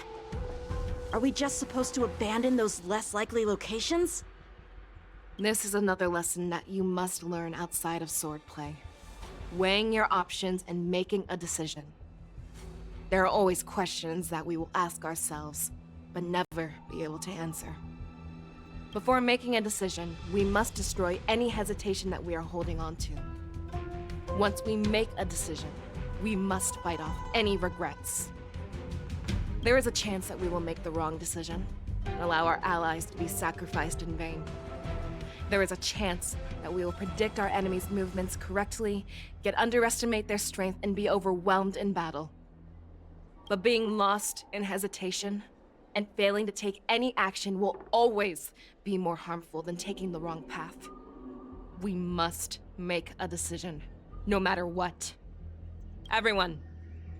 Are we just supposed to abandon those less likely locations? This is another lesson that you must learn outside of swordplay. Weighing your options and making a decision. There are always questions that we will ask ourselves, but never be able to answer. Before making a decision, we must destroy any hesitation that we are holding on to. Once we make a decision, we must fight off any regrets. There is a chance that we will make the wrong decision and allow our allies to be sacrificed in vain. There is a chance that we will predict our enemy's movements correctly, yet underestimate their strength and be overwhelmed in battle. But being lost in hesitation and failing to take any action will always be more harmful than taking the wrong path. We must make a decision, no matter what. Everyone,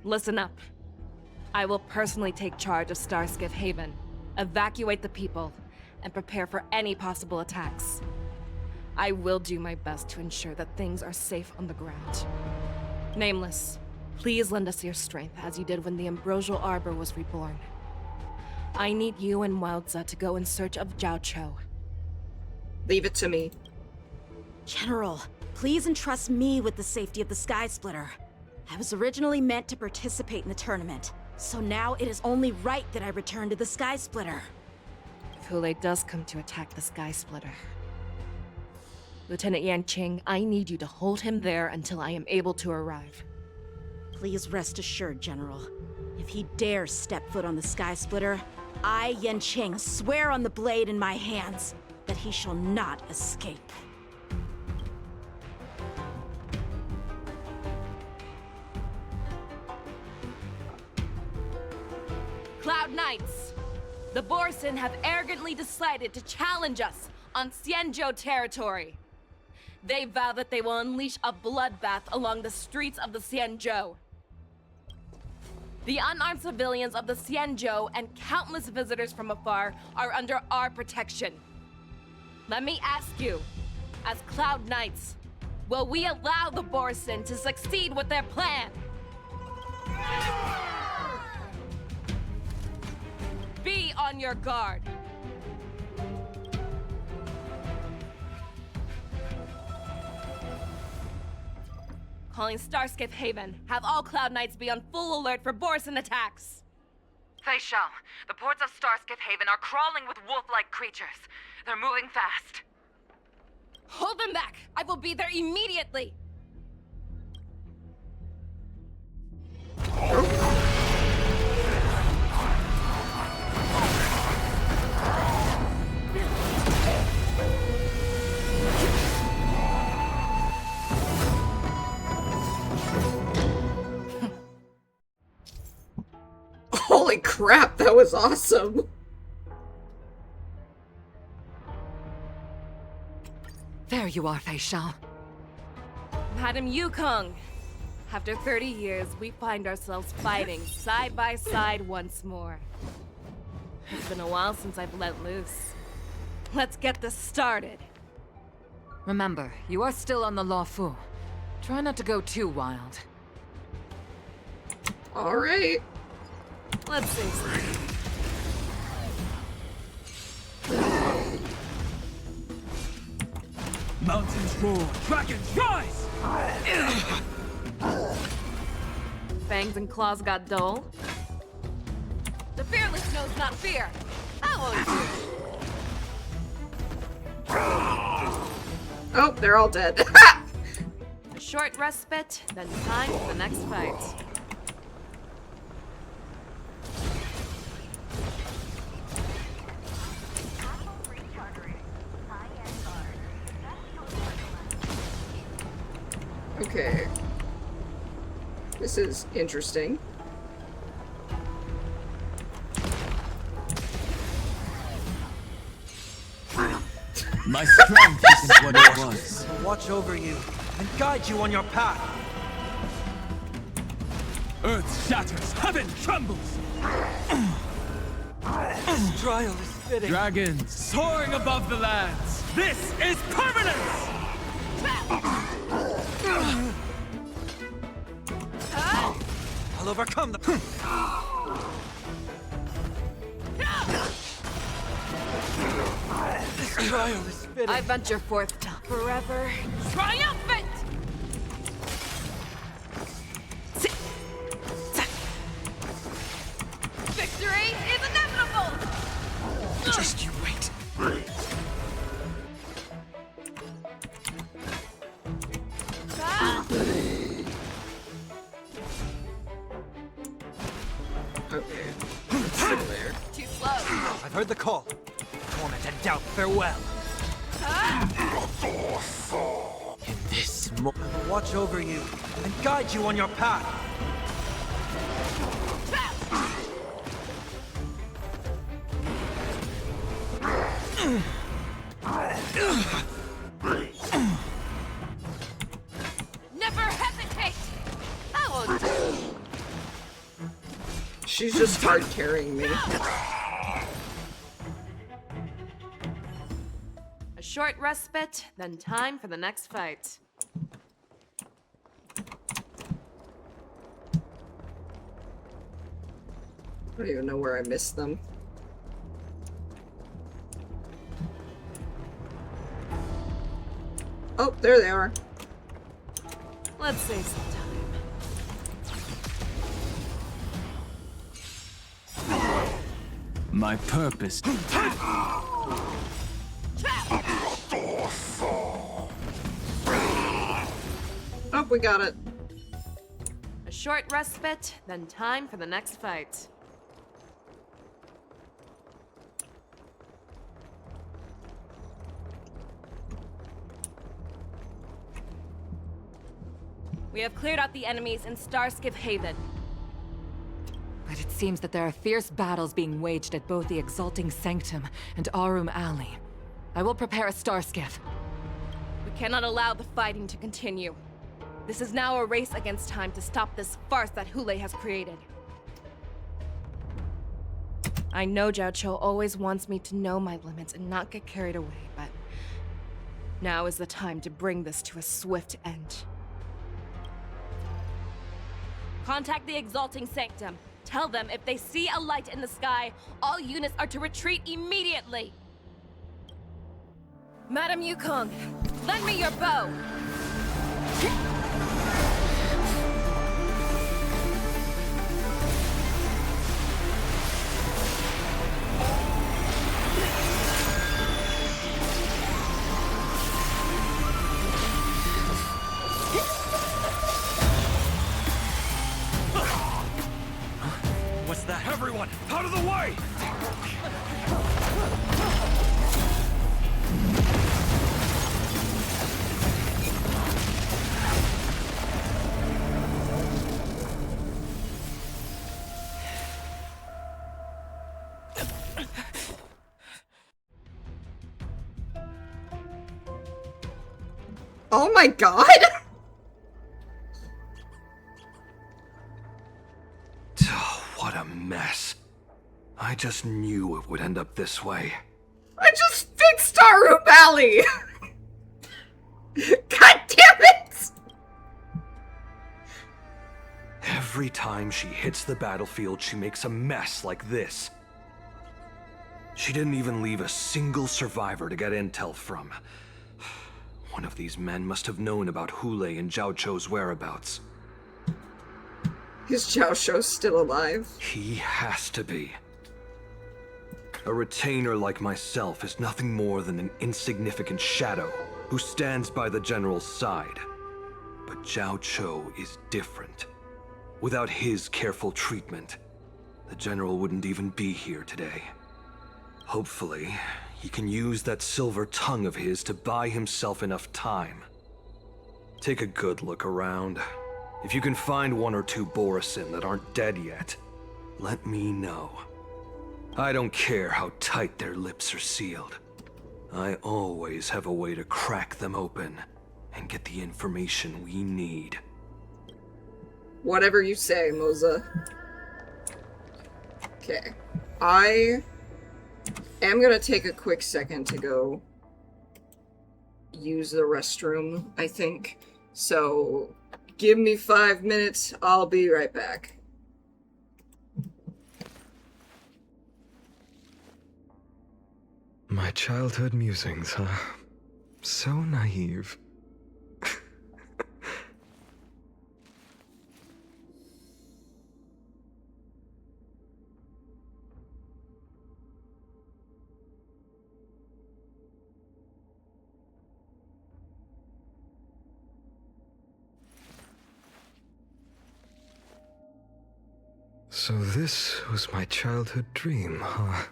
listen up. I will personally take charge of Starskiff Haven, evacuate the people, and prepare for any possible attacks. I will do my best to ensure that things are safe on the ground. Nameless, please lend us your strength as you did when the Ambrosial Arbor was reborn. I need you and Wildza to go in search of Zhao Cho. Leave it to me. General, please entrust me with the safety of the Sky Splitter. I was originally meant to participate in the tournament, so now it is only right that I return to the Sky Splitter. If Hulei does come to attack the Sky Splitter, Lieutenant Yanqing, I need you to hold him there until I am able to arrive. Please rest assured, General. If he dares step foot on the Sky Splitter, I, Yanqing, swear on the blade in my hands that he shall not escape. Cloud Knights! The Borson have arrogantly decided to challenge us on Xianzhou territory. They vow that they will unleash a bloodbath along the streets of the Xianzhou. The unarmed civilians of the Xianzhou and countless visitors from afar are under our protection. Let me ask you, as Cloud Knights, will we allow the Borson to succeed with their plan? Be on your guard. Calling Starskiff Haven. Have all Cloud Knights be on full alert for Borson attacks. Fei Shao, the ports of Starskiff Haven are crawling with wolf-like creatures. They're moving fast. Hold them back! I will be there immediately! Holy crap, that was awesome! There you are, Fei Shao. Madam Yukong, after 30 years, we find ourselves fighting side by side once more. It's been a while since I've let loose. Let's get this started. Remember, you are still on the Luofu. Try not to go too wild. Alright. Let's see. Mountains roar, dragons rise! Fangs and claws got dull. The fearless knows not fear. That won't do. Oh, they're all dead. A short respite, then time for the next fight. Okay. This is interesting. My strength isn't what it was. Watch over you and guide you on your path. Earth shatters, heaven trembles. This trial is fitting. Dragons soaring above the lands. This is permanence! I'll overcome the... This trial is fitting. I venture forth to forever triumphant! Victory is inevitable! Just you wait. Okay. Still there. Too slow. I've heard the call. Torment and doubt, farewell. In this moment, I will watch over you and guide you on your path. Never hesitate! I won't do. She's just hard carrying me. A short respite, then time for the next fight. I don't even know where I missed them. Oh, there they are. Let's save some time. My purpose. Oh, we got it. A short respite, then time for the next fight. We have cleared out the enemies in Starskiff Haven. But it seems that there are fierce battles being waged at both the Exalting Sanctum and Arum Alley. I will prepare a Starskiff. We cannot allow the fighting to continue. This is now a race against time to stop this farce that Hule has created. I know Zhao Cho always wants me to know my limits and not get carried away, but now is the time to bring this to a swift end. Contact the Exalting Sanctum. Tell them if they see a light in the sky, all units are to retreat immediately. Madam Yukong, lend me your bow. What's that? Everyone, out of the way! Oh my god! What a mess. I just knew it would end up this way. I just fixed Arum Alley! God damn it! Every time she hits the battlefield, she makes a mess like this. She didn't even leave a single survivor to get intel from. One of these men must have known about Hule and Zhao Cho's whereabouts. Is Zhao Cho still alive? He has to be. A retainer like myself is nothing more than an insignificant shadow who stands by the general's side. But Zhao Cho is different. Without his careful treatment, the general wouldn't even be here today. Hopefully, he can use that silver tongue of his to buy himself enough time. Take a good look around. If you can find one or two Borisin that aren't dead yet, let me know. I don't care how tight their lips are sealed. I always have a way to crack them open and get the information we need. Whatever you say, Moza. Okay. I am gonna take a quick second to go use the restroom, I think. So, give me 5 minutes, I'll be right back. My childhood musings, huh? So naive. So this was my childhood dream, huh?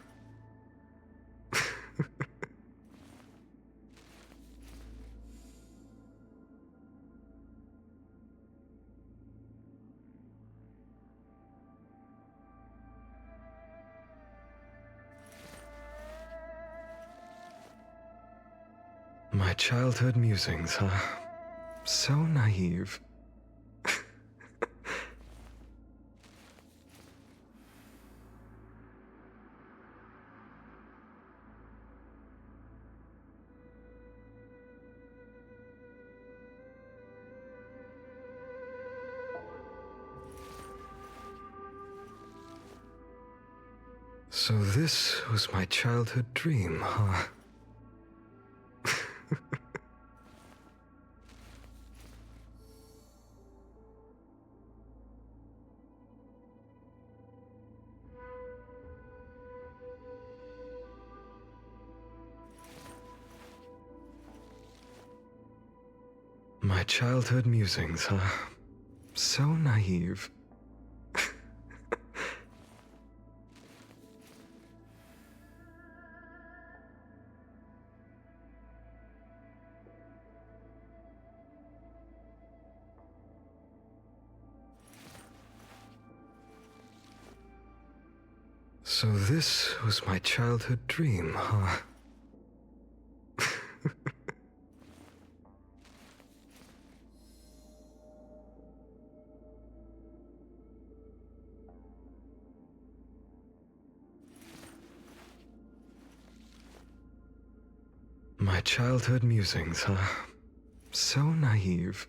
My childhood musings, huh? So naive. So this was my childhood dream, huh? My childhood musings, huh? So naive. So this was my childhood dream, huh? My childhood musings, huh? So naive.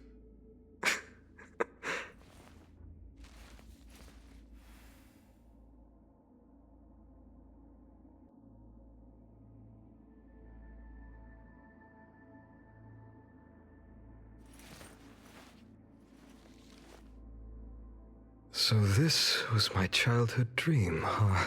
So this was my childhood dream, huh?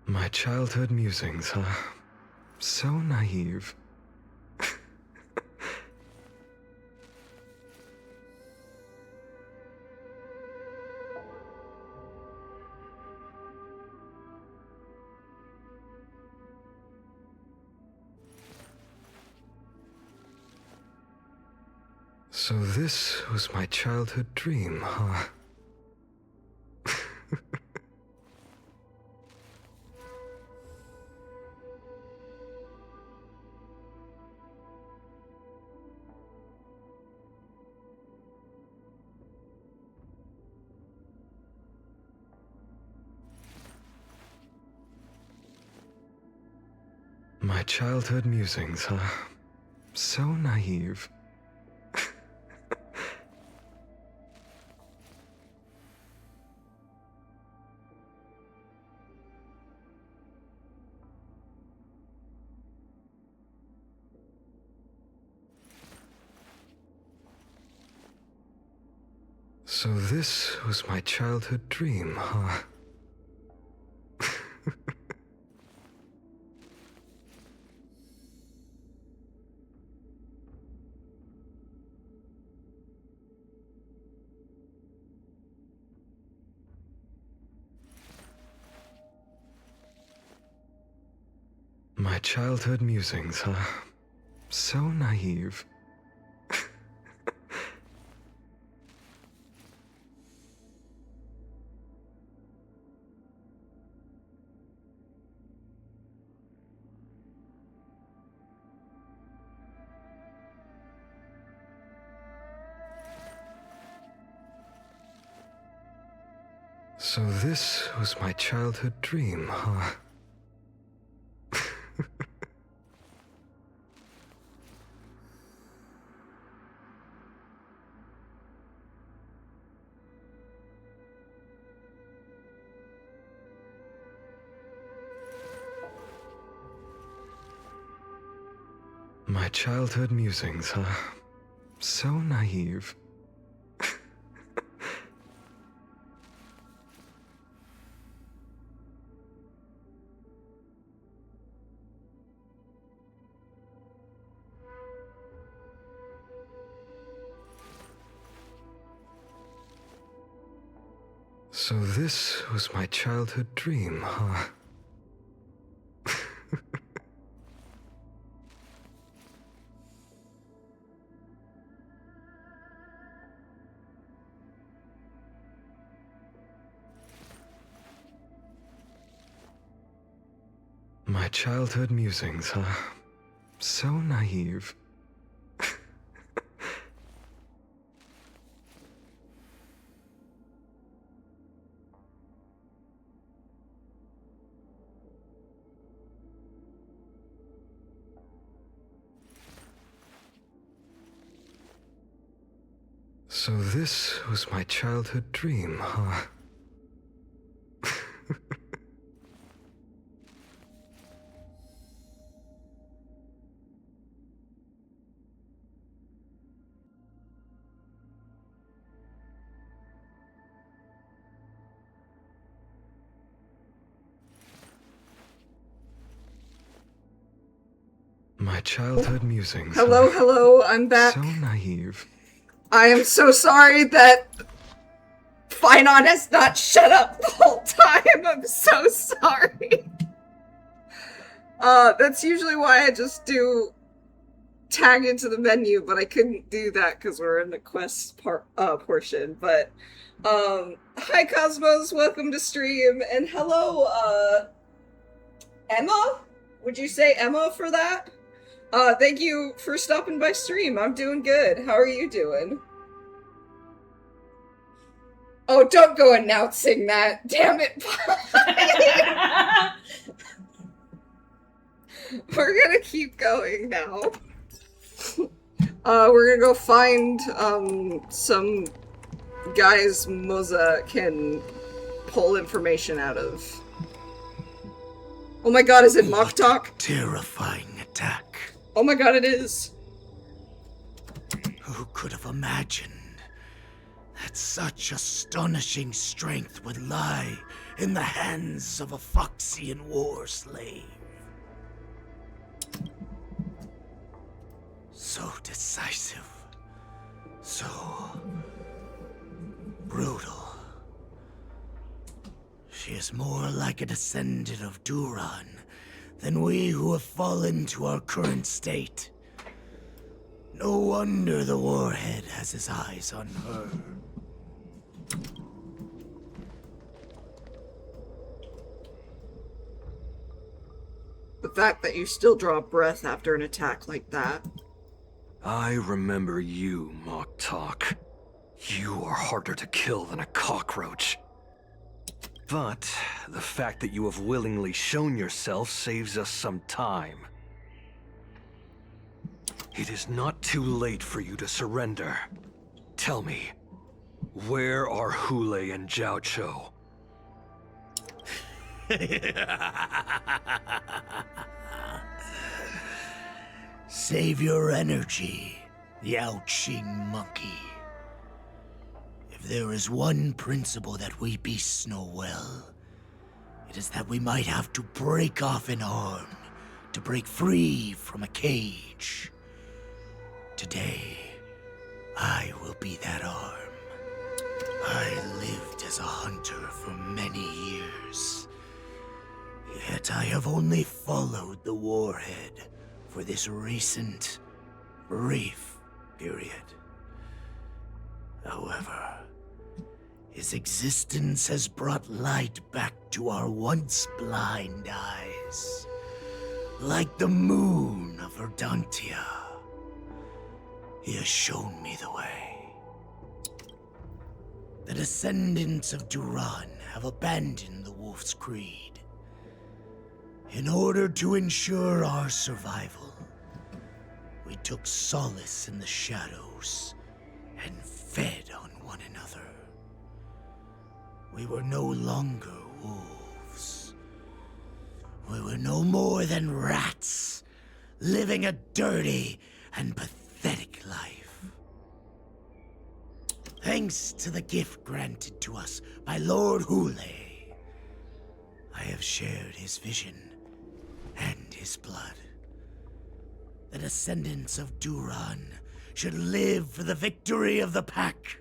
My childhood musings, huh? So naive. So this was my childhood dream, huh? My childhood musings, huh? So naive. So this was my childhood dream, huh? My childhood musings, huh? So naive. So this was my childhood dream, huh? My childhood musings, huh? So naive. So this was my childhood dream, huh? My childhood musings, huh? So naive. So this was my childhood dream, huh? My childhood musings. Hello, hello, I'm back. So naive. I am so sorry that Finon has not shut up the whole time. I'm so sorry. That's usually why I just do tag into the menu, but I couldn't do that because we're in the quest portion. But, hi Cosmos, welcome to stream, and hello, Emma? Would you say Emma for that? Thank you for stopping by stream. I'm doing good. How are you doing? Oh, don't go announcing that. Damn it. We're gonna keep going now. We're gonna go find, some guys Moza can pull information out of. Oh my god, is it Mock Talk? Terrifying attack. Oh my god, it is. Who could have imagined that such astonishing strength would lie in the hands of a Foxian war slave? So decisive. So brutal. She is more like a descendant of Duran than we who have fallen to our current state. No wonder the Warhead has his eyes on her. The fact that you still draw a breath after an attack like that. I remember you, Mock Talk. You are harder to kill than a cockroach. But the fact that you have willingly shown yourself saves us some time. It is not too late for you to surrender. Tell me, where are Hule and Jiao Cho? Save your energy, Yao Qing monkey. If there is one principle that we beasts know well, it is that we might have to break off an arm to break free from a cage. Today, I will be that arm. I lived as a hunter for many years, yet I have only followed the Warhead for this recent, brief period. However, his existence has brought light back to our once blind eyes, like the moon of Verdantia. He has shown me the way. The descendants of Duran have abandoned the Wolf's Creed. In order to ensure our survival, we took solace in the shadows and fed on one another. We were no longer wolves. We were no more than rats, living a dirty and pathetic life. Thanks to the gift granted to us by Lord Hule, I have shared his vision and his blood. The descendants of Duran should live for the victory of the pack,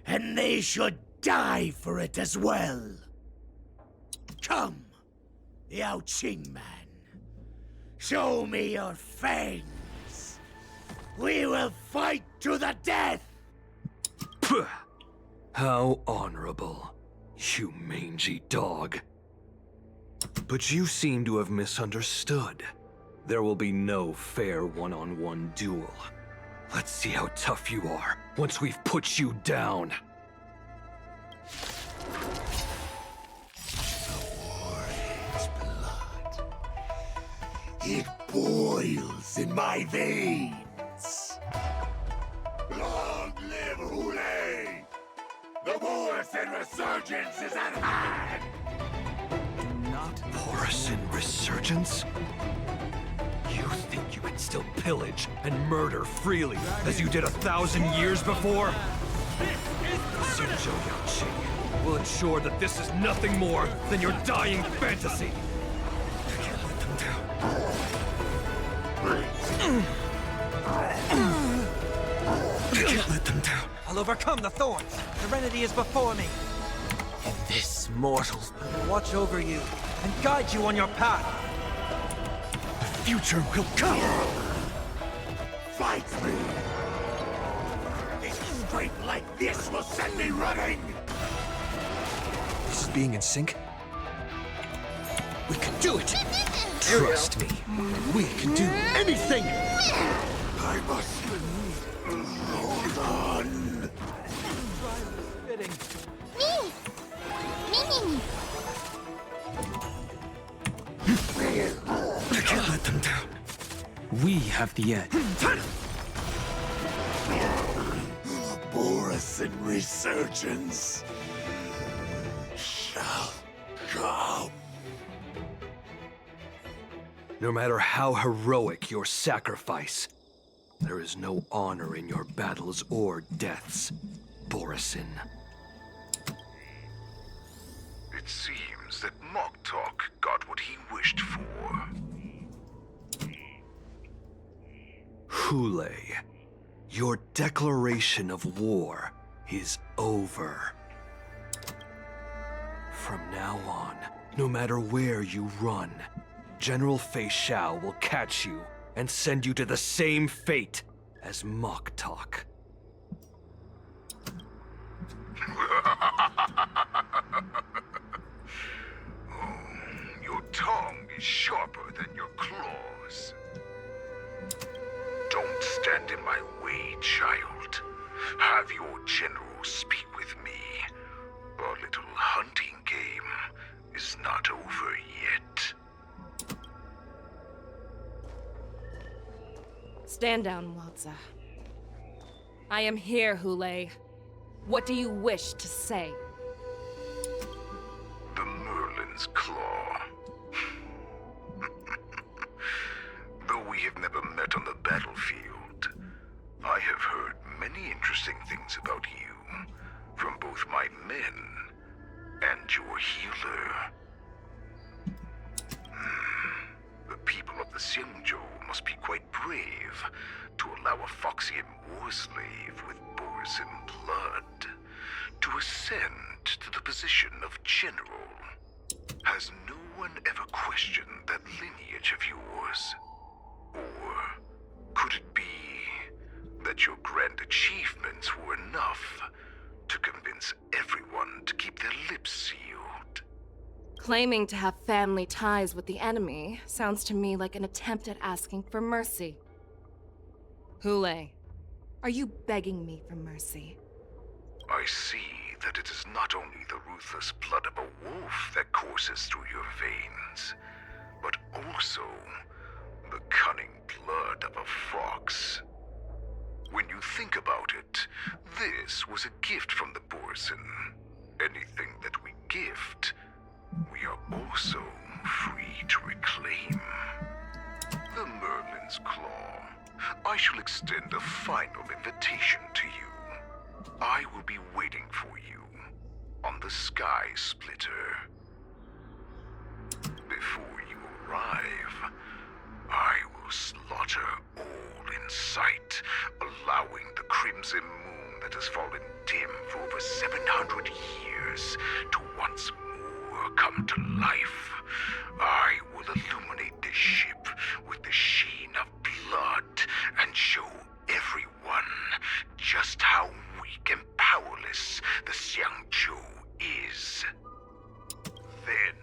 and they should die for it as well. Come, Yao Qing man. Show me your fangs. We will fight to the death! Puh. How honorable, you mangy dog. But you seem to have misunderstood. There will be no fair one-on-one duel. Let's see how tough you are once we've put you down. It boils in my veins. Long live Hule! The Morrison resurgence is at hand! Not Morrison resurgence? You think you can still pillage and murder freely, as you did 1,000 years before? Xinzhou Yaoqing will ensure that this is nothing more than your dying fantasy. I can't let them down. I'll overcome the thorns. Serenity is before me. And this mortal will watch over you and guide you on your path. The future will come. Fight me! A strength like this will send me running! This is being in sync? We can do it. Trust me, we can do anything! I must hold on. Fitting. Me! Me! I can't let them down. We have the edge. Morrison resurgence shall come. No matter how heroic your sacrifice, there is no honor in your battles or deaths, Borison. It seems that Moktok got what he wished for. Hule, your declaration of war is over. From now on, no matter where you run, General Fei Xiao will catch you and send you to the same fate as Moktok. Your tongue is sharper than your claws. Don't stand in my way, child. Have your general speak with me. Our little hunting game is not over yet. Stand down, Walza. I am here, Hule. What do you wish to say? The Merlin's Claw. Though we have never met on the battlefield, I have heard many interesting things about you from both my men and your healer. The people of the Xinzhou must be quite brave to allow a Foxian war slave with Borison blood to ascend to the position of general. Has no one ever questioned that lineage of yours? Or could it be that your grand achievements were enough to convince everyone to keep their lips sealed? Claiming to have family ties with the enemy sounds to me like an attempt at asking for mercy. Hule, are you begging me for mercy? I see that it is not only the ruthless blood of a wolf that courses through your veins, but also the cunning blood of a fox. When you think about it, this was a gift from the Borison. Anything that we gift, we are also free to reclaim. The Merlin's Claw. I shall extend a final invitation to you. I will be waiting for you on the Sky Splitter. Before you arrive, I will slaughter all in sight, allowing the crimson moon that has fallen dim for over 700 years to once more come to life. I will illuminate this ship with the sheen of blood and show everyone just how weak and powerless the Xiangzhou is. Then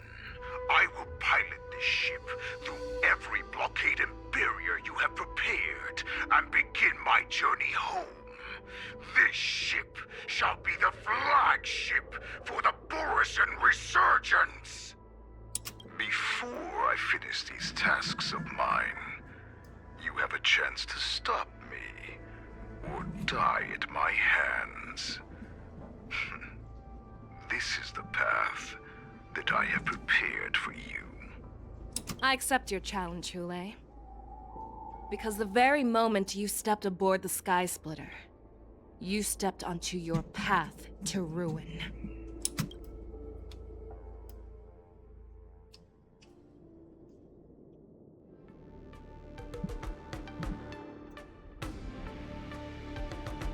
I will pilot ship through every blockade and barrier you have prepared and begin my journey home. This ship shall be the flagship for the Borisin resurgence. Before I finish these tasks of mine, you have a chance to stop me or die at my hands. This is the path that I have prepared for you. I accept your challenge, Hule. Because the very moment you stepped aboard the Sky Splitter, you stepped onto your path to ruin.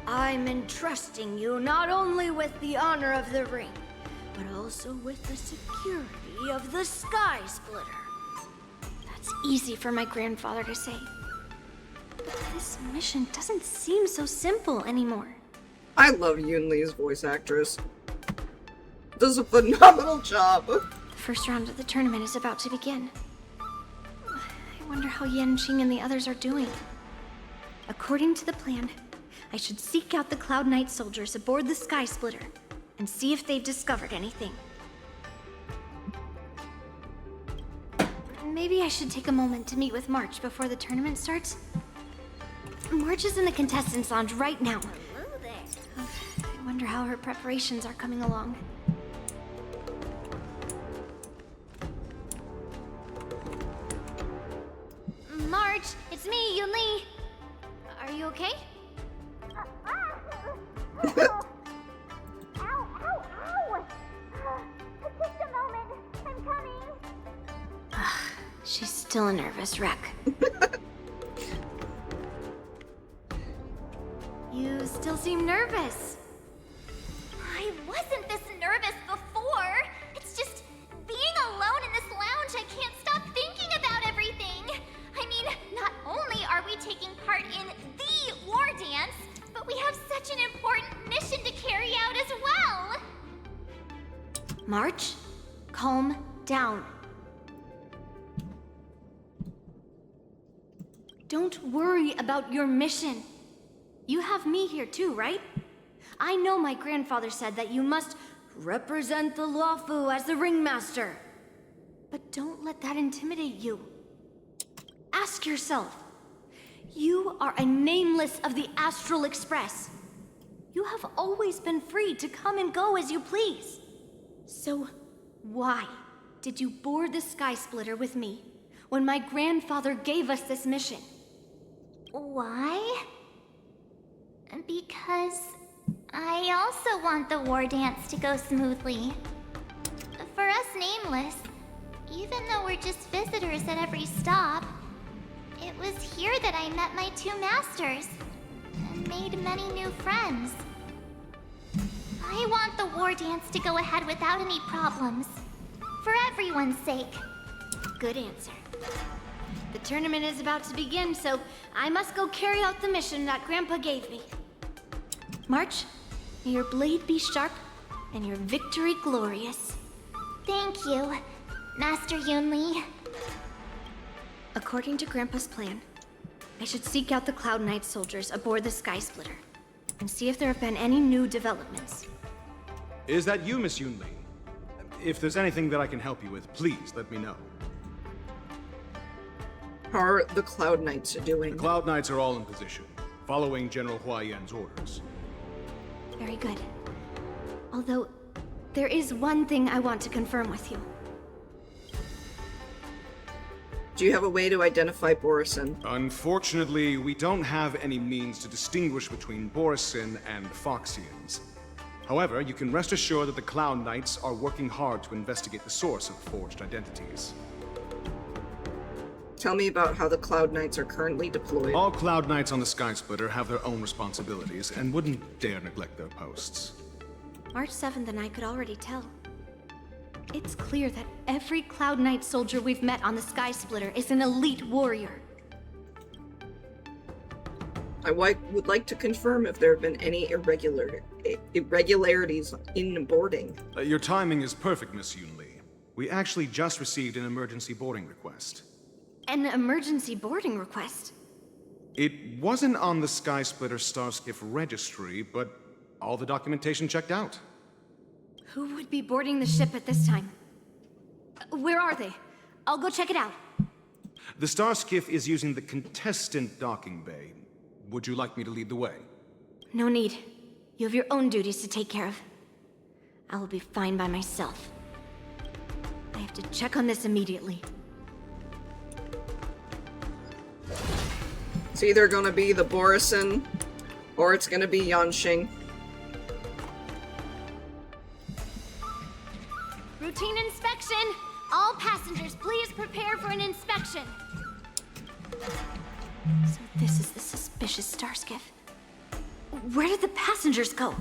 I'm entrusting you not only with the honor of the ring, but also with the security of the Sky Splitter. That's easy for my grandfather to say. But this mission doesn't seem so simple anymore. I love Yoon Lee's voice actress. Does a phenomenal job. The first round of the tournament is about to begin. I wonder how Yanqing and the others are doing. According to the plan, I should seek out the Cloud Knight soldiers aboard the Sky Splitter and see if they've discovered anything. Maybe I should take a moment to meet with March before the tournament starts. March is in the contestants' lounge right now. Hello there. I wonder how her preparations are coming along. March, it's me, Yoon Lee. Are you okay? Ow, ow, ow! Just a moment, I'm coming. She's still a nervous wreck. You still seem nervous. I wasn't this nervous before. It's just being alone in this lounge, I can't stop thinking about everything. I mean, not only are we taking part in the Wardance, but we have such an important mission to carry out as well. March, calm down. Don't worry about your mission. You have me here too, right? I know my grandfather said that you must represent the Luofu as the ringmaster. But don't let that intimidate you. Ask yourself, you are a nameless of the Astral Express. You have always been free to come and go as you please. So, why did you board the Sky Splitter with me when my grandfather gave us this mission? Why? Because I also want the war dance to go smoothly. For us nameless, even though we're just visitors at every stop, it was here that I met my two masters and made many new friends. I want the war dance to go ahead without any problems. For everyone's sake. Good answer. The tournament is about to begin, so I must go carry out the mission that Grandpa gave me. March, may your blade be sharp and your victory glorious. Thank you, Master Yoon Lee. According to Grandpa's plan, I should seek out the Cloud Knight soldiers aboard the Sky Splitter and see if there have been any new developments. Is that you, Miss Yoon Lee? If there's anything that I can help you with, please let me know. How are the Cloud Knights doing? The Cloud Knights are all in position, following General Hua Yan's orders. Very good. Although, there is one thing I want to confirm with you. Do you have a way to identify Borisin? Unfortunately, we don't have any means to distinguish between Borisin and Foxians. However, you can rest assured that the Cloud Knights are working hard to investigate the source of forged identities. Tell me about how the Cloud Knights are currently deployed. All Cloud Knights on the Sky Splitter have their own responsibilities and wouldn't dare neglect their posts. March 7th and I could already tell. It's clear that every Cloud Knight soldier we've met on the Sky Splitter is an elite warrior. I would like to confirm if there have been any irregularities in boarding. Your timing is perfect, Miss Yoon Lee. We actually just received an emergency boarding request. An emergency boarding request? It wasn't on the Skysplitter Starskiff registry, but all the documentation checked out. Who would be boarding the ship at this time? Where are they? I'll go check it out. The Starskiff is using the contestant docking bay. Would you like me to lead the way? No need. You have your own duties to take care of. I will be fine by myself. I have to check on this immediately. It's either gonna be the Borison, or it's gonna be Yanxing. Routine inspection! All passengers, please prepare for an inspection! So this is the suspicious Starskiff. Where did the passengers go?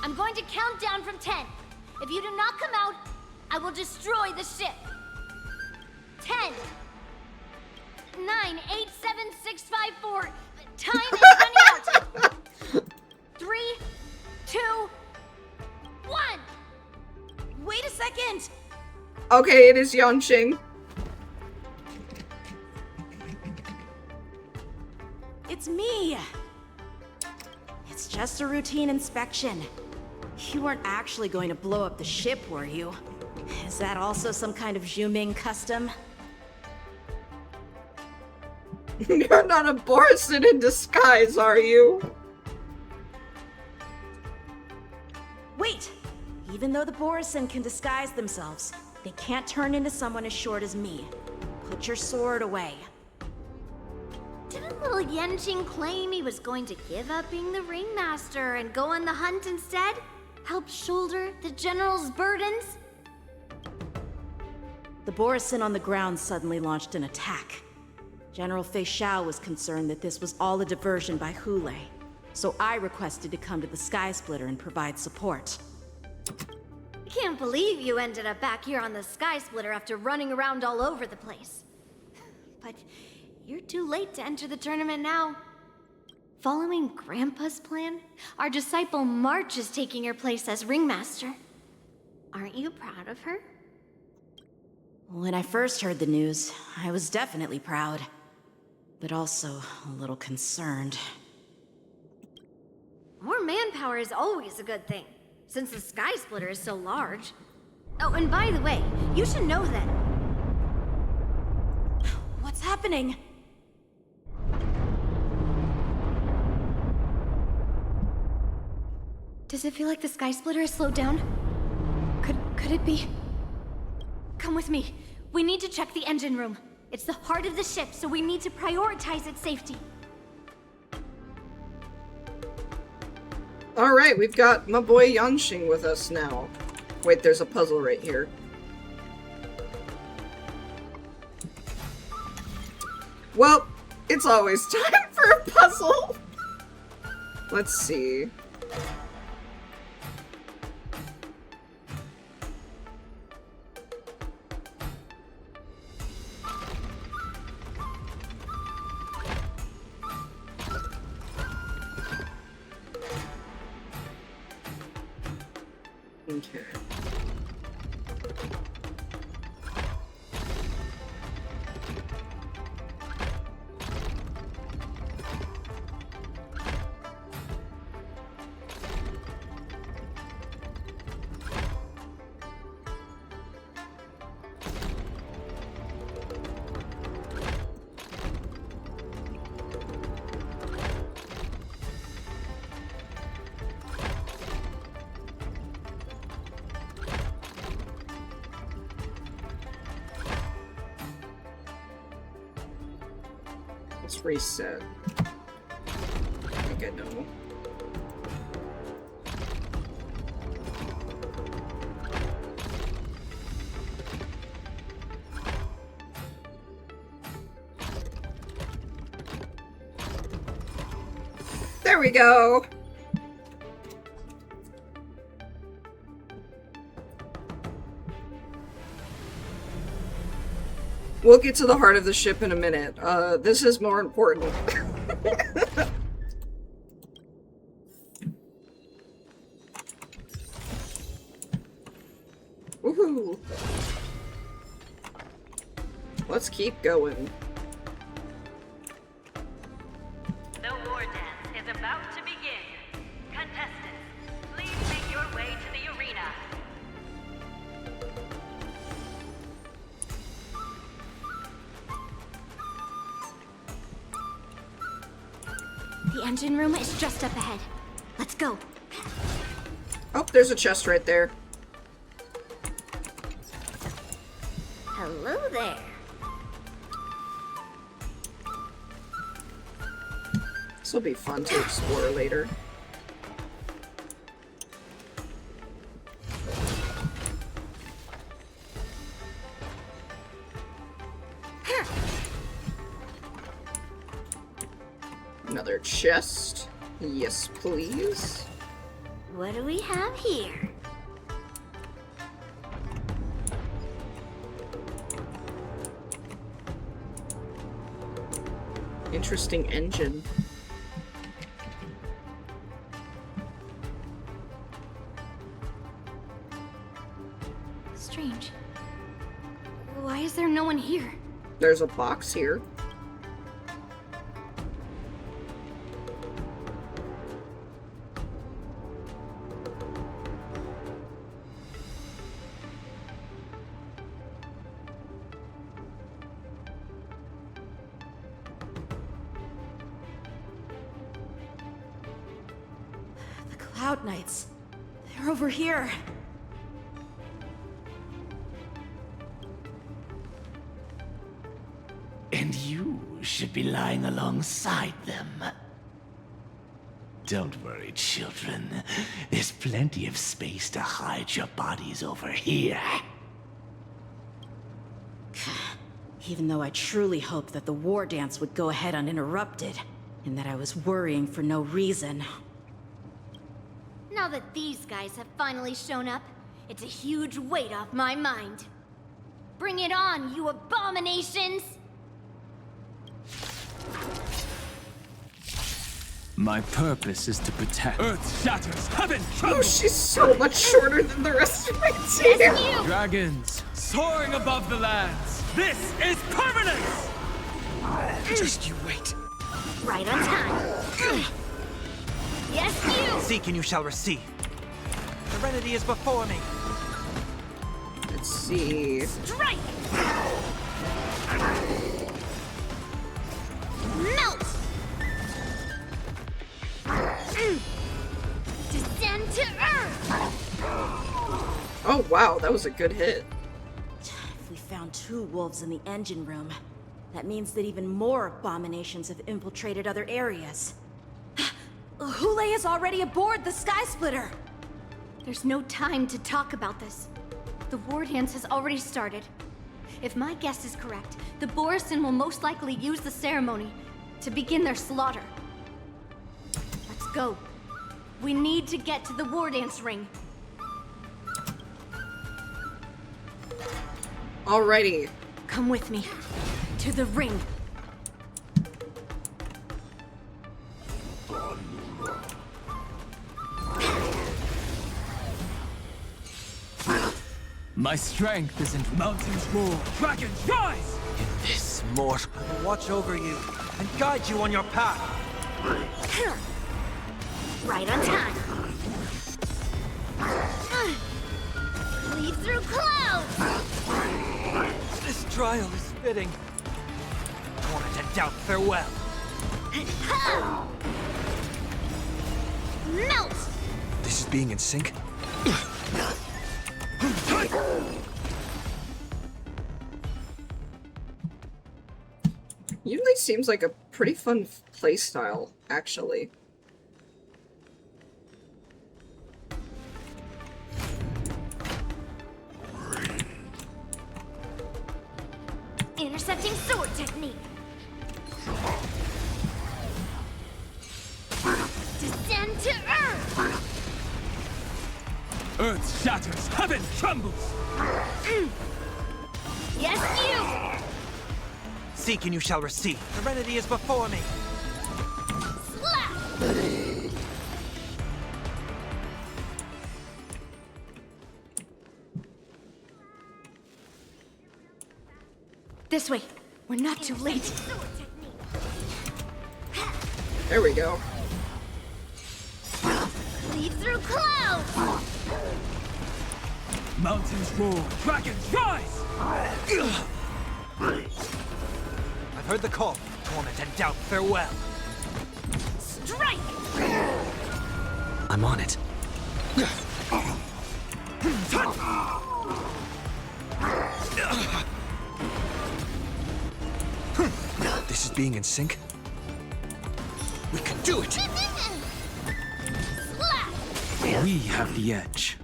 I'm going to count down from 10. If you do not come out, I will destroy the ship. 10, 9, 8, 7, 6, 5, 4. Time is running out. 3, 2, 1. Wait a second. Okay, it is Yanxing. It's me! It's just a routine inspection. You weren't actually going to blow up the ship, were you? Is that also some kind of Zhuming custom? You're not a Borison in disguise, are you? Wait! Even though the Borison can disguise themselves, they can't turn into someone as short as me. Put your sword away. Didn't little Yanxing claim he was going to give up being the ringmaster and go on the hunt instead? Help shoulder the general's burdens? The Borison on the ground suddenly launched an attack. General Fei Xiao was concerned that this was all a diversion by Hulei, so I requested to come to the Skysplitter and provide support. I can't believe you ended up back here on the Skysplitter after running around all over the place. But you're too late to enter the tournament now. Following Grandpa's plan, our disciple March is taking your place as ringmaster. Aren't you proud of her? When I first heard the news, I was definitely proud, but also a little concerned. More manpower is always a good thing, since the Skysplitter is so large. Oh, and by the way, you should know that... What's happening? Does it feel like the Skysplitter has slowed down? Could it be? Come with me. We need to check the engine room. It's the heart of the ship, so we need to prioritize its safety. Alright, we've got my boy Yanxing with us now. Wait, there's a puzzle right here. Well, it's always time for a puzzle! Let's see. Okay. Let's reset. I think I know. There we go! We'll get to the heart of the ship in a minute. This is more important. Let's keep going. The Wardance is about to begin. Contestants, please make your way to the arena. The engine room is just up ahead. Let's go. Oh, there's a chest right there. Hello there. This will be fun to explore later. Another chest. Yes, please. What do we have here? Interesting engine. Strange. Why is there no one here? There's a box here. The Cloud Knights. They're over here. And you should be lying alongside them. Don't worry, children. There's plenty of space to hide your bodies over here. Even though I truly hoped that the war dance would go ahead uninterrupted, and that I was worrying for no reason. Now that these guys have finally shown up, it's a huge weight off my mind. Bring it on, you abominations! My purpose is to protect. Earth shatters, heaven Oh, trembles! she's so much shorter than the rest of my team. Dragons soaring above the lands. This is permanence! Just you wait. Right on time. Yes, you! Seek and you shall receive. Serenity is before me. Let's see. Strike! Melt! Descend to Earth! Oh wow, that was a good hit. If we found 2 wolves in the engine room, that means that even more abominations have infiltrated other areas. Hule is already aboard the Sky Splitter! There's no time to talk about this. The war dance has already started. If my guess is correct, the Borisin will most likely use the ceremony to begin their slaughter. Let's go. We need to get to the war dance ring. Alrighty. Come with me. To the ring. My strength is in mountains roar, dragons rise! In this mortal, I will watch over you and guide you on your path. Right on time. Lead through clouds! This trial is fitting. Torn to doubt farewell. Melt! This is being in sync? Usually seems like a pretty fun playstyle, actually. Intercepting sword technique. Descend to Earth! Earth shatters, heaven trembles! Yes, you! Seek and you shall receive. Serenity is before me. Slap! This way. We're not too late. There we go. Leave through clouds! Mountains roar, dragons rise! I've heard the call. Torment and doubt, farewell. Strike! I'm on it. This is being in sync. We can do it! We have the edge.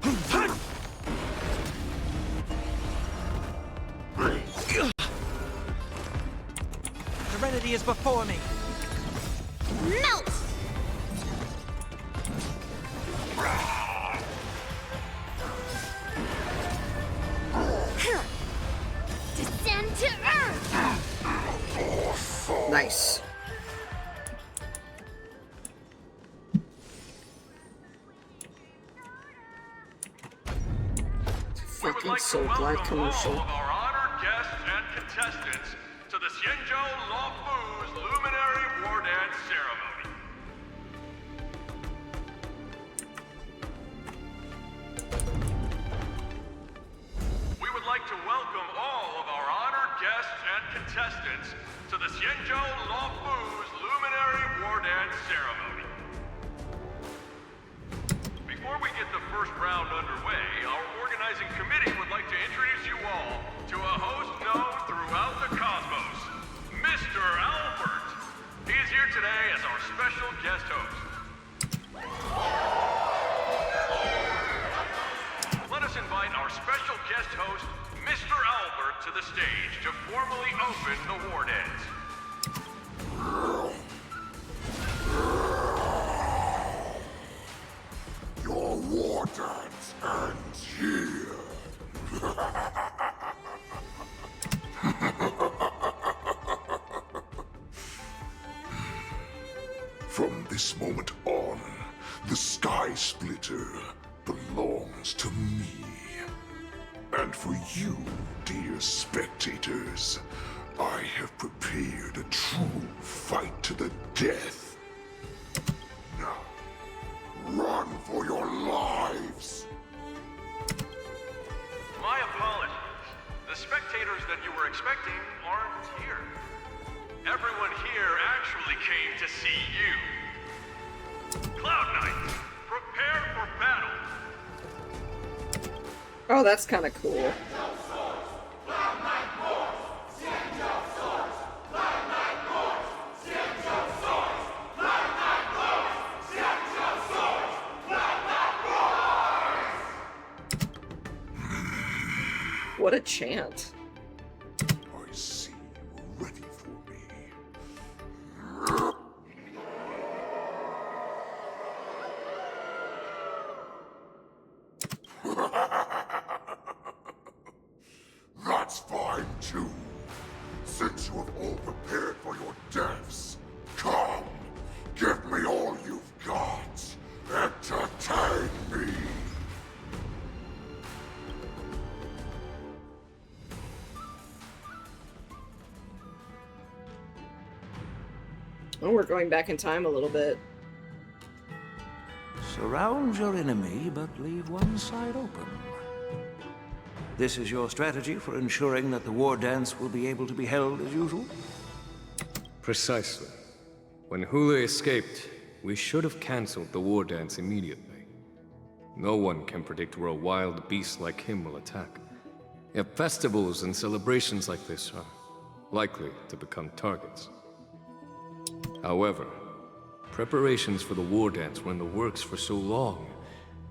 Serenity is before me. Melt! Descend to earth! Nice. Fucking so glad commercial. All of our honored guests and contestants to the Xianzhou Luofu's Luminary Wardance ceremony. We would like to welcome all of our honored guests and contestants to the Xianzhou Luofu's Luminary Wardance ceremony. Before we get the first round underway, our organizing committee would like to introduce you all to a host known throughout the cosmos, Mr. Albert. He is here today as our special guest host. Let us invite our special guest host, Mr. Albert, to the stage to formally open the Wardance. Your war dance ends here. From this moment on, the Sky Splitter belongs to me. And for you, dear spectators, I have prepared a true fight to the death. Now, run for your lives! My apologies. The spectators that you were expecting aren't here. Everyone here actually came to see you. Cloud Knights, prepare for battle. Oh, that's kind of cool. What a chant. I see you're ready for me. That's fine too. Since you have all prepared for your deaths, come, give me all you've got. Entertain me. Oh, we're going back in time a little bit. Surround your enemy, but leave one side open. This is your strategy for ensuring that the war dance will be able to be held as usual? Precisely. When Hule escaped, we should have cancelled the war dance immediately. No one can predict where a wild beast like him will attack. Yet festivals and celebrations like this are likely to become targets. However, preparations for the war dance were in the works for so long,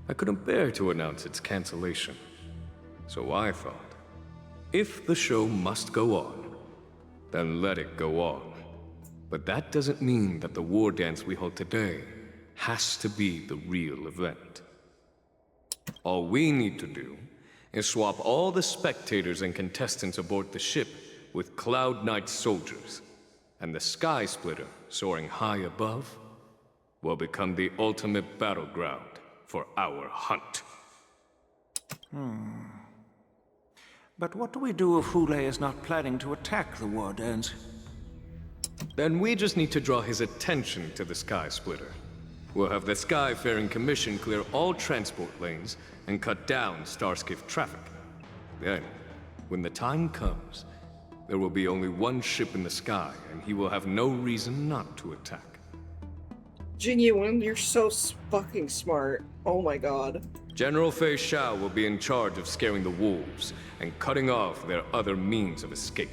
I couldn't bear to announce its cancellation. So I thought, if the show must go on, then let it go on. But that doesn't mean that the war dance we hold today has to be the real event. All we need to do is swap all the spectators and contestants aboard the ship with Cloud Knight soldiers, and the Sky Splitter, soaring high above, will become the ultimate battleground for our hunt. But what do we do if Hule is not planning to attack the Wardance? Then we just need to draw his attention to the Sky Splitter. We'll have the Skyfaring Commission clear all transport lanes and cut down Starskiff traffic. Then, when the time comes, there will be only one ship in the sky, and he will have no reason not to attack. Genuine, you're so fucking smart. Oh my god. General Fei Shao will be in charge of scaring the wolves and cutting off their other means of escape,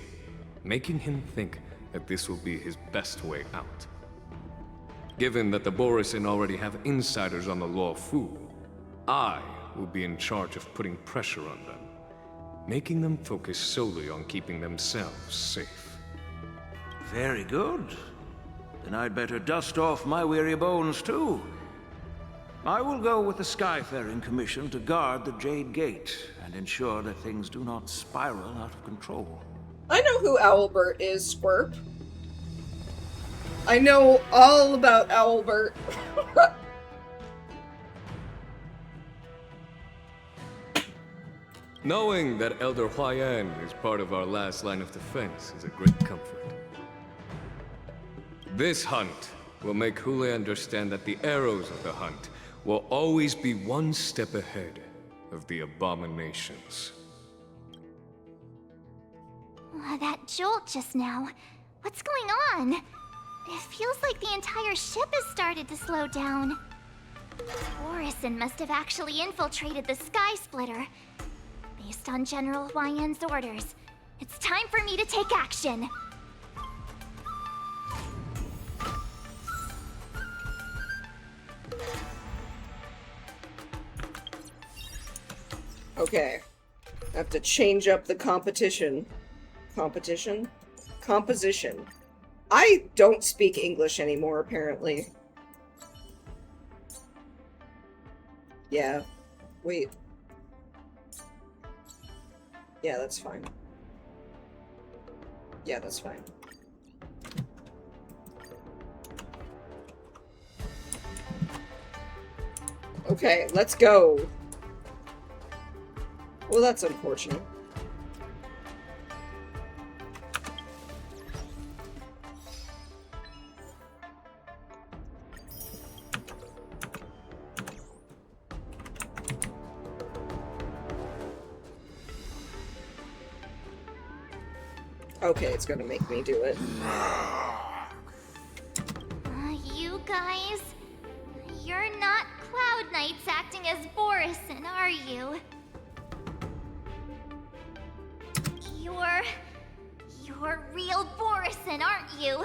making him think that this will be his best way out. Given that the Borisin already have insiders on the Law Fu, I will be in charge of putting pressure on them, making them focus solely on keeping themselves safe. Very good. Then I'd better dust off my weary bones too. I will go with the Skyfaring Commission to guard the Jade Gate and ensure that things do not spiral out of control. I know who Owlbert is, Squirp. I know all about Owlbert. Knowing that Elder Huayan is part of our last line of defense is a great comfort. This hunt will make Hule understand that the arrows of the hunt will always be one step ahead of the abominations. That jolt just now. What's going on? It feels like the entire ship has started to slow down. Borisin must have actually infiltrated the Sky Splitter. Based on General Huayan's orders, it's time for me to take action. Okay. I have to change up the competition. Composition. I don't speak English anymore, apparently. Yeah. Wait. Yeah, that's fine. Yeah, that's fine. Okay, let's go. Well, that's unfortunate. Okay, it's gonna make me do it. You guys, you're not Cloud Knights acting as Borisin, are you? You're real Borisin, aren't you?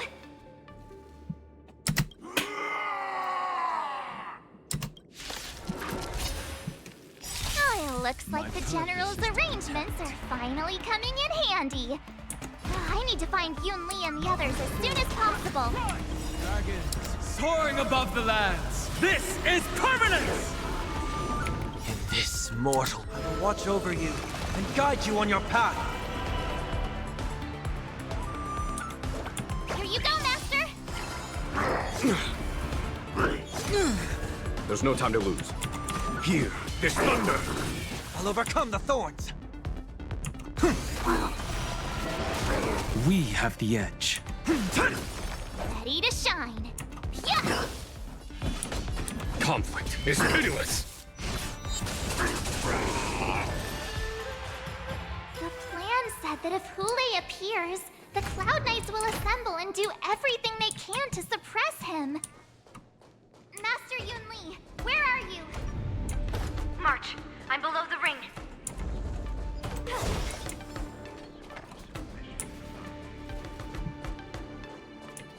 Oh, it looks like the General's arrangements are finally coming in handy. I need to find Yun Li and the others as soon as possible. Dragons soaring above the lands. This is permanence! In this mortal, I will watch over you and guide you on your path. Here you go, Master! There's no time to lose. Here, this thunder! I'll overcome the thorns. We have the edge. Ready to shine. Yeah! Conflict is pitiless! The plan said that if Hule appears, the Cloud Knights will assemble and do everything they can to suppress him. Master Yun Li, where are you? March. I'm below the ring.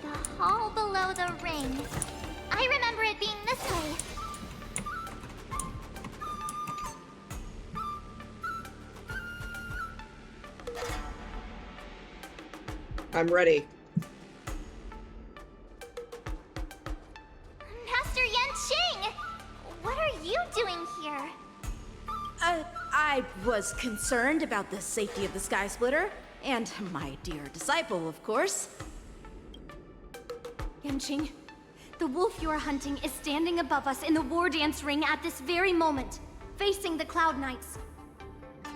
The hall below the ring. I remember it being this way. I'm ready. Master Yanqing! What are you doing here? I was concerned about the safety of the Sky Splitter, and my dear disciple, of course. Yanqing, the wolf you are hunting is standing above us in the Wardance ring at this very moment, facing the Cloud Knights.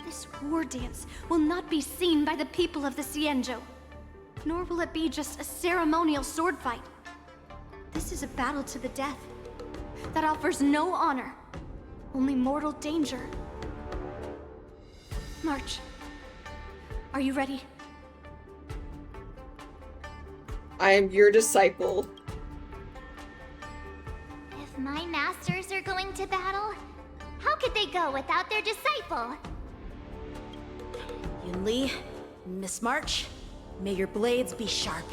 This war dance will not be seen by the people of the Cienjo, nor will it be just a ceremonial sword fight. This is a battle to the death that offers no honor, only mortal danger. March, are you ready? I am your disciple. If my masters are going to battle, how could they go without their disciple? Yunli, Miss March, may your blades be sharp,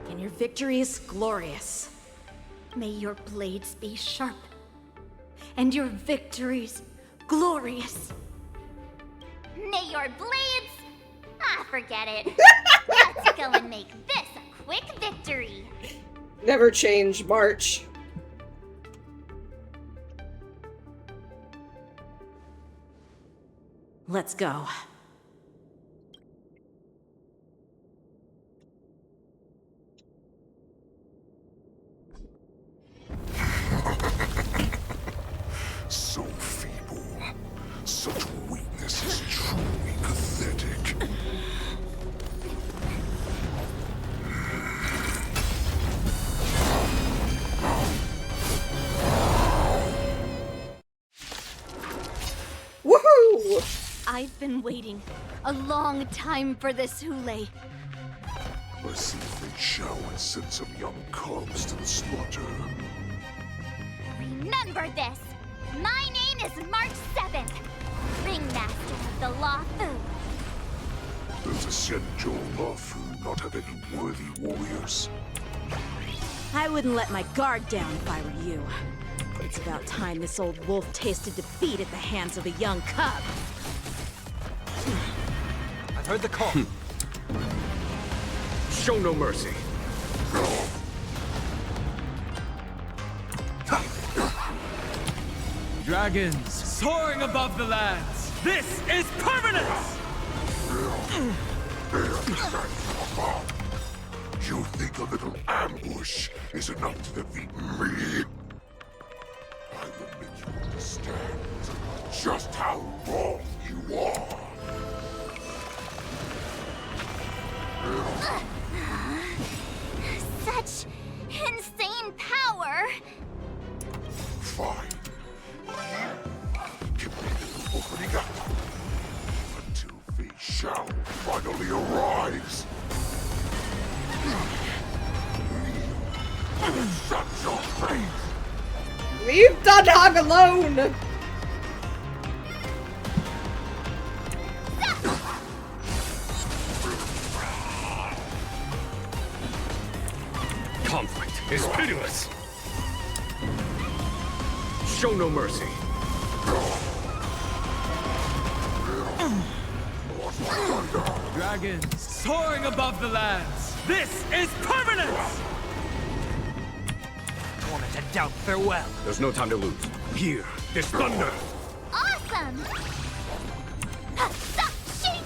and your victories glorious. May your blades be sharp, and your victories glorious. May your blades... Ah, forget it. Let's go and make this a quick victory. Never change, March. Let's go. So feeble. Such weakness is truly pathetic. Woohoo! I've been waiting a long time for this Hule. I see Fate Shao and send some young cubs to the slaughter. Remember this! My name is March 7th, Ringmaster of the Law Fu. Does the Senjo Lafu not have any worthy warriors? I wouldn't let my guard down if I were you. It's about time this old wolf tasted defeat at the hands of a young cub. I've heard the call. Show no mercy. Dragons soaring above the lands. This is permanence! You think a little ambush is enough to defeat me? I will make you understand just how wrong you are. Such insane power! Fine. Give me a little opening up until Fate Shao finally arrives. Accept your fate. Leave Dundhog alone! Conflict is pitiless. Show no mercy. Dragons soaring above the lands. This is permanence! Torment and doubt, farewell. There's no time to lose. Here, this thunder. Awesome! Shing!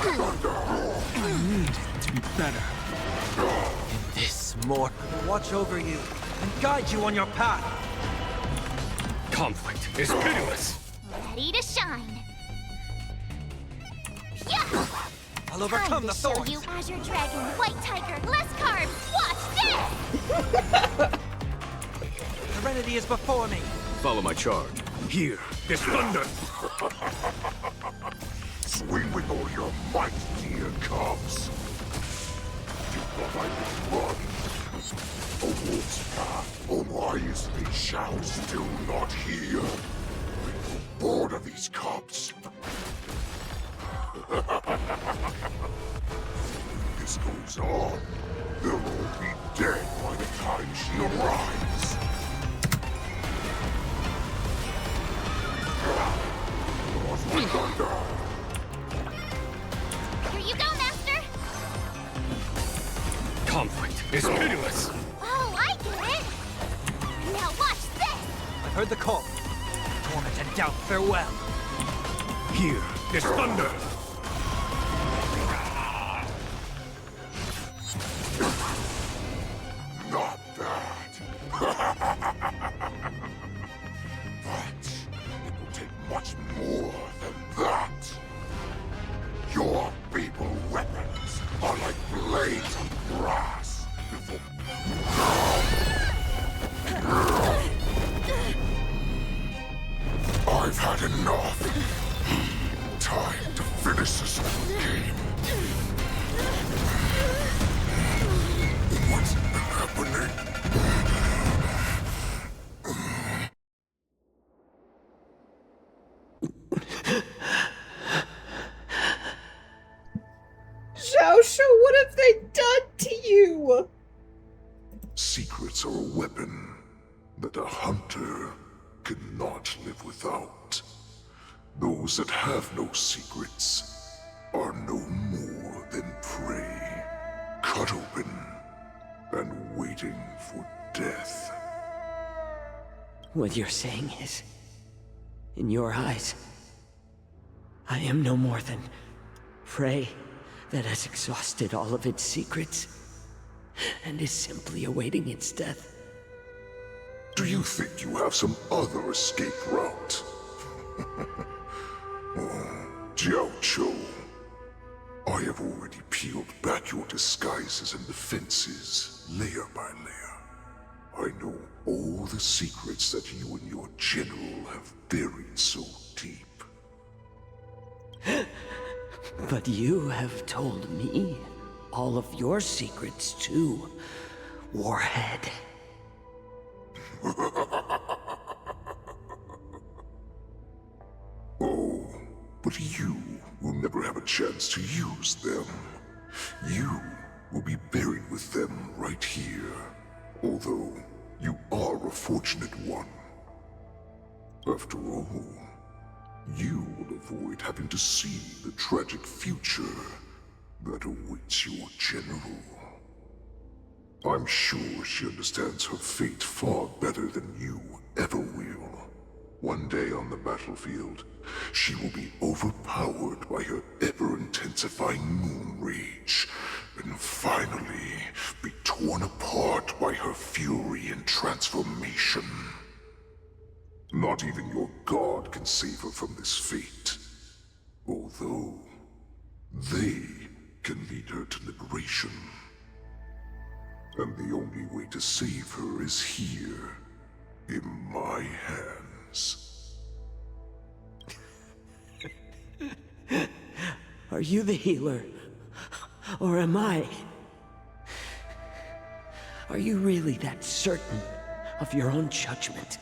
I need to be better. In this more will watch over you and guide you on your path. Conflict is pitiless. Ready to shine. Yeah! I'll overcome the Show thorns. you Azure Dragon, White Tiger, less carbs. Watch this! Serenity is before me. Follow my charge. Here, this thunder. Swing with all your might, dear cubs. You thought I would run. A wolf's path. Oh, why is Fate Shao still not here? I'm bored of these cubs. If this goes on, they'll all be dead by the time she arrives. Lost my thunder. Here you go, Master! Conflict is pitiless. Oh, I get it! Now watch this! I've heard the call. Torment and doubt, farewell. Here, this thunder. Secrets are a weapon that a hunter cannot live without. Those that have no secrets are no more than prey, cut open and waiting for death. What you're saying is, in your eyes, I am no more than prey that has exhausted all of its secrets and is simply awaiting its death. Do you think you have some other escape route? Jiao Cho, I have already peeled back your disguises and defenses, layer by layer. I know all the secrets that you and your general have buried so deep. But you have told me all of your secrets too, Warhead. Oh, but you will never have a chance to use them. You will be buried with them right here, although you are a fortunate one. After all, you will avoid having to see the tragic future that awaits your general. I'm sure she understands her fate far better than you ever will. One day on the battlefield, she will be overpowered by her ever-intensifying moon rage, and finally be torn apart by her fury and transformation. Not even your god can save her from this fate, although they can lead her to liberation. And the only way to save her is here, in my hands. Are you the healer? Or am I? Are you really that certain of your own judgment?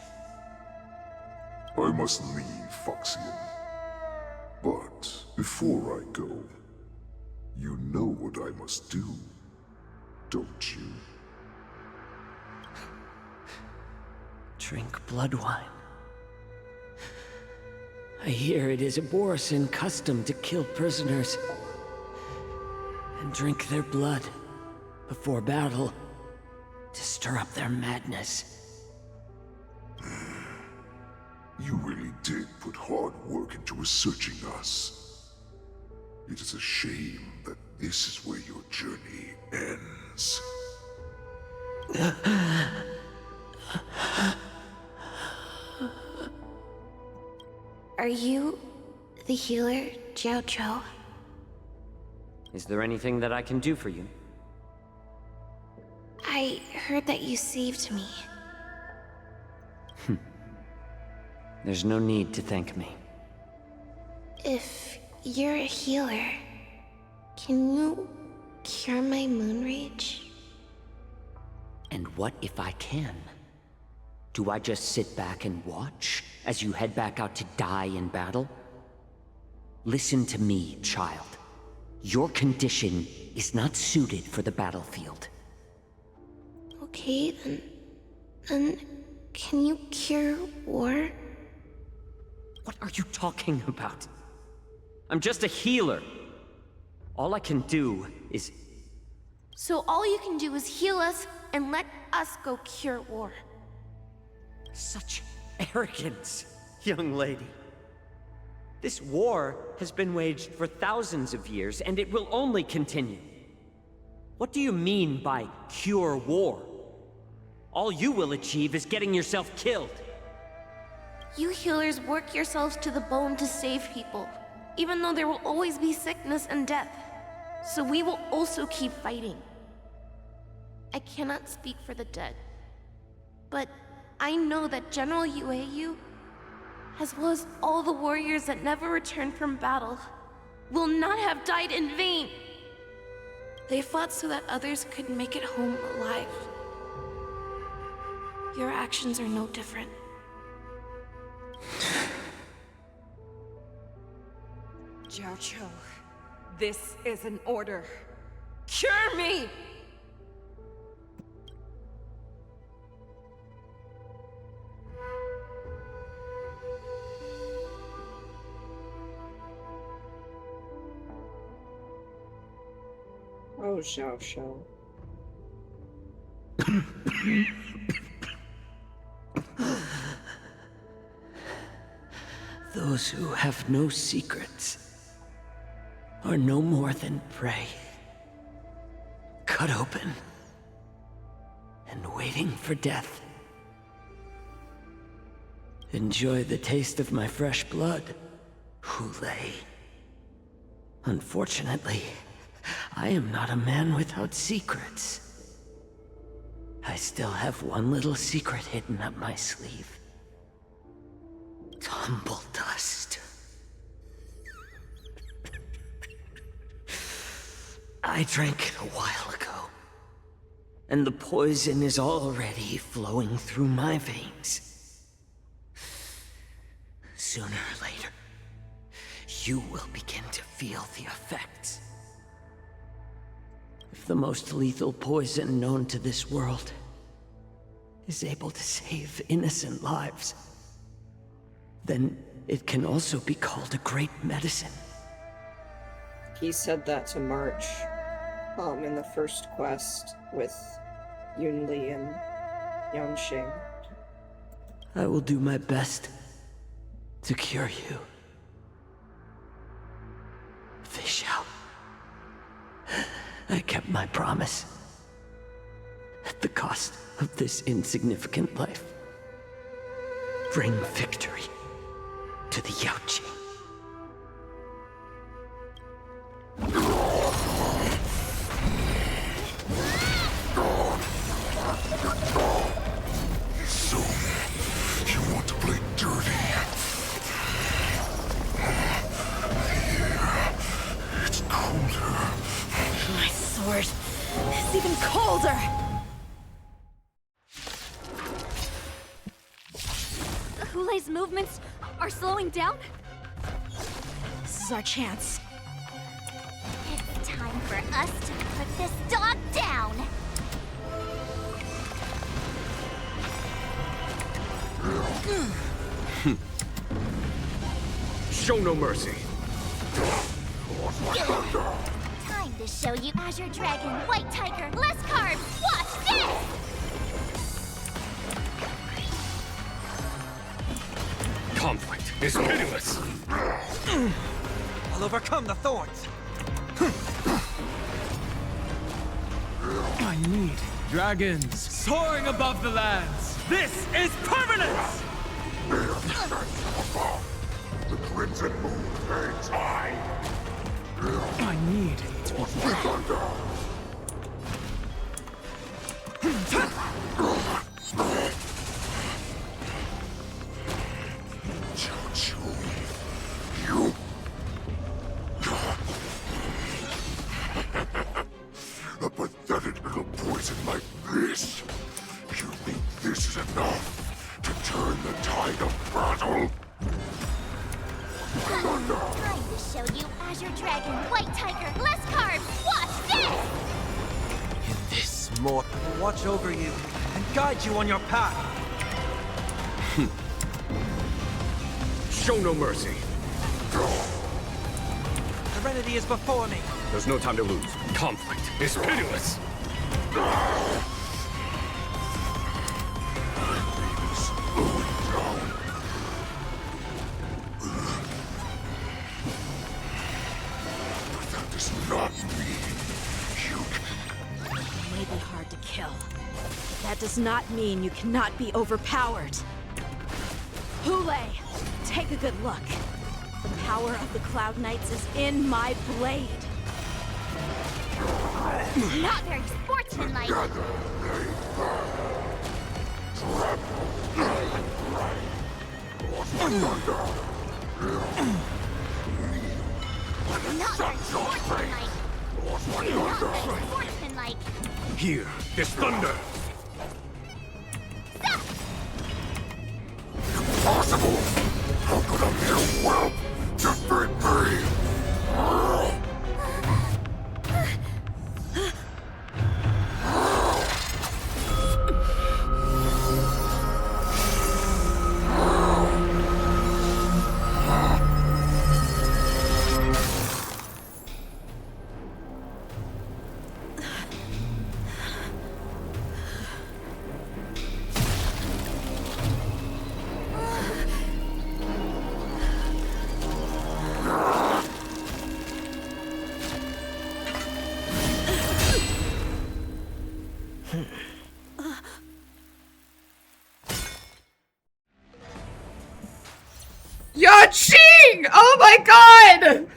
I must leave, Foxian. But before I go, you know what I must do, don't you? Drink blood wine. I hear it is a Borisin custom to kill prisoners and drink their blood before battle to stir up their madness. You really did put hard work into researching us. It is a shame that this is where your journey ends. Are you the healer, Jiao Cho? Is there anything that I can do for you? I heard that you saved me. There's no need to thank me. If you're a healer, can you cure my moon rage? And what if I can? Do I just sit back and watch as you head back out to die in battle? Listen to me, child. Your condition is not suited for the battlefield. Okay, then can you cure war? What are you talking about? I'm just a healer. All I can do is... So all you can do is heal us and let us go cure war. Such arrogance, young lady. This war has been waged for thousands of years, and it will only continue. What do you mean by cure war? All you will achieve is getting yourself killed. You healers work yourselves to the bone to save people, even though there will always be sickness and death. So we will also keep fighting. I cannot speak for the dead, but I know that General Yueyu, as well as all the warriors that never returned from battle, will not have died in vain. They fought so that others could make it home alive. Your actions are no different. Jiao Cho, this is an order. Cure me! Oh, Xiao Xiao. Those who have no secrets are no more than prey. Cut open and waiting for death. Enjoy the taste of my fresh blood, Hulei. Unfortunately, I am not a man without secrets. I still have one little secret hidden up my sleeve. Tumble dust. I drank it a while ago, and the poison is already flowing through my veins. Sooner or later, you will begin to feel the effects. If the most lethal poison known to this world is able to save innocent lives, then it can also be called a great medicine. He said that to March, in the first quest with Yunli and Yanxing. I will do my best to cure you. Fish out. I kept my promise. At the cost of this insignificant life. Bring victory to the Yaoqing. So, you want to play dirty? Yeah, it's colder. My sword is even colder! Hulei's movements are slowing down? This is our chance. It's time for us to put this dog down! Show no mercy. Time to show you Azure Dragon, White Tiger, less carbs! Watch this! Conflict is pitiless. I'll overcome the thorns. I need dragons soaring above the lands. This is permanence! The Crimson Moon hangs high. I need to be You. A pathetic little poison like this. You think this is enough to turn the tide of battle? Time to show you Azure Dragon, White Tiger, less carbs! Watch this! In this more, watch over you and guide you on your path. Show no mercy. Serenity is before me. There's no time to lose. Conflict is pitiless. That does not mean you You may be hard to kill, but that does not mean you cannot be overpowered. Hulei, take a good look. The power of the Cloud Knights is in my blade. Not very sportsmanlike. Not very sportsmanlike. Not very sportsmanlike. Here, this thunder. Impossible! How could a mere whelp defeat me? Yanqing! Oh my god!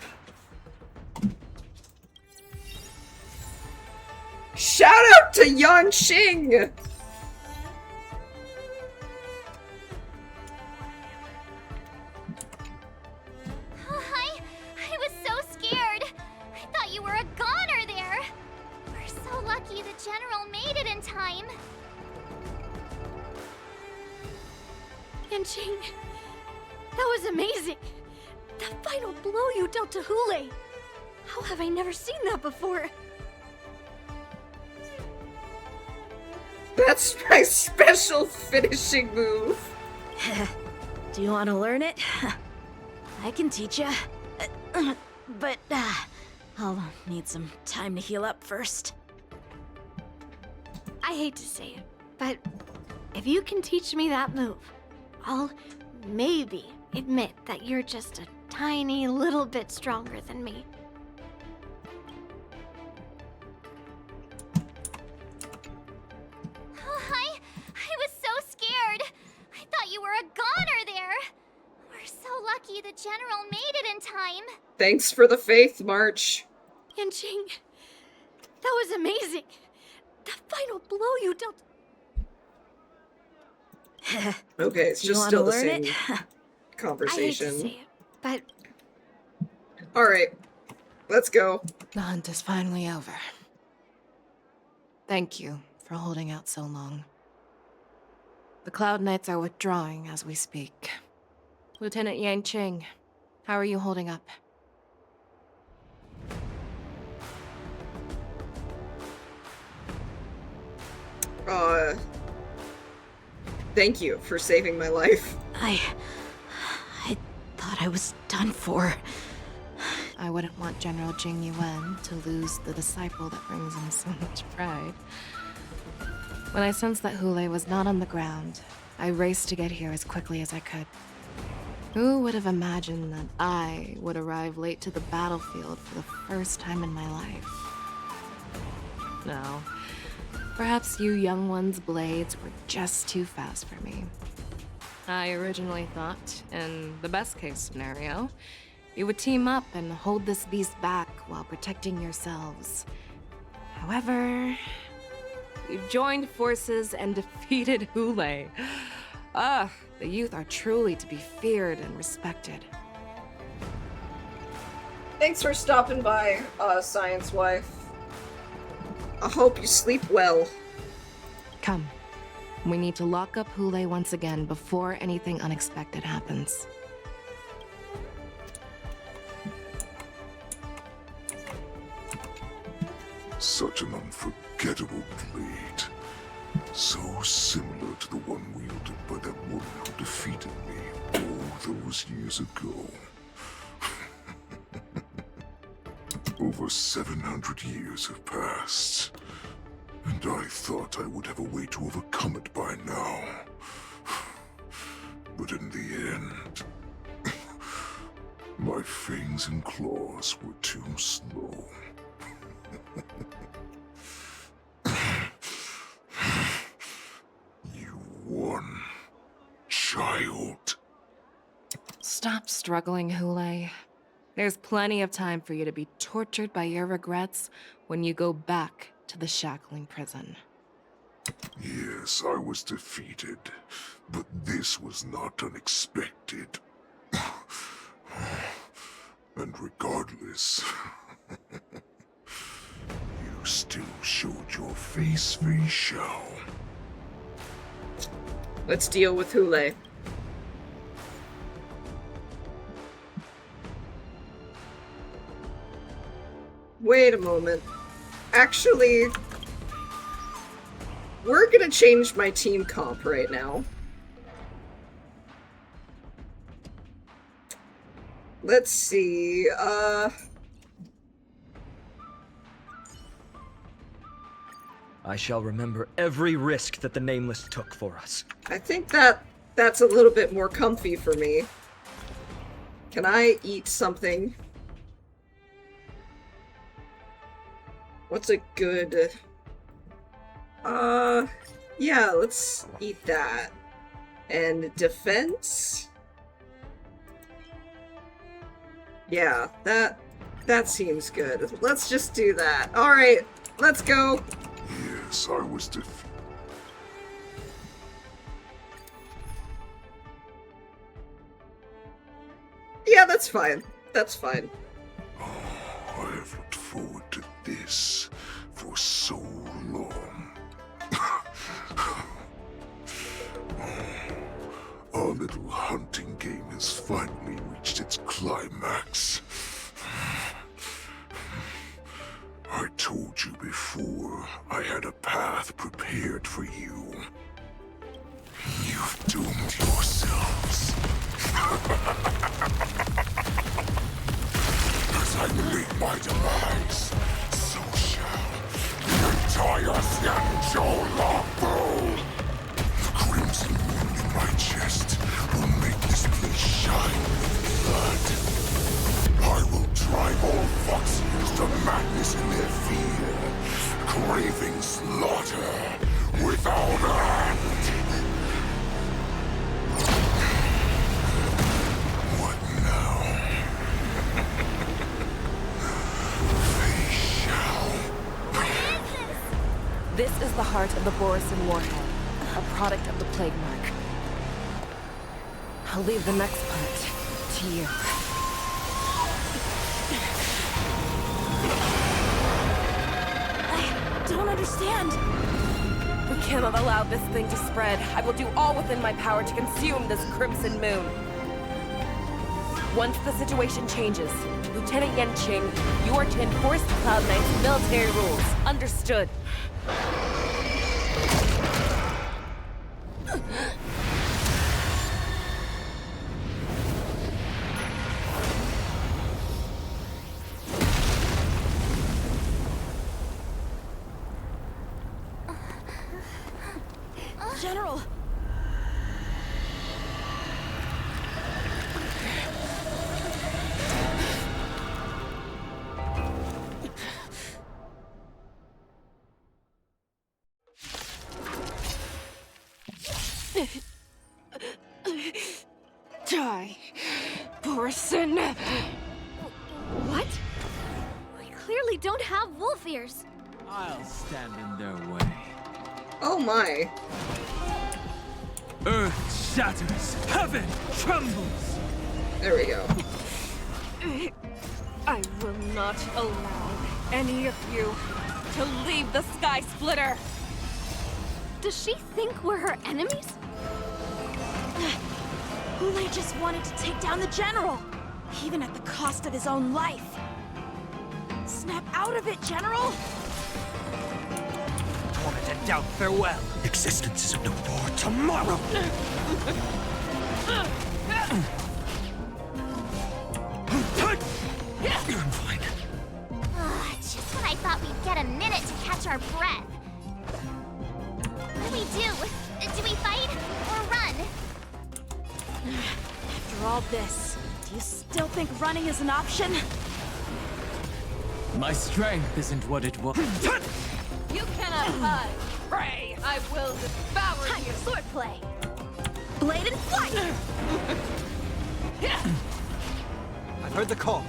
Shout out to Yanqing! I was so scared. I thought you were a goner there. We're so lucky the General made it in time. Yanqing, that was amazing. The final blow you dealt to Hule. How have I never seen that before? That's my special finishing move. Do you want to learn it? I can teach you. But I'll need some time to heal up first. I hate to say it, but if you can teach me that move, I'll maybe admit that you're just a tiny little bit stronger than me. I was so scared. I thought you were a goner there. We're so lucky the General made it in time. Thanks for the faith, March. Yanqing, that was amazing. The final blow you dealt. Okay, it's Do you just wanna still the learn same it? conversation. I hate to say it, but Alright, let's go. The hunt is finally over. Thank you for holding out so long. The Cloud Knights are withdrawing as we speak. Lieutenant Yanqing, how are you holding up? Thank you for saving my life. I thought I was done for. I wouldn't want General Jing Yuan to lose the disciple that brings him so much pride. When I sensed that Hule was not on the ground, I raced to get here as quickly as I could. Who would have imagined that I would arrive late to the battlefield for the first time in my life? No. Perhaps you young ones' blades were just too fast for me. I originally thought, in the best-case scenario, you would team up and hold this beast back while protecting yourselves. However, you joined forces and defeated Hule. The youth are truly to be feared and respected. Thanks for stopping by, Science Wife. I hope you sleep well. Come. We need to lock up Hule once again before anything unexpected happens. Such an unforgettable blade. So similar to the one wielded by that woman who defeated me all those years ago. Over 700 years have passed, and I thought I would have a way to overcome it by now. But in the end, my fangs and claws were too slow. You won, child. Stop struggling, Hule. There's plenty of time for you to be tortured by your regrets when you go back to the shackling prison. Yes, I was defeated, but this was not unexpected. And regardless, you still showed your face, Fei Xiao. Let's deal with Hule. Wait a moment. Actually, we're gonna change my team comp right now. Let's see, I shall remember every risk that the Nameless took for us. I think that's a little bit more comfy for me. Can I eat something? What's a good... yeah, let's eat that. And defense? Yeah, that seems good. Let's just do that. Alright, let's go. Yes, I was Yeah, that's fine. That's fine. I have looked forward to this for so long. Our little hunting game has finally reached its climax. I told you before, I had a path prepared for you. You've doomed yourselves. As I meet my demise, so shall the entire Xianzhou Longbow. The crimson wound in my chest will make this place shine with blood. I will drive all Foxians to madness in their fear, craving slaughter without end. What now? They shall. This is the heart of the Borisin Warhead, a product of the Plague Mark. I'll leave the next part to you. I don't understand. We cannot allow this thing to spread. I will do all within my power to consume this Crimson Moon. Once the situation changes, Lieutenant Yanqing, you are to enforce the Cloud Knight's military rules. Understood. General! Die, Borisin! What? We clearly don't have wolf ears. I'll stand in their way. Oh my. Earth shatters, heaven trembles. There we go. I will not allow any of you to leave the Sky Splitter! Does she think we're her enemies? Wule just wanted to take down the General, even at the cost of his own life. Snap out of it, General! Torment and doubt, farewell. Existence is no more tomorrow. I'm fine. Just when I thought we'd get a minute to catch our breath. What do we do? Do we fight or run? After all this, do you still think running is an option? My strength isn't what it was. You cannot hide! Pray, I will devour Time you! for swordplay! Blade and flight! I've heard the call.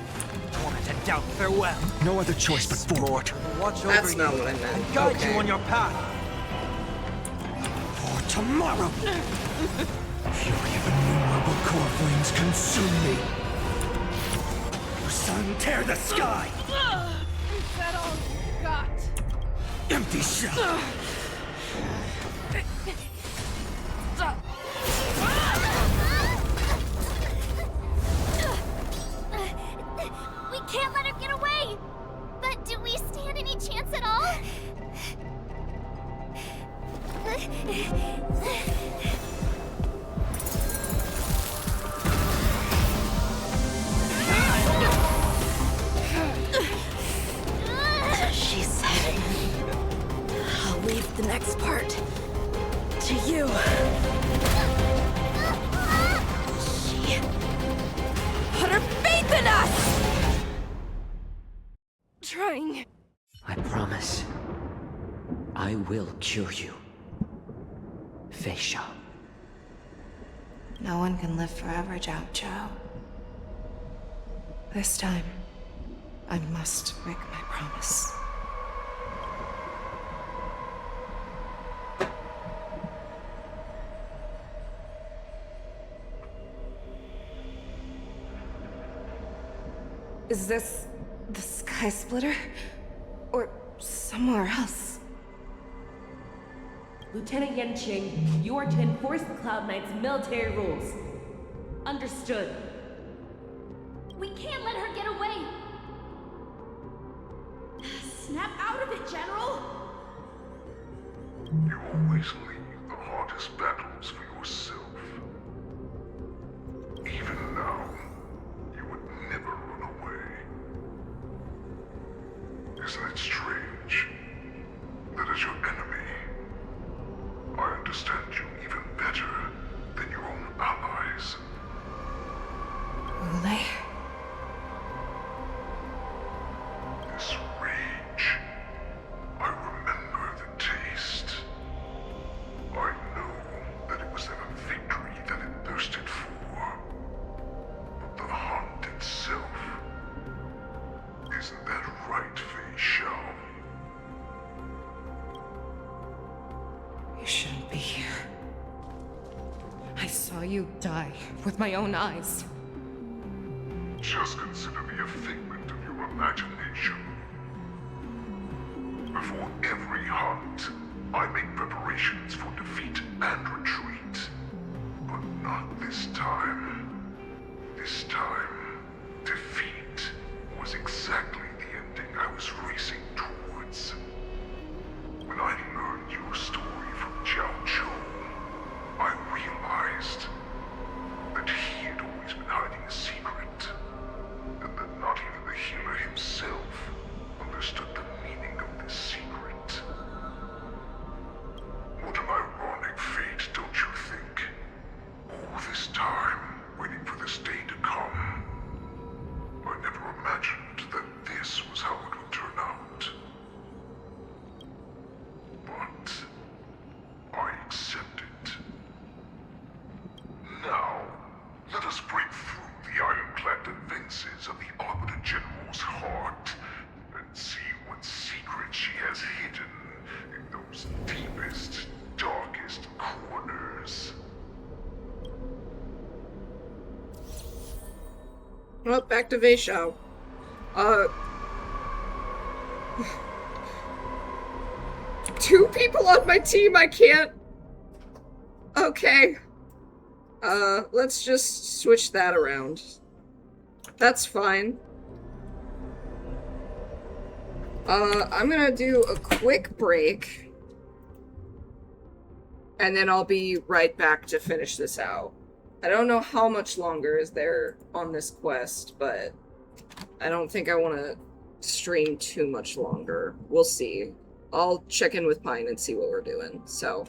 Torment and doubt, farewell. No other choice but forward. Watch over That's you not what I meant. and guide Okay. you on your path. For tomorrow. Fury of innumerable core flames consume me. Sun, tear the sky! Is that all you got? Empty shell! We can't let her get away! But do we stand any chance at all? She said, I'll leave the next part to you. She put her faith in us! Trying. I promise. I will cure you. Feisha. No one can live forever, Zhao Zhao. This time, I must break my promise. Is this the Sky Splitter? Or somewhere else? Lieutenant Yenqing, you are to enforce the Cloud Knight's military rules. Understood. We can't let her get away! Snap out of it, General! You always leave the hardest battles for yourself. Even now, you would never run away. Isn't it strange that as your enemy, I understand you even better than your own allies? Wule? This rage, I remember the taste. I know that it was never victory that it thirsted for, but the hunt itself. Isn't that right, Fei Xiao? You shouldn't be here. I saw you die with my own eyes. Just consider me a figment of your imagination. Before every hunt, I make preparations for defeat and retreat. But not this time. This time, defeat was exactly the ending I was racing towards. When I learned your story from Jiao Zhou, I realized that he had always been hiding a secret, and that not even the healer himself understood the meaning of this secret. What an ironic fate, don't you think? All this time, waiting for this day to come. I never imagined that this was how it would turn out. But I accept it. Now, let us break through the ironclad defenses of the Arbiter General's heart and see what secrets she has hidden in those deepest, darkest corners. Well, back to Wei Xiao. Two people on my team, I can't... Okay. Let's just switch that around. That's fine. I'm gonna do a quick break. And then I'll be right back to finish this out. I don't know how much longer is there on this quest, but I don't think I want to stream too much longer. We'll see. I'll check in with Pine and see what we're doing. So,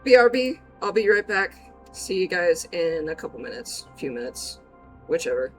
BRB, I'll be right back. See you guys in a couple minutes, few minutes, whichever.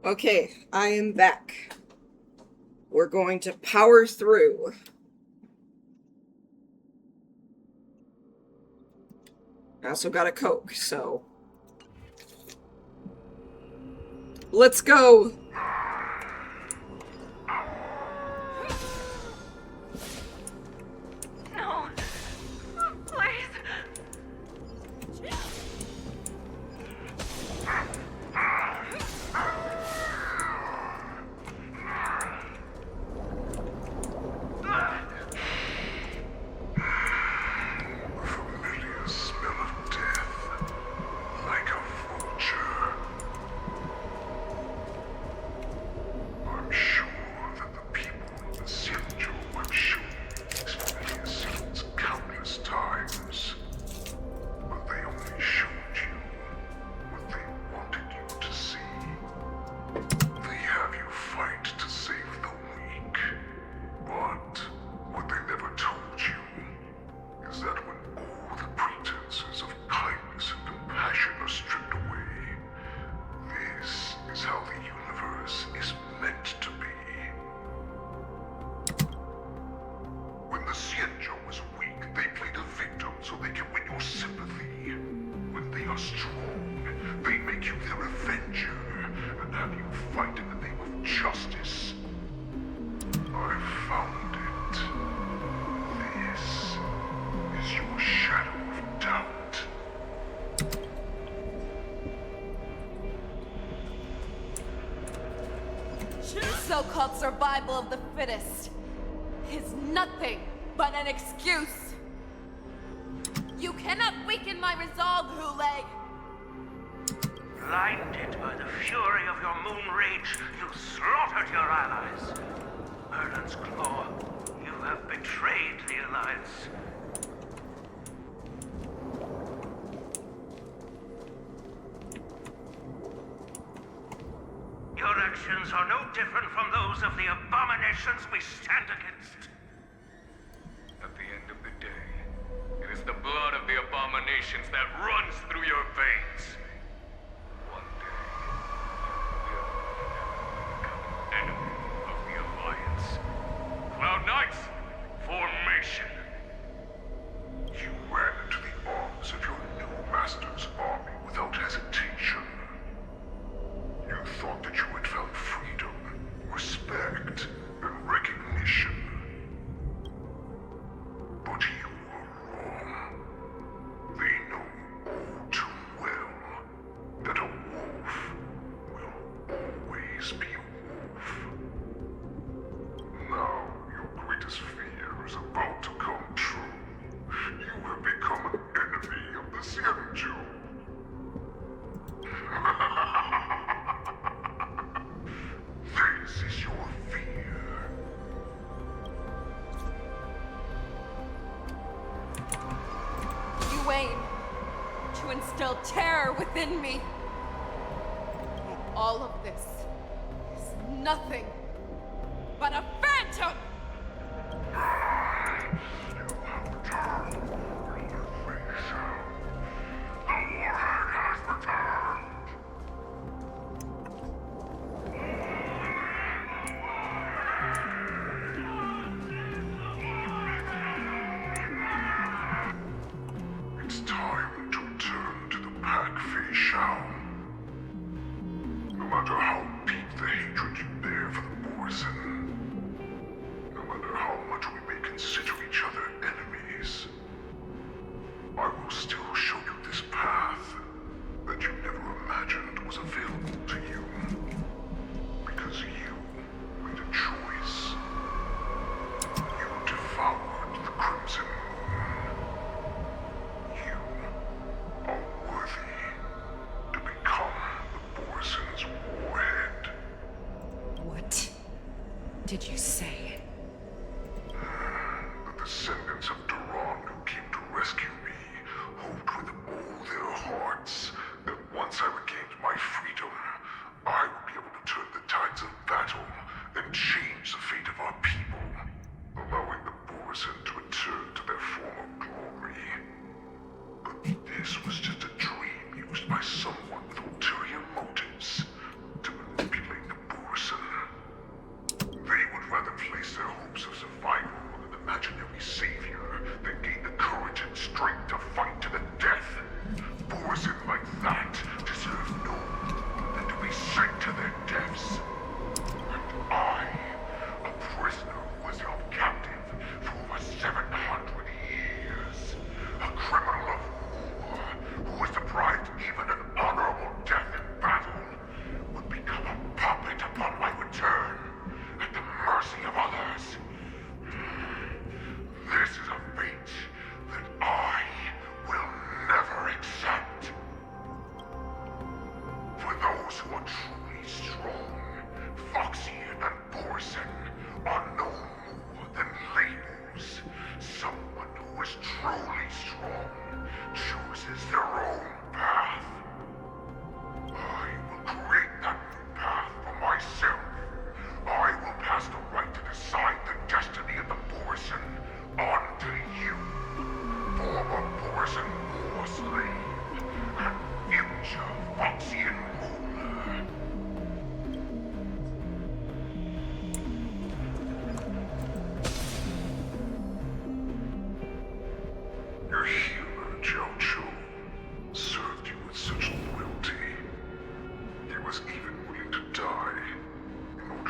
Okay, I am back. We're going to power through. I also got a Coke, so... Let's go! No. Please. Familiar smell of death, like a vulture. I'm sure that the people of the Sinjo have shown these familiar scenes countless times, but they only showed you what they wanted you to see. They have you fight to save the weak, but what they never told you is that when all the pretenses of kindness and compassion are stripped away, this is how the universe is meant to be. When the Xianzhou is weak, they play the victim so they can win your sympathy. When they are strong, they make you their avenger and have you fight in the name of justice. I found it. This is your shadow of doubt. The so-called survival of the fittest is nothing but an excuse. You cannot weaken my resolve, Hule. Blinded by the fury of your moon rage, you slaughtered your allies. Merlin's Claw, you have betrayed the Alliance. Your actions are no different from those of the abominations we stand against. At the end of the day, it is the blood of the abominations that runs through your veins. One day, you will become an enemy of the Alliance. Cloud Knights, formation! You ran into the arms of your new master's army without hesitation. You thought that you had found freedom, respect, and recognition. But you were wrong. They know all too well that a wolf will always be a wolf. Now your greatest fear is about to come true. You have become an enemy of the Xianzhou. This is your fear. You aim to instill terror within me. All of this is nothing but a phantom! It's time to return to the pack, Fei Shao. No matter how deep the hatred you bear for the Borison, no matter how much we may consider each other enemies, I will still show you this path that you never imagined was available to you. Because you made a choice. You devoured the Crimson Moon. You are worthy to become the Borison's warhead. What did you say? The descendants of Duran who came to rescue me hoped with all their hearts that once I regained my freedom, I would be able to turn the tides of battle and change the fate of our people, allowing the Borison to return to their former glory. But this was just a dream used by someone with ulterior motives to manipulate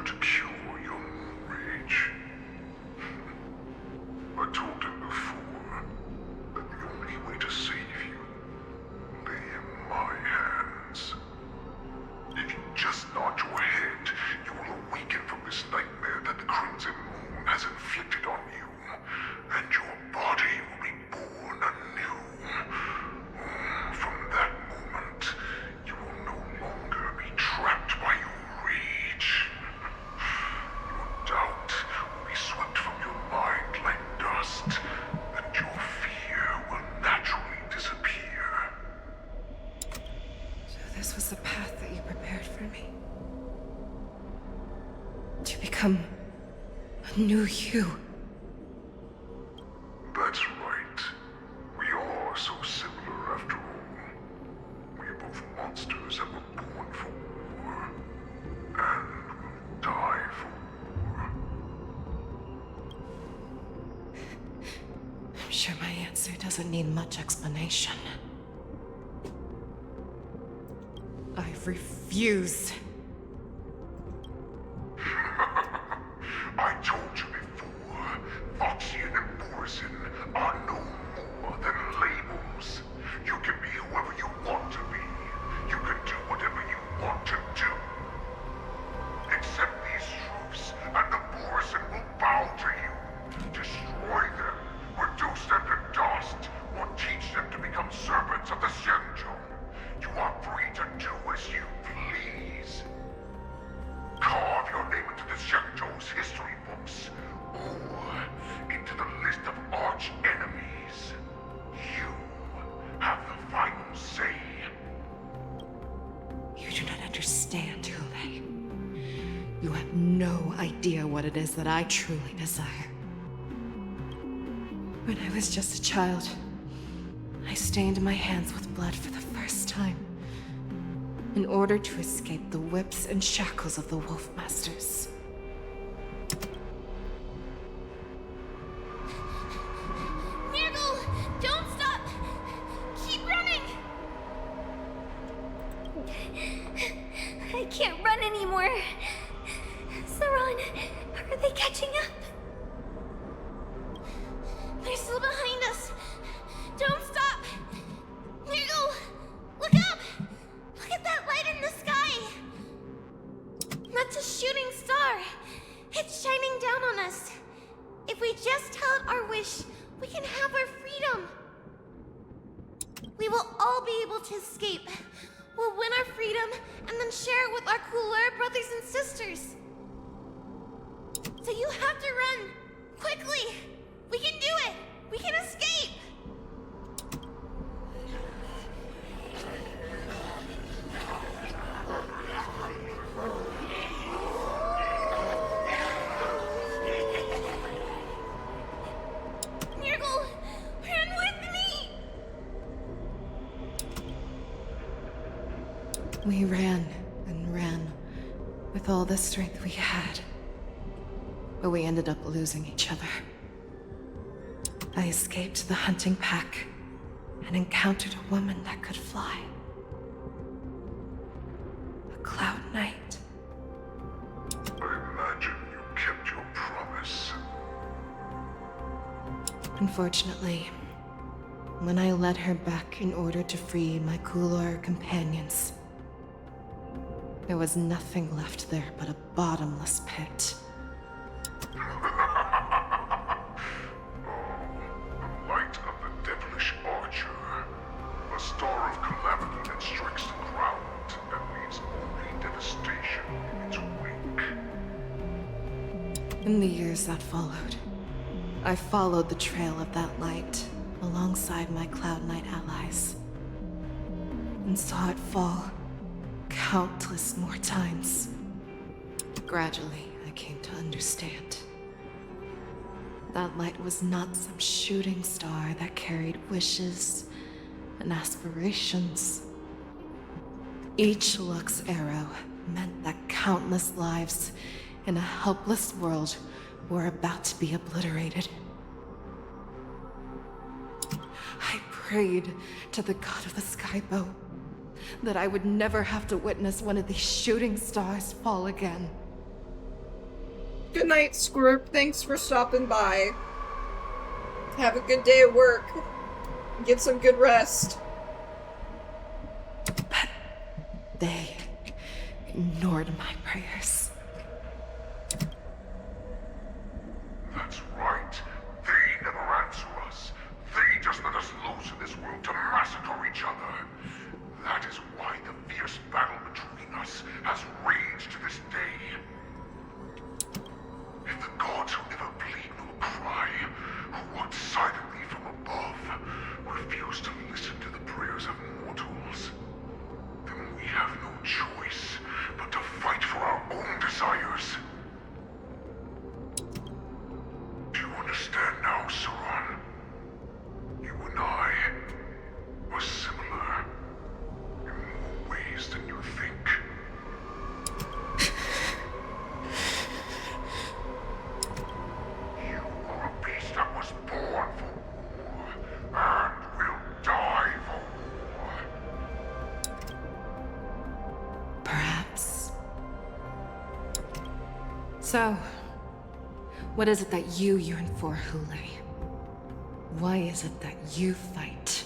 to cure your rage. I told him before that the only way to save you lay in my hands. If you just nod your head, you will awaken from this nightmare that the Crimson Moon has inflicted on you, and your body will be born anew. From that moment, you will no longer be trapped by your rage. Your doubt will be swept from your mind like dust, and your fear will naturally disappear. So this was the path that you prepared for me. To become a new you. That's right. We are so similar after all. We are both monsters that were born for war, and will die for war. I'm sure my answer doesn't need much explanation. I refuse. I told you before, Foxian and Borison are no more than labels. You can be whoever you want to be. You can do whatever you want to do. Accept these truths, and the Borison will bow to you. Destroy them, reduce them to dust, or teach them to become servants of the Xianzhou. You are free to do as you please. Carve your name into the Xianzhou's history books, or into the list of arch enemies. You have the final say. You do not understand, Hule. You have no idea what it is that I truly desire. When I was just a child, I stained my hands with blood for the first time, in order to escape the whips and shackles of the Wolfmasters. Nirgal, don't stop! Keep running! I can't run anymore. Saran, are they catching up? They're still behind us. Don't stop! Nirgal, look up! Look at that light in the sky! That's a shooting star. It's shining down on us. If we just tell it our wish, we can have our freedom. We will all be able to escape. We'll win our freedom and then share it with our cooler brothers and sisters. So you have to run. Quickly! We can do it! We can escape! Nirgal, run with me! We ran and ran with all the strength we had, but we ended up losing each other. I escaped the hunting pack and encountered a woman that could fly. A Cloud Knight. I imagine you kept your promise. Unfortunately, when I led her back in order to free my Kulor companions, there was nothing left there but a bottomless pit. Light of the devilish archer. A star of calamity that strikes the ground and leaves only devastation in its wake. In the years that followed, I followed the trail of that light alongside my Cloud Knight allies, and saw it fall countless more times. Gradually, I came to understand. That light was not some shooting star that carried wishes and aspirations. Each Lux arrow meant that countless lives in a helpless world were about to be obliterated. I prayed to the god of the skybow that I would never have to witness one of these shooting stars fall again. Good night, Squirt. Thanks for stopping by. Have a good day at work. Get some good rest. But they ignored my prayers. That's right. They never answer us. They just let us loose in this world to massacre each other. That is why the fierce battle between us has raged to this day. If the gods who never bleed nor cry, who walk silently from above, refuse to listen to the prayers of mortals, then we have no choice but to fight for our own desires. Do you understand now, Saran? You and I are similar in more ways than you think. You are a beast that was born for war and will die for war. Perhaps. So, what is it that you yearn for, Hule? Why is it that you fight?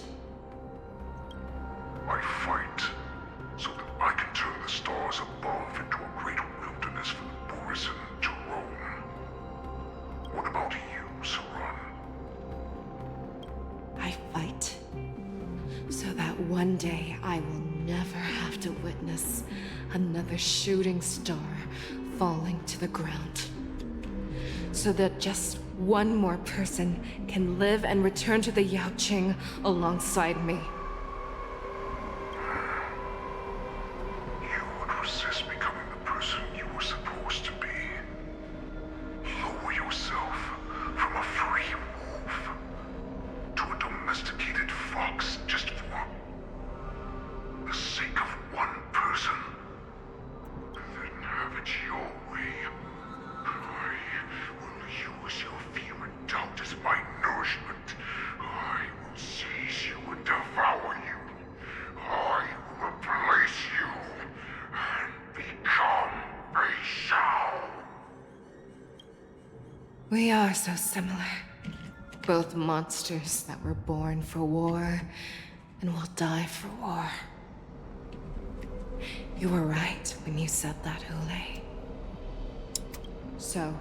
I fight so that I can turn the stars above into a great wilderness for the Borisin to roam. What about you, Saran? I fight so that one day I will never have to witness another shooting star falling to the ground. So that just one more person can live and return to the Yaoqing alongside me. You would resist becoming the person you were supposed to be. Lower yourself from a free wolf to a domesticated fox just for the sake of one person. Then have it your way. I will use your fear and doubt as my nourishment. I will seize you and devour you. I will replace you and become a Shao. We are so similar. Both monsters that were born for war and will die for war. You were right when you said that, Hule. So,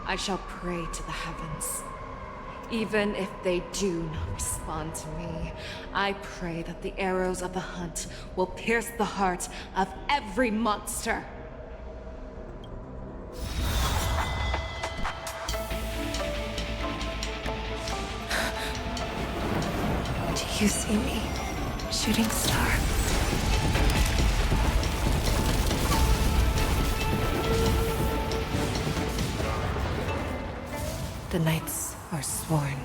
I shall pray to the heavens. Even if they do not respond to me, I pray that the arrows of the hunt will pierce the heart of every monster. Do you see me, shooting star? The knights are sworn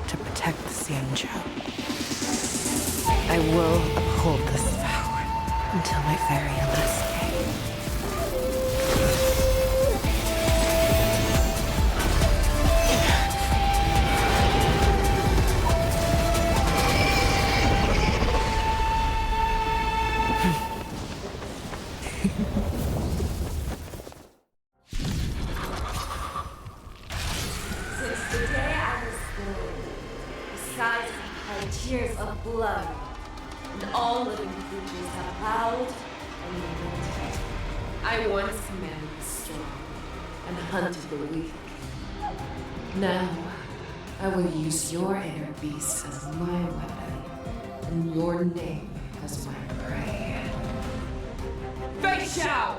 to protect the Xianzhou. I will uphold this vow until my very last day. Since the day I was born, the skies have had tears of blood, and all living creatures have howled and lamented. I once commanded the storm and hunted the weak. Now, I will use your inner beast as my weapon, and your name as my prey. Fei Xiao!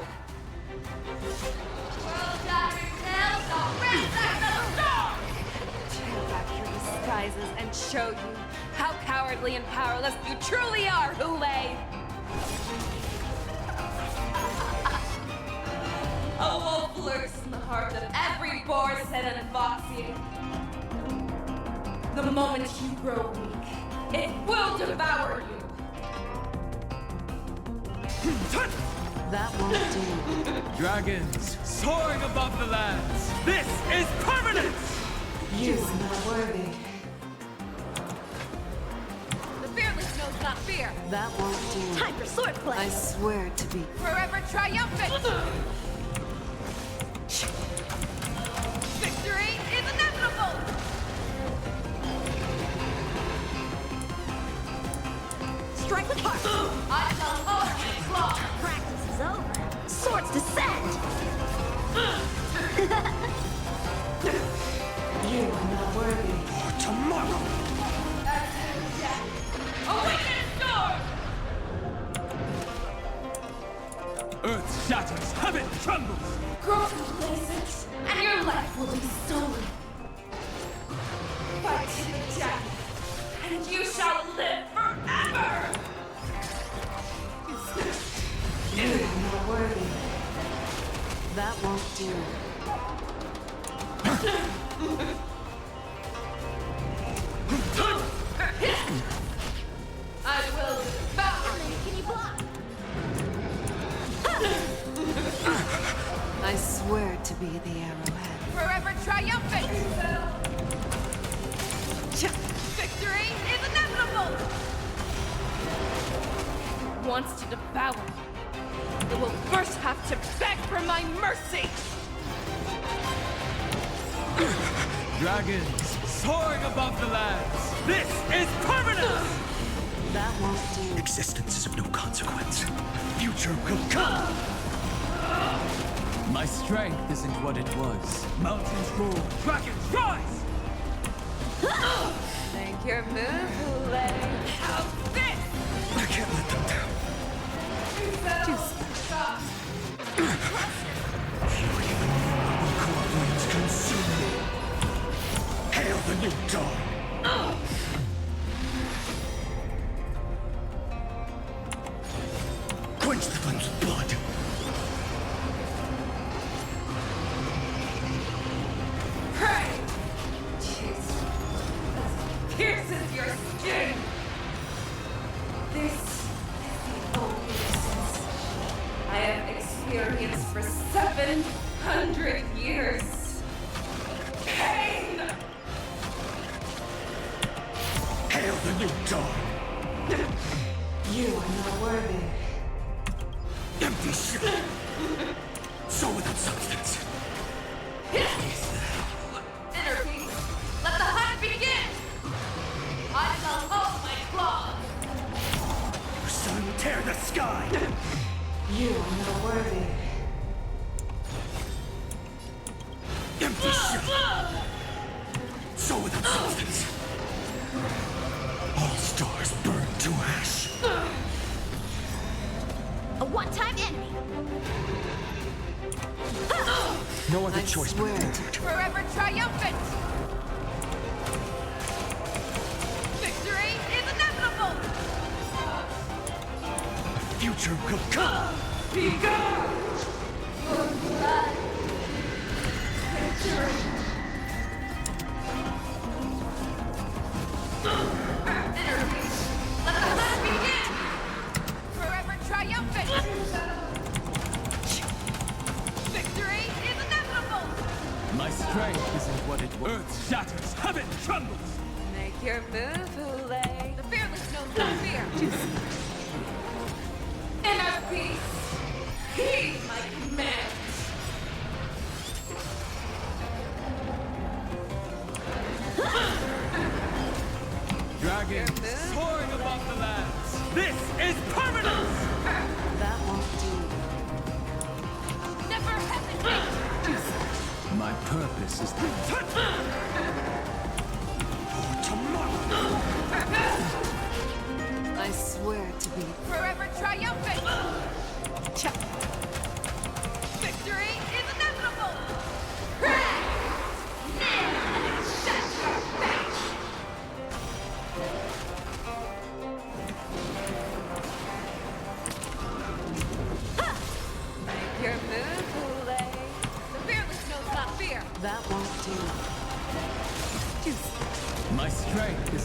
Tear back your disguises and show you how cowardly and powerless you truly are, Hule! A wolf lurks in the heart of every Borisin and Foxian. The moment you grow weak, it will devour you! That won't do. Dragons soaring above the lands. This is permanence! You are not worthy. The fearless knows not fear. That won't do. Time for swordplay. I swear to be Forever triumphant! heaven trembles! Grow complacent, and your life will be stolen. Fight to the death, and you shall live forever! You are not worthy. That won't do. I will devour you. Can you block? I swear to be the arrowhead. Forever triumphant! Victory is inevitable! Wants to devour. It will first have to beg for my mercy! Dragons soaring above the lands. This is permanent! That won't do. Existence is of no consequence. Future will come! My strength isn't what it was. Mountains roar, dragons rise! Make your move, Hule. How's this? I can't let them down. Corruptions consume me. Hail the new dawn! Quench the flames with blood. Pray! Jeez. Pierces your skin! This is the only sense I have experienced for 700 years. Pain! Hail the new dawn! You are not worthy. Empty shell! So without substance. Inner peace! Let the hunt begin! I shall hold my claws! Your son tear the sky! You are not worthy. Empty shell! So without substance. All stars burn to ash. A one-time enemy. No other choice but forward. Forever triumphant! Victory is inevitable! The future will come! Be gone! Your blood! Victory! Energy! Let the hunt begin! Forever triumphant! Victory is inevitable! My strength isn't what it was. Earth shatters, heaven trembles! Make your move, Hule. The fearless knows no fear! Inner peace! Heed my commands! Dragons soaring above the lands. This is permanent! That won't do. Never hesitate! My purpose is the I swear to be Forever triumphant! Victory is inevitable! Crash! Nail! Shut your face! Make your move, Hule. The fearless knows not fear! That won't do. My strength is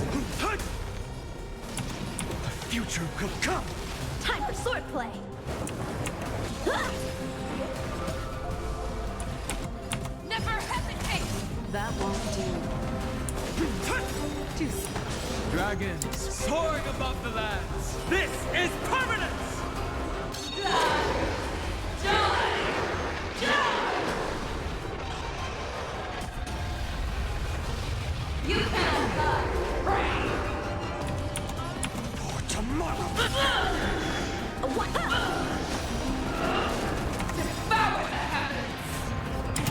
The future will come! Time for swordplay. Never hesitate! That won't do. dragons soaring above the lands. This is permanent! You cannot die! Pray! For tomorrow! Devour the heavens!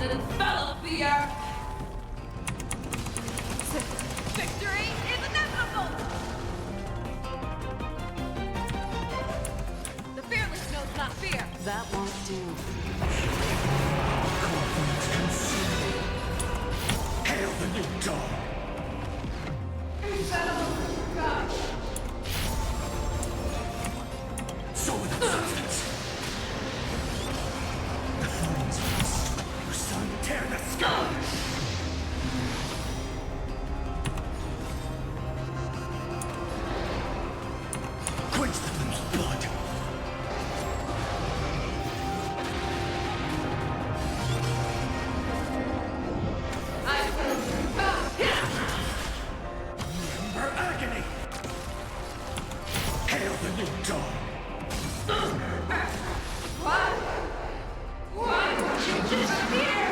And envelop the earth! Victory is inevitable! tear the sky! Quench the loose blood! Remember agony! Hail the new dawn! Why would you disappear?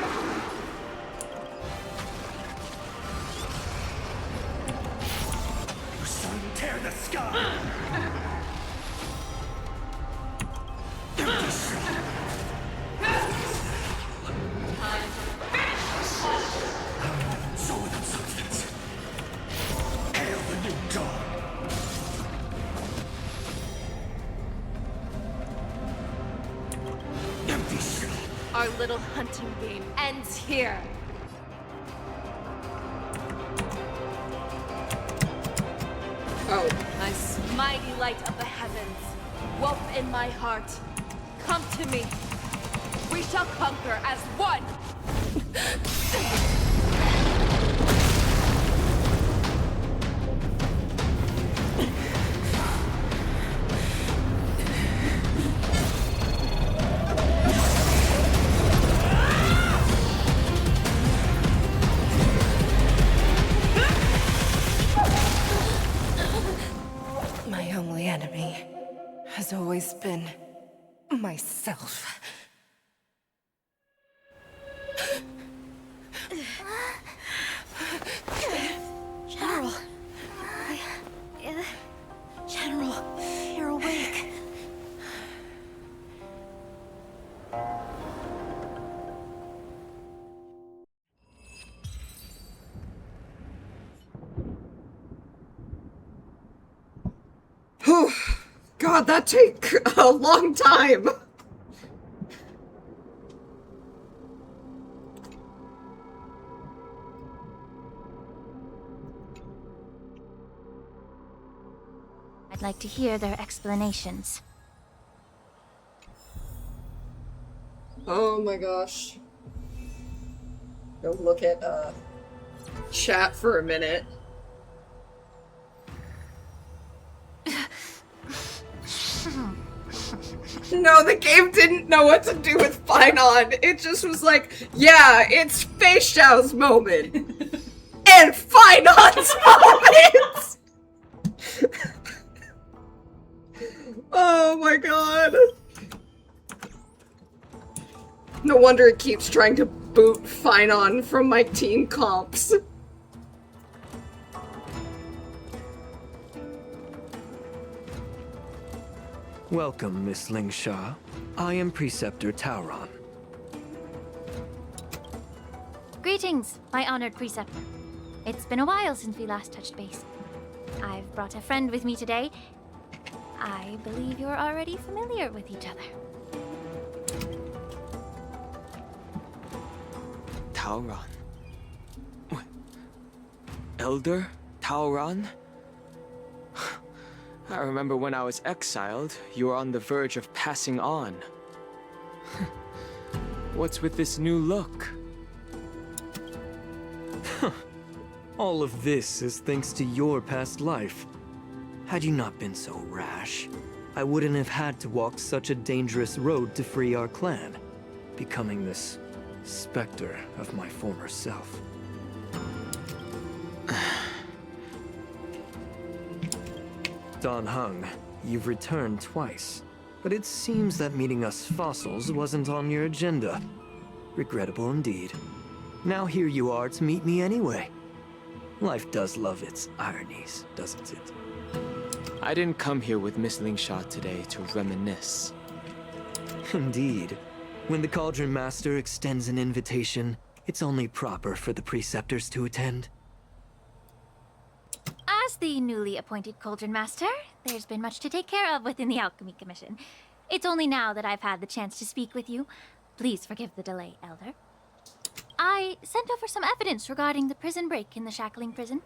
Your son tear the sky! Empty shot! Soul without substance! Hail the new dawn! Empty shot! Our little hunting game ends here. Oh. Nice mighty light of the heavens, woke in my heart. Come to me. We shall conquer as one. My only enemy has always been myself. General. General, you're awake. Whew. God, that take a long time. I'd like to hear their explanations. Oh my gosh. Go look at chat for a minute. No, the game didn't know what to do with Finon. It just was like, yeah, it's Fei Xiao's moment. And Finon's moment! Oh my god. No wonder it keeps trying to boot Finon from my team comps. Welcome, Miss Lingsha. I am Preceptor Tauron. Greetings, my honored preceptor. It's been a while since we last touched base. I've brought a friend with me today. I believe you're already familiar with each other. Tauron. What? Elder Tauron? I remember when I was exiled, you were on the verge of passing on. What's with this new look? All of this is thanks to your past life. Had you not been so rash, I wouldn't have had to walk such a dangerous road to free our clan, becoming this specter of my former self. Dan Heng, you've returned twice, but it seems that meeting us fossils wasn't on your agenda. Regrettable indeed. Now here you are to meet me anyway. Life does love its ironies, doesn't it? I didn't come here with Miss Lingsha today to reminisce. Indeed. When the Cauldron Master extends an invitation, it's only proper for the Preceptors to attend. As the newly appointed Cauldron Master, there's been much to take care of within the Alchemy Commission. It's only now that I've had the chance to speak with you. Please forgive the delay, Elder. I sent over some evidence regarding the prison break in the Shackling prison.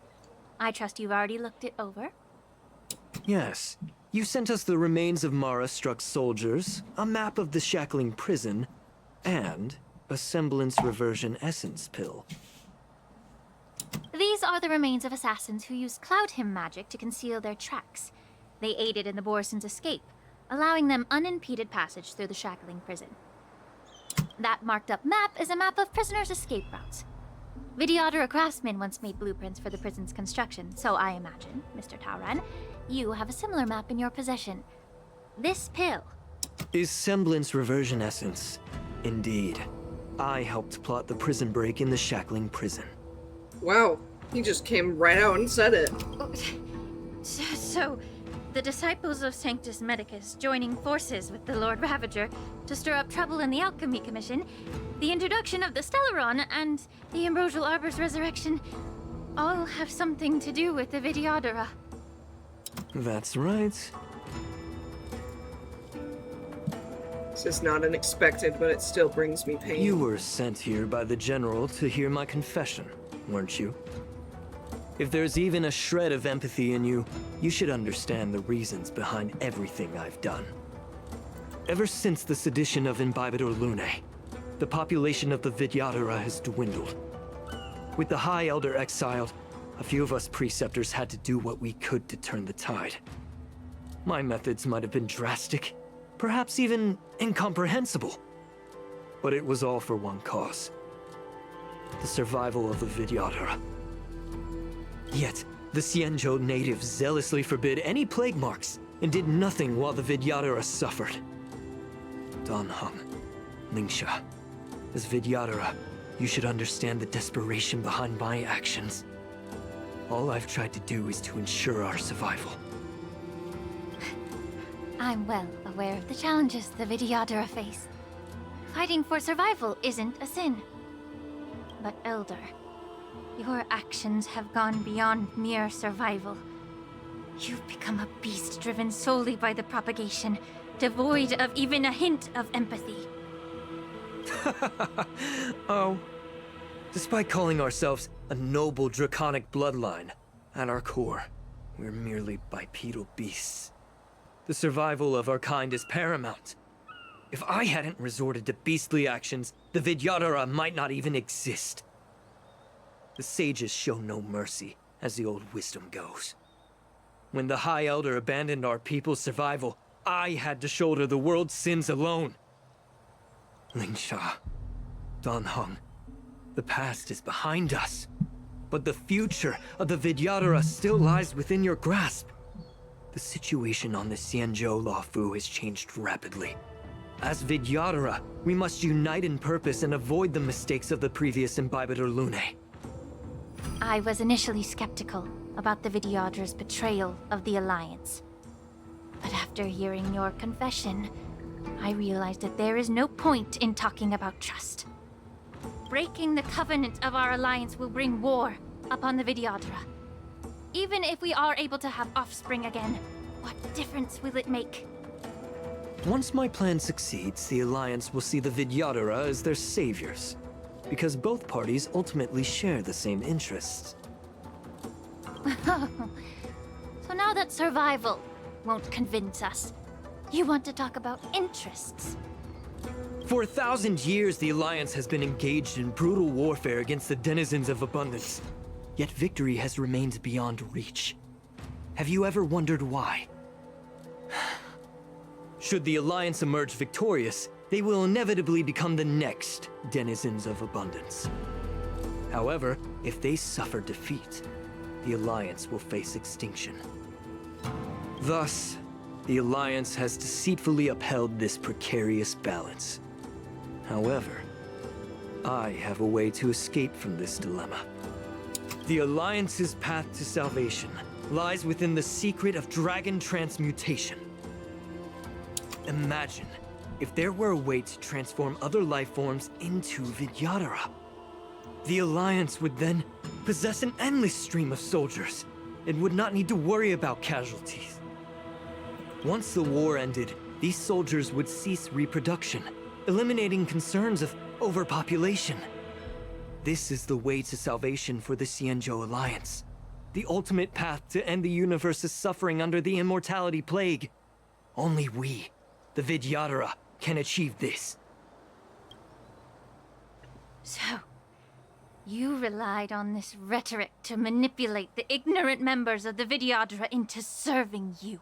I trust you've already looked it over. Yes. You sent us the remains of Mara-struck soldiers, a map of the Shackling prison, and a semblance reversion essence pill? These are the remains of assassins who used Cloud Hymn magic to conceal their tracks. They aided in the Borisons' escape, allowing them unimpeded passage through the shackling prison. That marked-up map is a map of prisoners' escape routes. Vidyadhara craftsmen once made blueprints for the prison's construction, so I imagine, Mr. Tauran, you have a similar map in your possession. This pill. Is semblance reversion essence. Indeed. I helped plot the prison break in the shackling prison. Wow, he just came right out and said it. So, the disciples of Sanctus Medicus joining forces with the Lord Ravager to stir up trouble in the Alchemy Commission, the introduction of the Stellaron, and the Ambrosial Arbor's resurrection all have something to do with the Vidyadhara. That's right. This is not unexpected, but it still brings me pain. You were sent here by the General to hear my confession, weren't you? If there's even a shred of empathy in you, you should understand the reasons behind everything I've done. Ever since the sedition of Imbibitor Lunae, the population of the Vidyadhara has dwindled. With the High Elder exiled, a few of us preceptors had to do what we could to turn the tide. My methods might have been drastic, perhaps even incomprehensible. But it was all for one cause. The survival of the Vidyadhara. Yet, the Xianzhou natives zealously forbid any plague marks and did nothing while the Vidyadhara suffered. Danheng, Lingsha, as Vidyadhara, you should understand the desperation behind my actions. All I've tried to do is to ensure our survival. I'm well aware of the challenges the Vidyadhara face. Fighting for survival isn't a sin. But Elder, your actions have gone beyond mere survival. You've become a beast driven solely by the propagation, devoid of even a hint of empathy. Oh. Despite calling ourselves a noble draconic bloodline, at our core, we're merely bipedal beasts. The survival of our kind is paramount. If I hadn't resorted to beastly actions, the Vidyadhara might not even exist. The sages show no mercy, as the old wisdom goes. When the High Elder abandoned our people's survival, I had to shoulder the world's sins alone. Lingsha, Danheng, the past is behind us, but the future of the Vidyadhara still lies within your grasp. The situation on the Xianzhou Luofu has changed rapidly. As Vidyadhara, we must unite in purpose and avoid the mistakes of the previous Imbibitor Lunae. I was initially skeptical about the Vidyadhara's betrayal of the Alliance. But after hearing your confession, I realized that there is no point in talking about trust. Breaking the covenant of our alliance will bring war upon the Vidyadhara. Even if we are able to have offspring again, what difference will it make? Once my plan succeeds, the Alliance will see the Vidyadhara as their saviors, because both parties ultimately share the same interests. So now that survival won't convince us, you want to talk about interests? For 1,000 years, the Alliance has been engaged in brutal warfare against the denizens of abundance. Yet victory has remained beyond reach. Have you ever wondered why? Should the Alliance emerge victorious, they will inevitably become the next denizens of abundance. However, if they suffer defeat, the Alliance will face extinction. Thus, the Alliance has deceitfully upheld this precarious balance. However, I have a way to escape from this dilemma. The Alliance's path to salvation lies within the secret of dragon transmutation. Imagine if there were a way to transform other life forms into Vidyadhara. The Alliance would then possess an endless stream of soldiers and would not need to worry about casualties. Once the war ended, these soldiers would cease reproduction, eliminating concerns of overpopulation. This is the way to salvation for the Xianzhou Alliance. The ultimate path to end the universe's suffering under the immortality plague. Only we, the Vidyadhara, can achieve this. So, you relied on this rhetoric to manipulate the ignorant members of the Vidyadhara into serving you.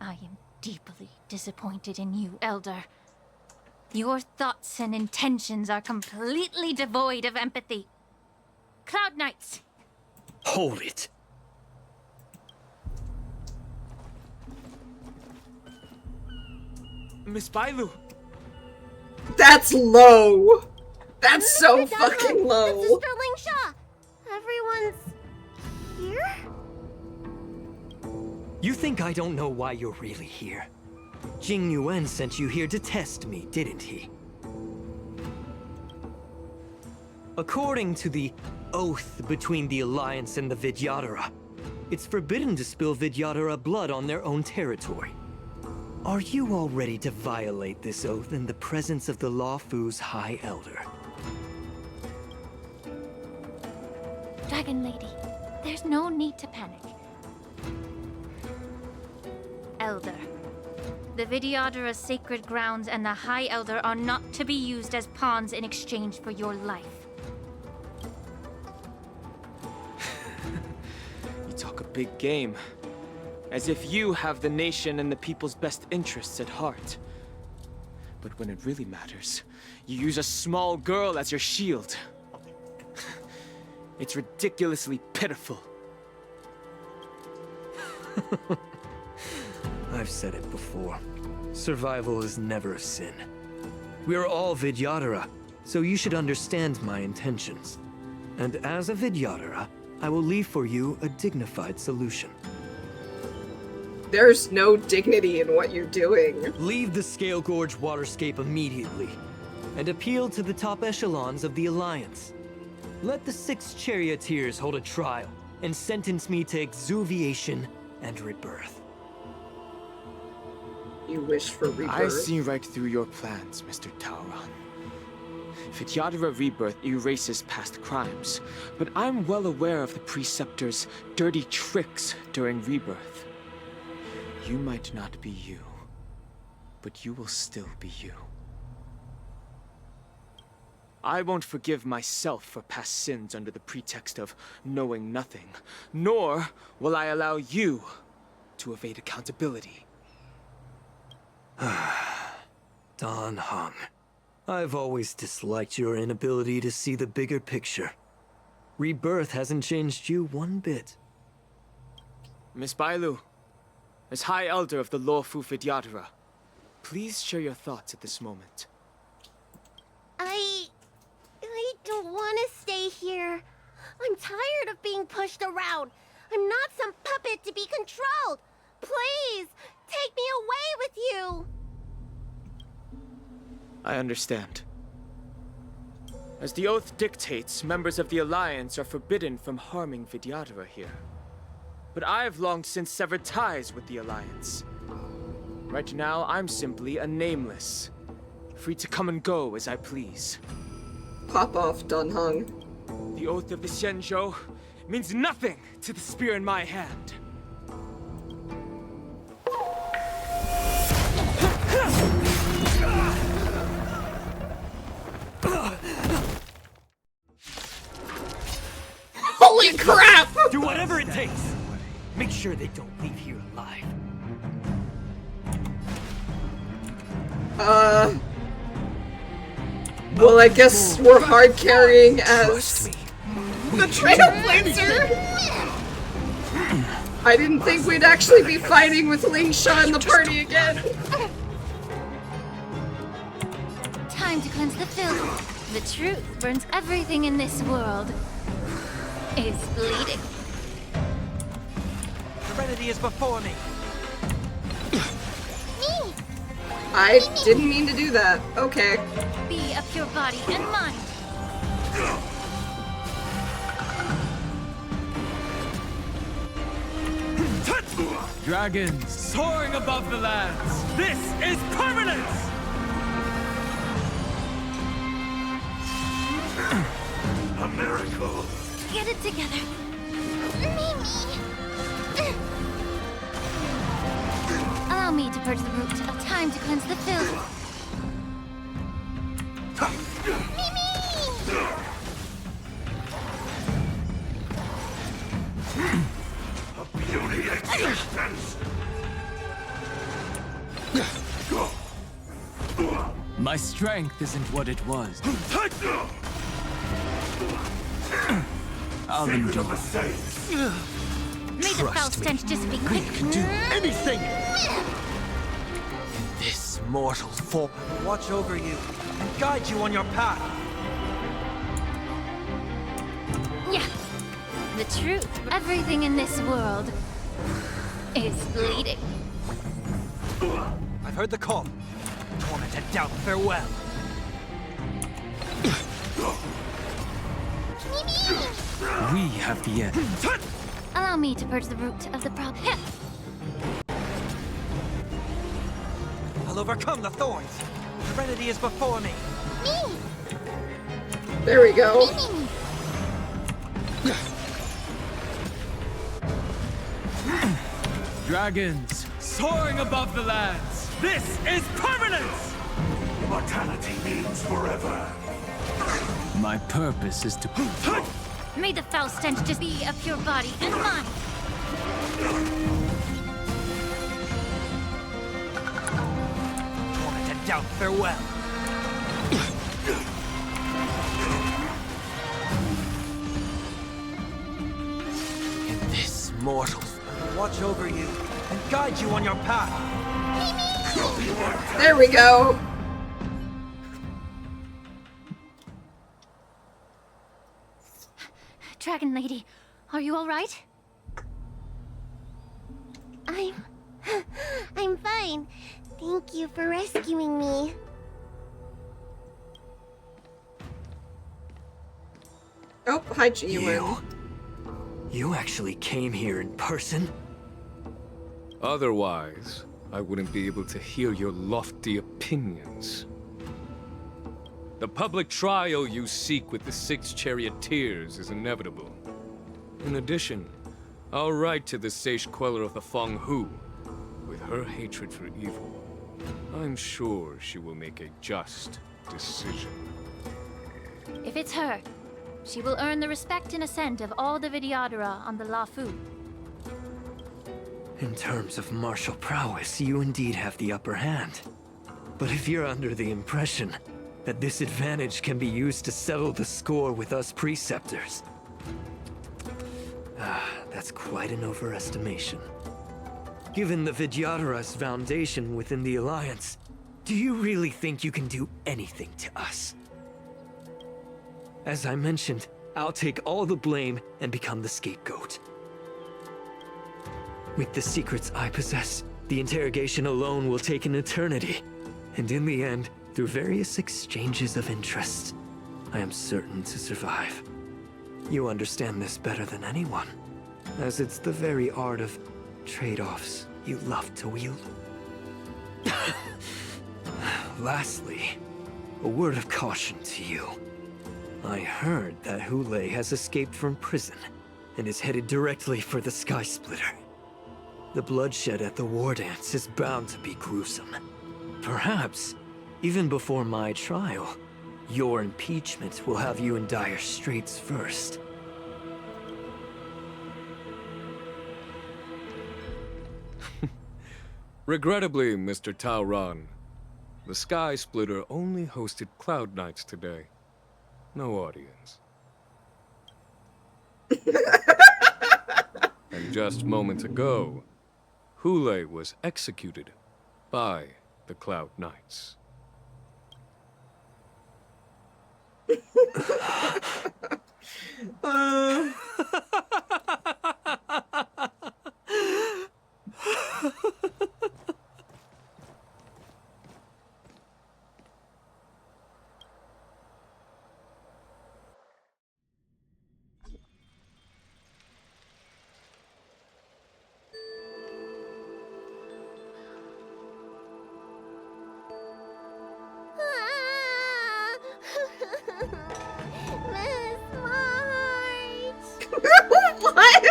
I am deeply disappointed in you, Elder. Your thoughts and intentions are completely devoid of empathy. Cloud Knights! Hold it. Miss Bailu! That's low! That's so fucking low! This is Sterling Shaw! Everyone's... here? You think I don't know why you're really here? Jing Yuan sent you here to test me, didn't he? According to the oath between the Alliance and the Vidyadhara, it's forbidden to spill Vidyadhara blood on their own territory. Are you all ready to violate this oath in the presence of the Luofu's High Elder? Dragon Lady, there's no need to panic. Elder, the Vidyadhara's sacred grounds and the High Elder are not to be used as pawns in exchange for your life. You talk a big game. As if you have the nation and the people's best interests at heart. But when it really matters, you use a small girl as your shield. It's ridiculously pitiful. I've said it before. Survival is never a sin. We're all Vidyadhara, so you should understand my intentions. And as a Vidyadhara, I will leave for you a dignified solution. There's no dignity in what you're doing. Leave the Scale Gorge waterscape immediately, and appeal to the top echelons of the Alliance. Let the 6 charioteers hold a trial, and sentence me to exuviation and rebirth. You wish for rebirth? I see right through your plans, Mr. Tauron. Vidyadhara rebirth erases past crimes, but I'm well aware of the Preceptor's dirty tricks during rebirth. You might not be you, but you will still be you. I won't forgive myself for past sins under the pretext of knowing nothing, nor will I allow you to evade accountability. Dan Heng, I've always disliked your inability to see the bigger picture. Rebirth hasn't changed you one bit. Miss Bailu, as High Elder of the Luofu Vidyadhara, please share your thoughts at this moment. I don't want to stay here. I'm tired of being pushed around. I'm not some puppet to be controlled. Please, take me away with you. I understand. As the oath dictates, members of the Alliance are forbidden from harming Vidyadhara here. But I've long since severed ties with the Alliance. Right now, I'm simply a nameless, free to come and go as I please. Pop off, Dan Heng. The oath of the Xianzhou means nothing to the spear in my hand. Holy crap! Do whatever it takes. Make sure they don't leave here alive. Well, I guess we're hard carrying as the Trailblazer. I didn't think we'd actually be fighting with Ling Sha in the party again. Time to cleanse the filth. The truth burns everything in this world. Is bleeding. Serenity is before me. Me! I didn't mean to do that. Okay. Be a pure body and mind. Dragons soaring above the lands. This is permanence! A miracle. Get it together. Allow me to purge the root. A time to cleanse the filth. My strength isn't what it was. I'll endure. May the foul stench dissipate quick. Do anything! This mortal form will watch over you and guide you on your path. Yeah. The truth. Everything in this world is bleeding. I've heard the call. Torment and doubt, farewell. We have the end. Allow me to purge the root of the problem. I'll overcome the thorns. Serenity is before me. Me! There we go. Dragons soaring above the lands. This is permanence! Mortality means forever. My purpose is to... May the foul stench just be a pure body and mind. Torment and doubt, farewell. In this mortal will watch over you and guide you on your path. There we go. Dragon Lady, are you all right? I'm fine. Thank you for rescuing me. Oh, hi, G-Win. You actually came here in person? Otherwise, I wouldn't be able to hear your lofty opinions. The public trial you seek with the 6 charioteers is inevitable. In addition, I'll write to the Sage Queller of the Feng Hu. With her hatred for evil, I'm sure she will make a just decision. If it's her, she will earn the respect and assent of all the Vidyadhara on the Lafu. In terms of martial prowess, you indeed have the upper hand. But if you're under the impression that this advantage can be used to settle the score with us preceptors, that's quite an overestimation. Given the Vidyadhara's foundation within the Alliance, do you really think you can do anything to us? As I mentioned, I'll take all the blame and become the scapegoat. With the secrets I possess, the interrogation alone will take an eternity. And in the end, through various exchanges of interest, I am certain to survive. You understand this better than anyone, as it's the very art of trade-offs you love to wield. Lastly, a word of caution to you. I heard that Hule has escaped from prison and is headed directly for the Sky Splitter. The bloodshed at the Wardance is bound to be gruesome. Perhaps, even before my trial, your impeachment will have you in dire straits first. Regrettably, Mr. Taoran, the Sky Splitter only hosted Cloud Knights today. No audience. And just moments ago, Hule was executed by the Cloud Knights. Miss March! What?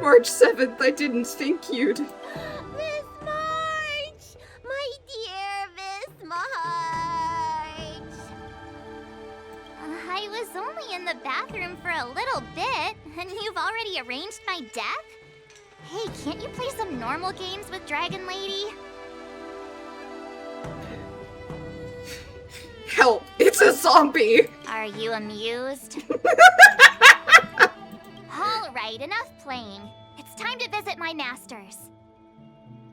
March 7th, I didn't think you'd... Miss March! My dear Miss March! I was only in the bathroom for a a little bit, and you've already arranged my death? Hey, can't you play some normal games with Dragon Lady? Help! It's a zombie! Are you amused? Alright, enough playing. It's time to visit my masters.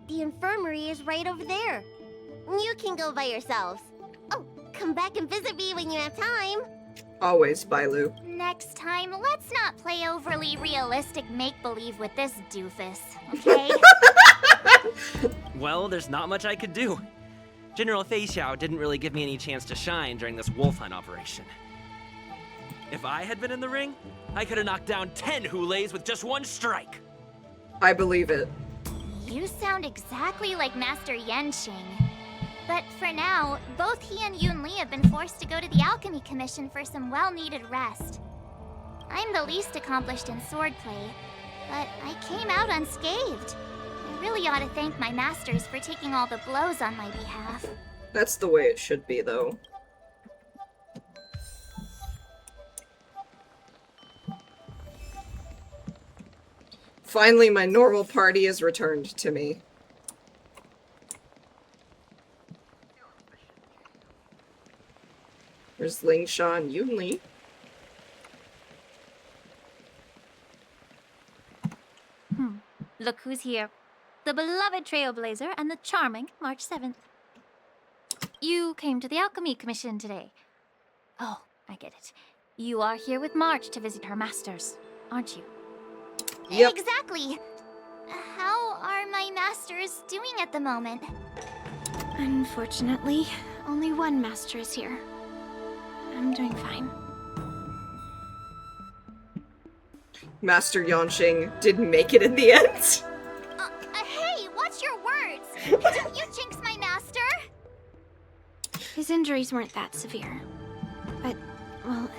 The infirmary is right over there. You can go by yourselves. Oh, come back and visit me when you have time. Always, Bailu. Next time, let's not play overly realistic make-believe with this doofus, okay? Well, there's not much I could do. General Fei Xiao didn't really give me any chance to shine during this wolf hunt operation. If I had been in the ring, I could have knocked down 10 Hulays with just one strike. I believe it. You sound exactly like Master Yenqing. But for now, both he and Yun Li have been forced to go to the Alchemy Commission for some well-needed rest. I'm the least accomplished in swordplay, but I came out unscathed. I really ought to thank my masters for taking all the blows on my behalf. That's the way it should be, though. Finally, my normal party is returned to me. There's Ling Sha and Yun Li. Look who's here. The beloved Trailblazer and the charming March 7th. You came to the Alchemy Commission today. Oh, I get it. You are here with March to visit her masters, aren't you? Yep. Exactly. How are my masters doing at the moment? Unfortunately, only one master is here. I'm doing fine. Master Yanqing didn't make it in the end. Hey, watch your words! Didn't you jinx my master? His injuries weren't that severe. But, well,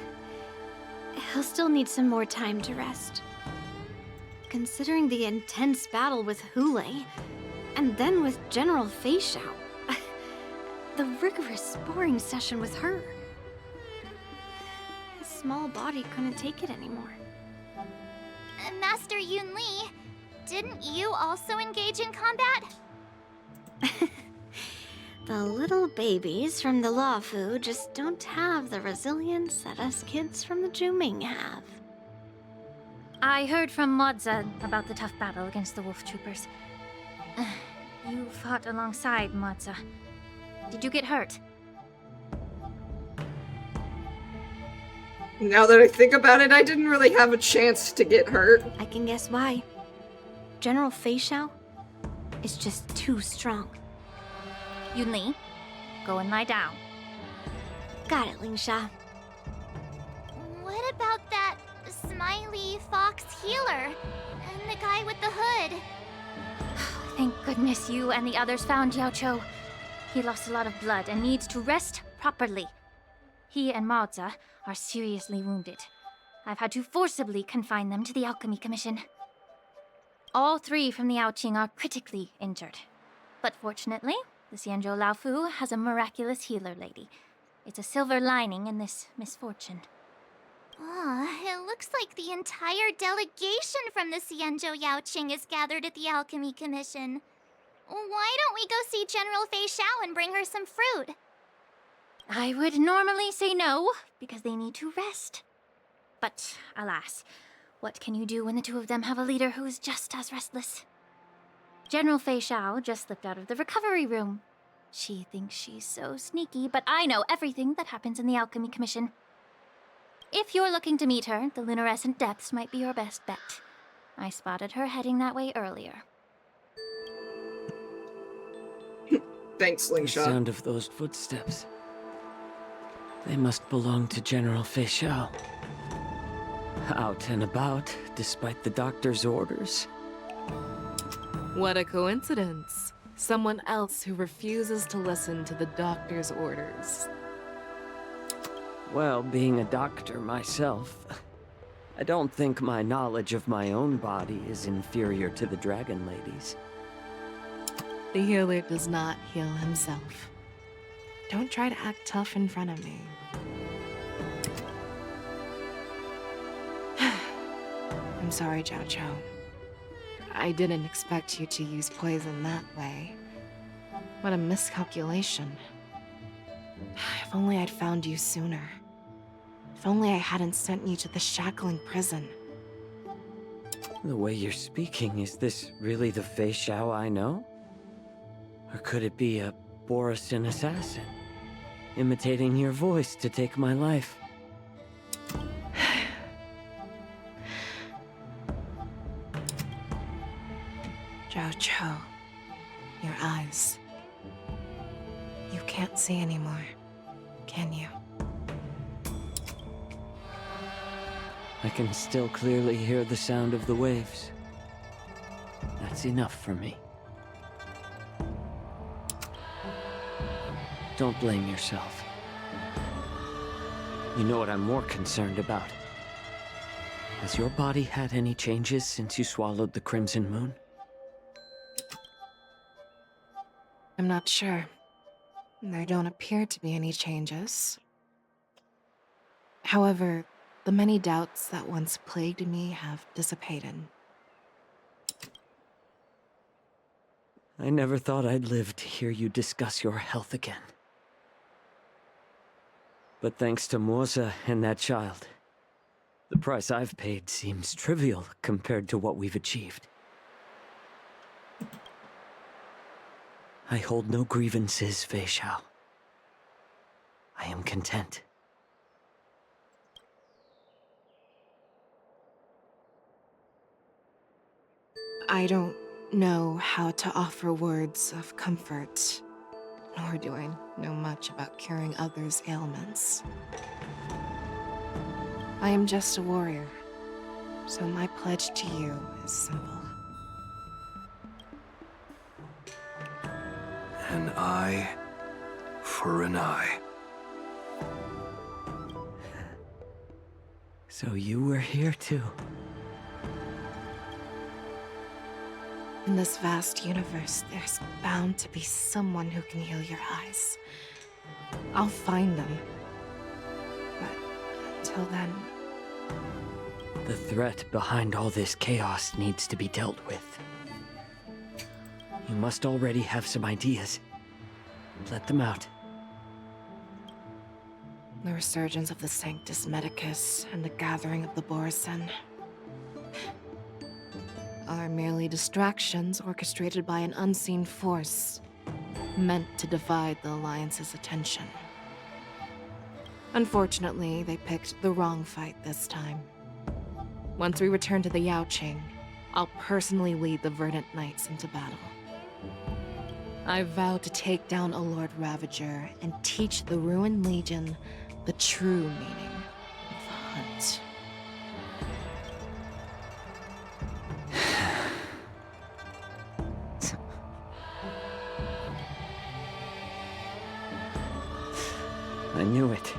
he'll still need some more time to rest. Considering the intense battle with Hulei, and then with General Fei Xiao, the rigorous sparring session with her. His small body couldn't take it anymore. Master Yun Li, didn't you also engage in combat? The little babies from the Luofu just don't have the resilience that us kids from the Juming have. I heard from Modza about the tough battle against the wolf troopers. You fought alongside Modza. Did you get hurt? Now that I think about it, I didn't really have a chance to get hurt. I can guess why. General Fei Xiao is just too strong. Yun Li, go and lie down. Got it, Ling Sha. What about that smiley fox healer and the guy with the hood? Thank goodness you and the others found Yao Cho. He lost a lot of blood and needs to rest properly. He and Maoza are seriously wounded. I've had to forcibly confine them to the Alchemy Commission. All three from the Yaoqing are critically injured. But fortunately, the Xianzhou Laofu has a miraculous healer lady. It's a silver lining in this misfortune. It looks like the entire delegation from the Xianzhou Yaoqing is gathered at the Alchemy Commission. Why don't we go see General Fei Xiao and bring her some fruit? I would normally say no, because they need to rest. But, alas, what can you do when the two of them have a leader who is just as restless? General Fei Xiao just slipped out of the recovery room. She thinks she's so sneaky, but I know everything that happens in the Alchemy Commission. If you're looking to meet her, the luminescent depths might be your best bet. I spotted her heading that way earlier. Thanks, Ling Sha. The sound of those footsteps. They must belong to General Fei Xiao. Out and about, despite the doctor's orders. What a coincidence. Someone else who refuses to listen to the doctor's orders. Well, being a doctor myself, I don't think my knowledge of my own body is inferior to the Dragon Lady's. The healer does not heal himself. Don't try to act tough in front of me. I'm sorry, Zhao Chou. I didn't expect you to use poison that way. What a miscalculation. If only I'd found you sooner. If only I hadn't sent you to the shackling prison. The way you're speaking, is this really the Fei Xiao I know? Or could it be a Borisin assassin, imitating your voice to take my life? Zhao Chou, your eyes. You can't see anymore, can you? I can still clearly hear the sound of the waves. That's enough for me. Don't blame yourself. You know what I'm more concerned about? Has your body had any changes since you swallowed the Crimson Moon? I'm not sure. There don't appear to be any changes. However, the many doubts that once plagued me have dissipated. I never thought I'd live to hear you discuss your health again. But thanks to Morza and that child, the price I've paid seems trivial compared to what we've achieved. I hold no grievances, Fei Xiao. I am content. I don't know how to offer words of comfort, nor do I know much about curing others' ailments. I am just a warrior, so my pledge to you is simple. An eye for an eye. So you were here too. In this vast universe, there's bound to be someone who can heal your eyes. I'll find them. But until then... The threat behind all this chaos needs to be dealt with. You must already have some ideas. Let them out. The resurgence of the Sanctus Medicus and the gathering of the Borisin are merely distractions orchestrated by an unseen force, meant to divide the Alliance's attention. Unfortunately, they picked the wrong fight this time. Once we return to the Yaoqing, I'll personally lead the Verdant Knights into battle. I vow to take down a Lord Ravager and teach the Ruined Legion the true meaning of the hunt. I knew it.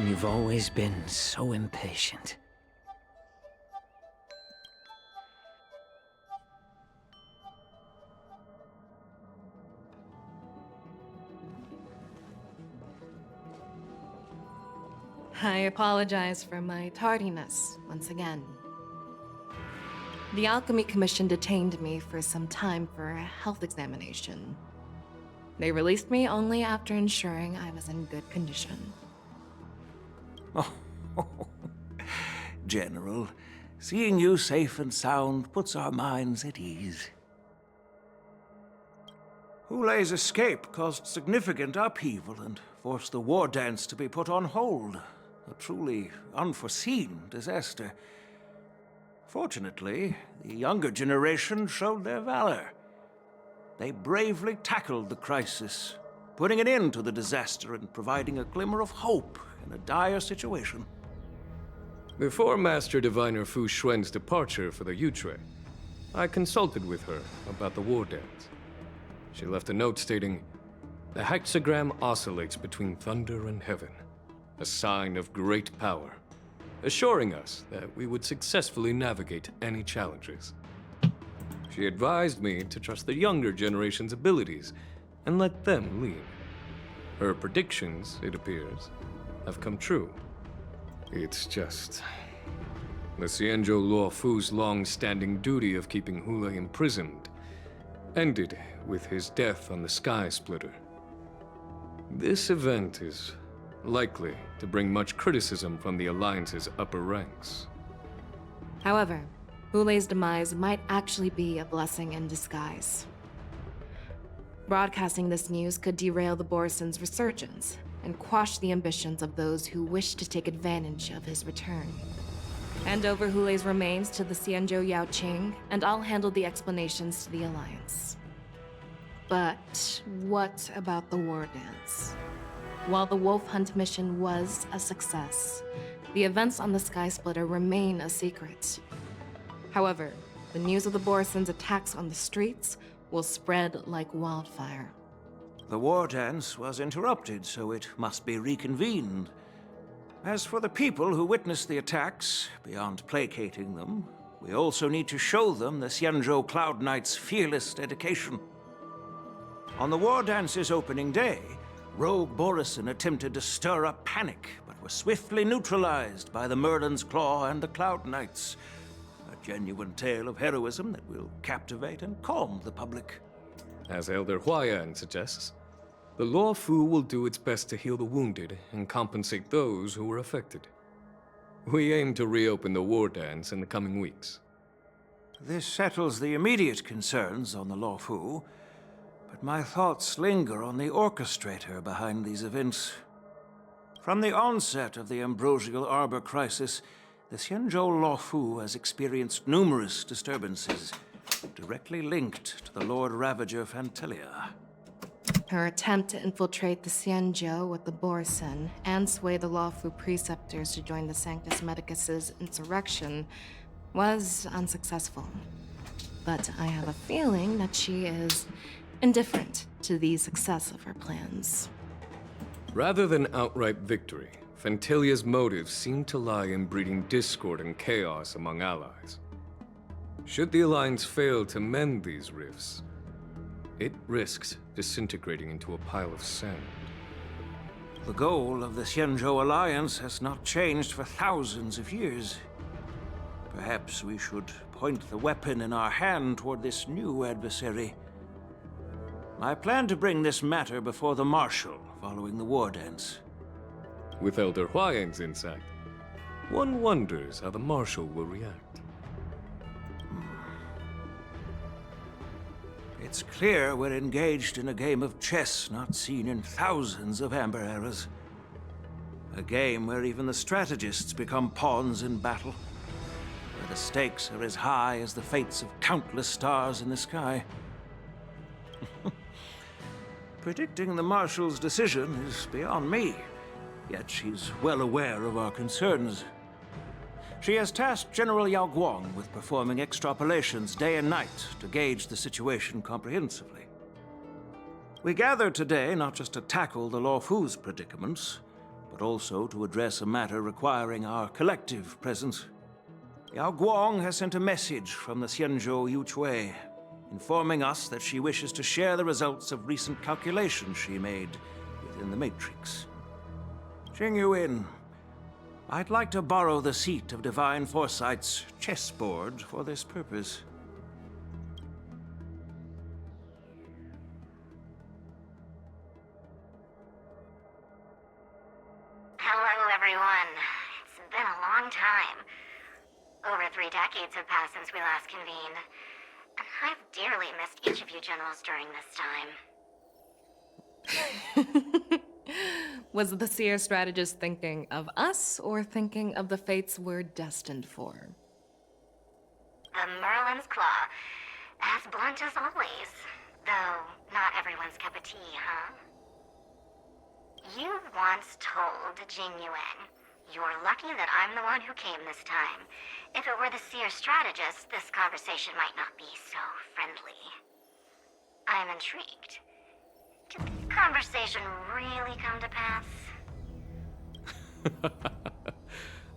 You've always been so impatient. I apologize for my tardiness once again. The Alchemy Commission detained me for some time for a health examination. They released me only after ensuring I was in good condition. Oh, General, seeing you safe and sound puts our minds at ease. Hulei's escape caused significant upheaval and forced the Wardance to be put on hold. A truly unforeseen disaster. Fortunately, the younger generation showed their valor. They bravely tackled the crisis, putting an end to the disaster and providing a glimmer of hope in a dire situation. Before Master Diviner Fu Xuan's departure for the Yutre, I consulted with her about the Wardance. She left a note stating, "The hexagram oscillates between thunder and heaven, a sign of great power, assuring us that we would successfully navigate any challenges." She advised me to trust the younger generation's abilities and let them lead. Her predictions, it appears, have come true. It's just... The Xianzhou Luofu's long-standing duty of keeping Hule imprisoned ended with his death on the Sky Splitter. This event is likely to bring much criticism from the Alliance's upper ranks. However, Hule's demise might actually be a blessing in disguise. Broadcasting this news could derail the Borison's resurgence and quash the ambitions of those who wish to take advantage of his return. Hand over Hule's remains to the Xianzhou Yaoqing, and I'll handle the explanations to the Alliance. But what about the Wardance? While the Wolf Hunt mission was a success, the events on the Sky Splitter remain a secret. However, the news of the Borison's attacks on the streets will spread like wildfire. The war dance was interrupted, so it must be reconvened. As for the people who witnessed the attacks, beyond placating them, we also need to show them the Xianzhou Cloud Knight's fearless dedication. On the war dance's opening day, rogue Borison attempted to stir up panic, but was swiftly neutralized by the Merlin's Claw and the Cloud Knights. A genuine tale of heroism that will captivate and calm the public. As Elder Huayan suggests, the Luofu will do its best to heal the wounded and compensate those who were affected. We aim to reopen the war dance in the coming weeks. This settles the immediate concerns on the Luofu, but my thoughts linger on the orchestrator behind these events. From the onset of the Ambrosial Arbor crisis, the Xianzhou Luofu has experienced numerous disturbances, directly linked to the Lord Ravager Fantelia. Her attempt to infiltrate the Xianzhou with the Borison and sway the Luofu preceptors to join the Sanctus Medicus's insurrection was unsuccessful. But I have a feeling that she is indifferent to the success of her plans. Rather than outright victory, Fantelia's motives seem to lie in breeding discord and chaos among allies. Should the Alliance fail to mend these rifts, it risks disintegrating into a pile of sand. The goal of the Xianzhou Alliance has not changed for thousands of years. Perhaps we should point the weapon in our hand toward this new adversary. I plan to bring this matter before the Marshal following the war dance. With Elder Huayan's insight, one wonders how the Marshal will react. It's clear we're engaged in a game of chess not seen in thousands of Amber eras. A game where even the strategists become pawns in battle, where the stakes are as high as the fates of countless stars in the sky. Predicting the Marshal's decision is beyond me, yet she's well aware of our concerns. She has tasked General Yao Guang with performing extrapolations day and night to gauge the situation comprehensively. We gathered today not just to tackle the Luofu's predicaments, but also to address a matter requiring our collective presence. Yao Guang has sent a message from the Xianzhou Yuchui, informing us that she wishes to share the results of recent calculations she made within the Matrix. Jing Yuin, I'd like to borrow the seat of Divine Foresight's chessboard for this purpose. Hello, everyone. It's been a long time. Over 3 decades have passed since we last convened. And I've dearly missed each of you generals during this time. Was the Seer strategist thinking of us, or thinking of the fates we're destined for? The Merlin's Claw. As blunt as always. Though, not everyone's cup of tea, huh? You once told Jing Yuan, "You're lucky that I'm the one who came this time. If it were the Seer strategist, this conversation might not be so friendly." I'm intrigued. Did this conversation really come to pass?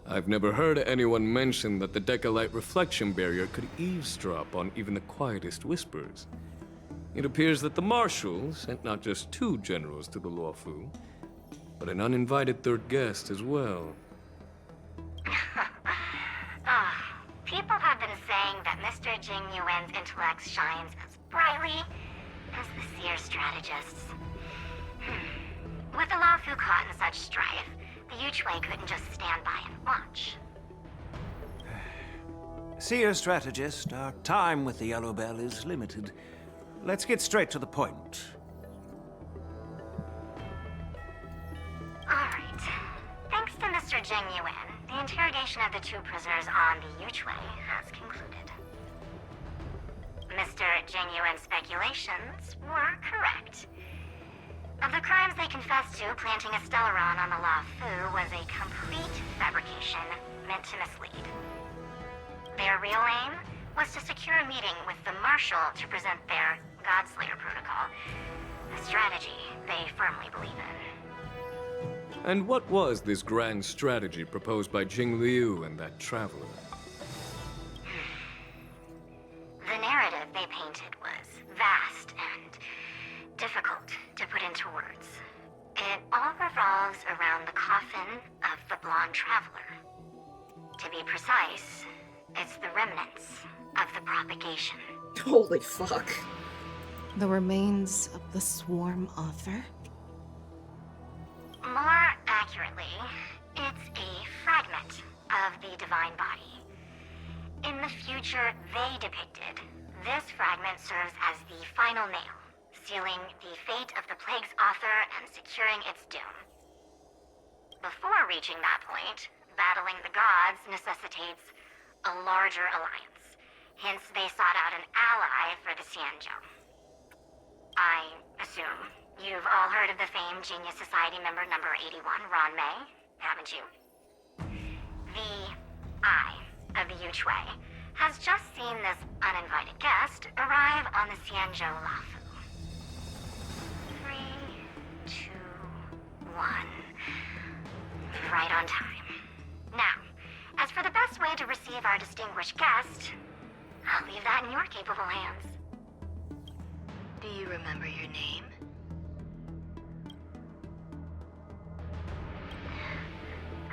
I've never heard anyone mention that the Decalite reflection barrier could eavesdrop on even the quietest whispers. It appears that the Marshal sent not just 2 generals to the Luofu, but an uninvited 3rd guest as well. Ah, Jing Yuan's intellect shines as brightly as the seer strategist's. With the Laofu caught in such strife, the Yuchui couldn't just stand by and watch. Seer strategist, our time with the Yellow Bell is limited. Let's get straight to the point. Alright. Thanks to Mr. Jing Yuan, the interrogation of the two prisoners on the Yuchui has concluded. Mr. Jing Yuan's speculations were correct. Of the crimes they confessed to, planting a Stellaron on the Laofu was a complete fabrication meant to mislead. Their real aim was to secure a meeting with the Marshal to present their Godslayer protocol, a strategy they firmly believe in. And what was this grand strategy proposed by Jing Liu and that traveler? The narrative they painted was vast and difficult to put into words. It all revolves around the coffin of the blonde traveler. To be precise, it's the remnants of the propagation. Holy fuck. The remains of the swarm author? More accurately, it's a fragment of the divine body. In the future they depicted, this fragment serves as the final nail, sealing the fate of the plague's author and securing its doom. Before reaching that point, battling the gods necessitates a larger alliance. Hence, they sought out an ally for the Xianzhou. I assume you've all heard of the famed Genius Society member number 81, Ron Mei, haven't you? The Eye of the Yuchui has just seen this uninvited guest arrive on the Xianzhou Laofu. 3, 2, 1. Right on time. Now, as for the best way to receive our distinguished guest, I'll leave that in your capable hands. Do you remember your name?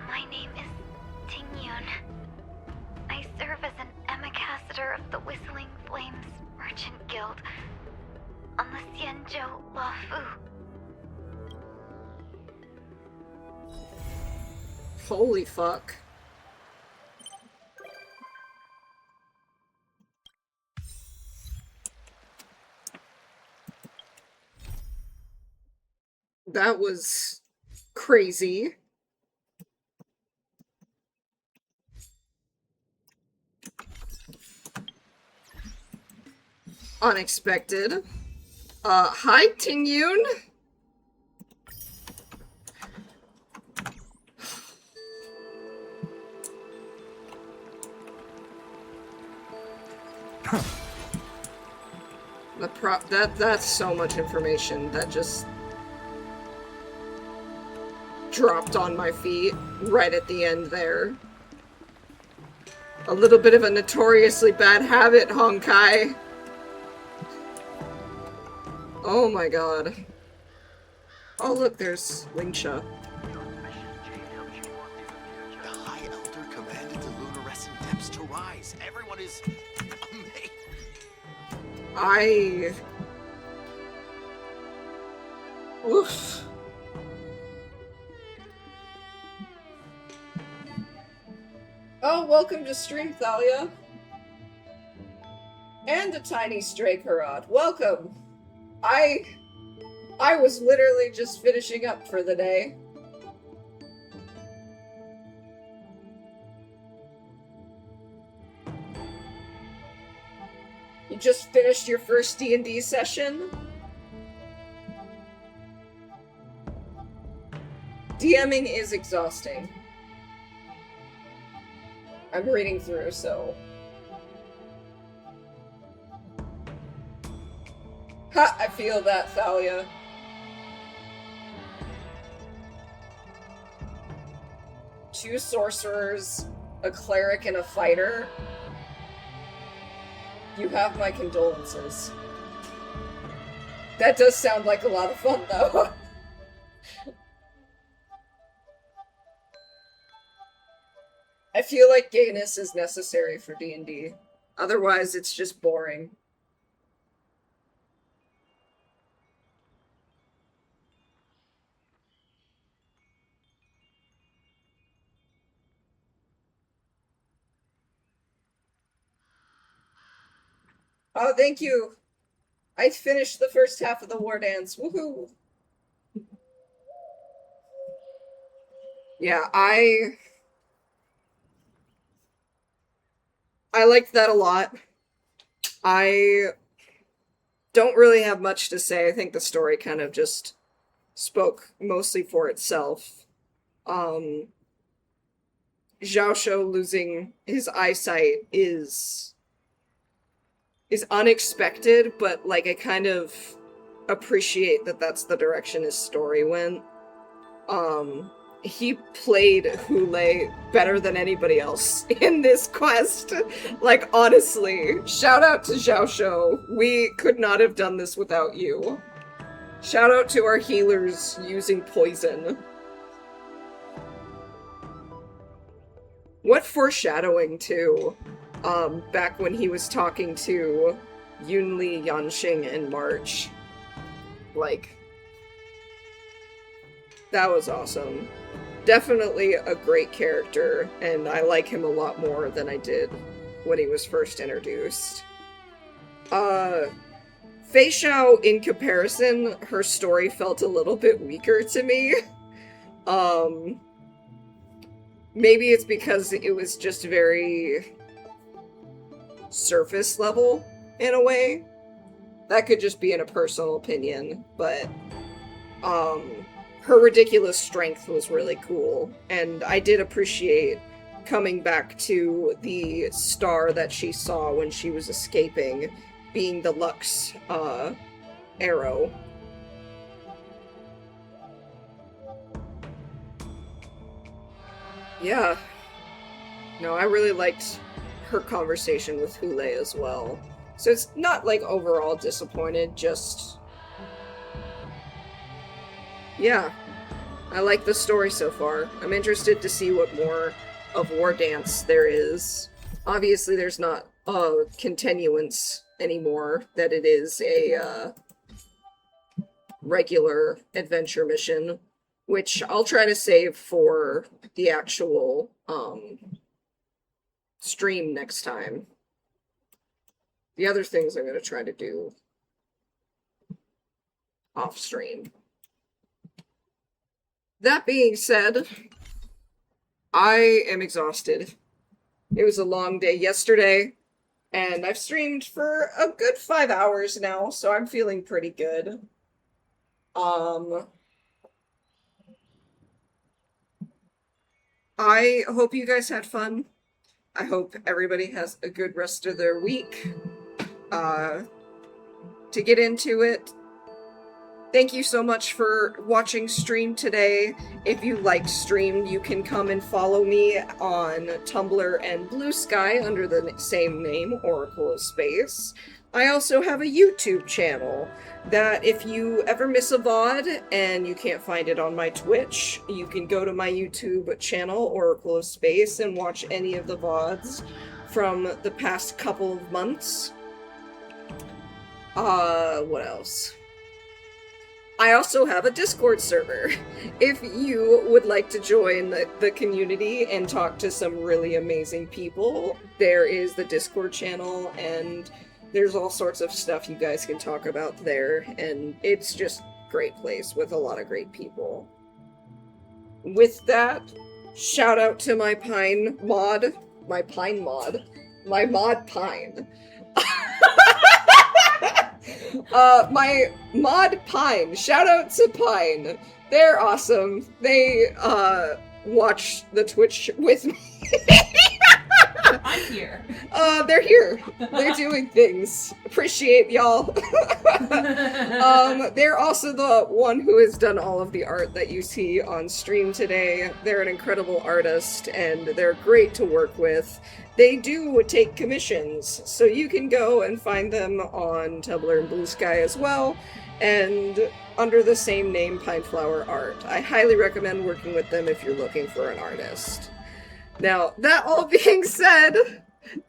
My name is Ting Yun. I serve as an ambassador of the Whistling Flames Merchant Guild on the Xianzhou Laofu. Holy fuck. That was crazy. Unexpected. Hi, Ting Yun. That's so much information that just dropped on my feet right at the end there. A little bit of a notoriously bad habit, Honkai. Oh my god. Oh look, there's Lingsha. The High Elder commanded the luminescent depths to rise. Everyone is amazed. Oof. Oh, welcome to stream, Thalia. And a tiny stray Karad. Welcome. I was literally just finishing up for the day. You just finished your first D&D session? DMing is exhausting. I'm reading through, so... Ha! I feel that, Thalia. Two sorcerers, a cleric, and a fighter. You have my condolences. That does sound like a lot of fun, though. I feel like gayness is necessary for D&D. Otherwise, it's just boring. Oh, thank you. I finished the first half of the Wardance. Woohoo! Yeah, I liked that a lot. I don't really have much to say. I think the story kind of just spoke mostly for itself. Zhao Shou losing his eyesight is unexpected, but like I kind of appreciate that that's the direction his story went. He played Hule better than anybody else in this quest. Like, honestly, shout out to Zhao Shou. We could not have done this without you. Shout out to our healers using poison. What foreshadowing, too. Back when he was talking to Yunli, Yanxing, and March. Like, that was awesome. Definitely a great character, and I like him a lot more than I did when he was first introduced. Fei Xiao, in comparison, her story felt a little bit weaker to me. Maybe it's because it was just very surface level, in a way. That could just be in a personal opinion, but, her ridiculous strength was really cool, and I did appreciate coming back to the star that she saw when she was escaping, being the Lux, arrow. Yeah. No, I really liked her conversation with Hule as well. So it's not, like, overall disappointed, just... yeah. I like the story so far. I'm interested to see what more of Wardance there is. Obviously, there's not a continuance anymore, that it is a, regular adventure mission, which I'll try to save for the actual, stream next time. The other things I'm gonna try to do off-stream. That being said, I am exhausted. It was a long day yesterday, and I've streamed for a good 5 hours now, so I'm feeling pretty good. I hope you guys had fun. I hope everybody has a good rest of their week. To get into it, thank you so much for watching stream today. If you liked stream, you can come and follow me on Tumblr and Blue Sky under the same name, Oracle of Space. I also have a YouTube channel that if you ever miss a VOD and you can't find it on my Twitch, you can go to my YouTube channel, Oracle of Space, and watch any of the VODs from the past couple of months. What else? I also have a Discord server. If you would like to join the community and talk to some really amazing people, there is the Discord channel, and there's all sorts of stuff you guys can talk about there, and it's just a great place with a lot of great people. With that, shout out to my mod Pine. My mod Pine. Shout out to Pine. They're awesome. They, watch the Twitch with me. I'm here. They're here. They're doing things. Appreciate y'all. They're also the one who has done all of the art that you see on stream today. They're an incredible artist, and they're great to work with. They do take commissions, so you can go and find them on Tumblr and Blue Sky as well, and under the same name, Pineflower Art. I highly recommend working with them if you're looking for an artist. Now, that all being said,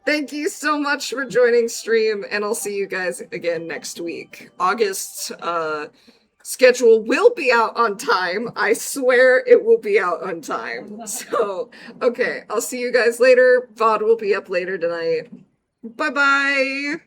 Thank you so much for joining stream, and I'll see you guys again next week. August's schedule will be out on time. I swear it will be out on time. So, okay, I'll see you guys later. VOD will be up later tonight. Bye-bye!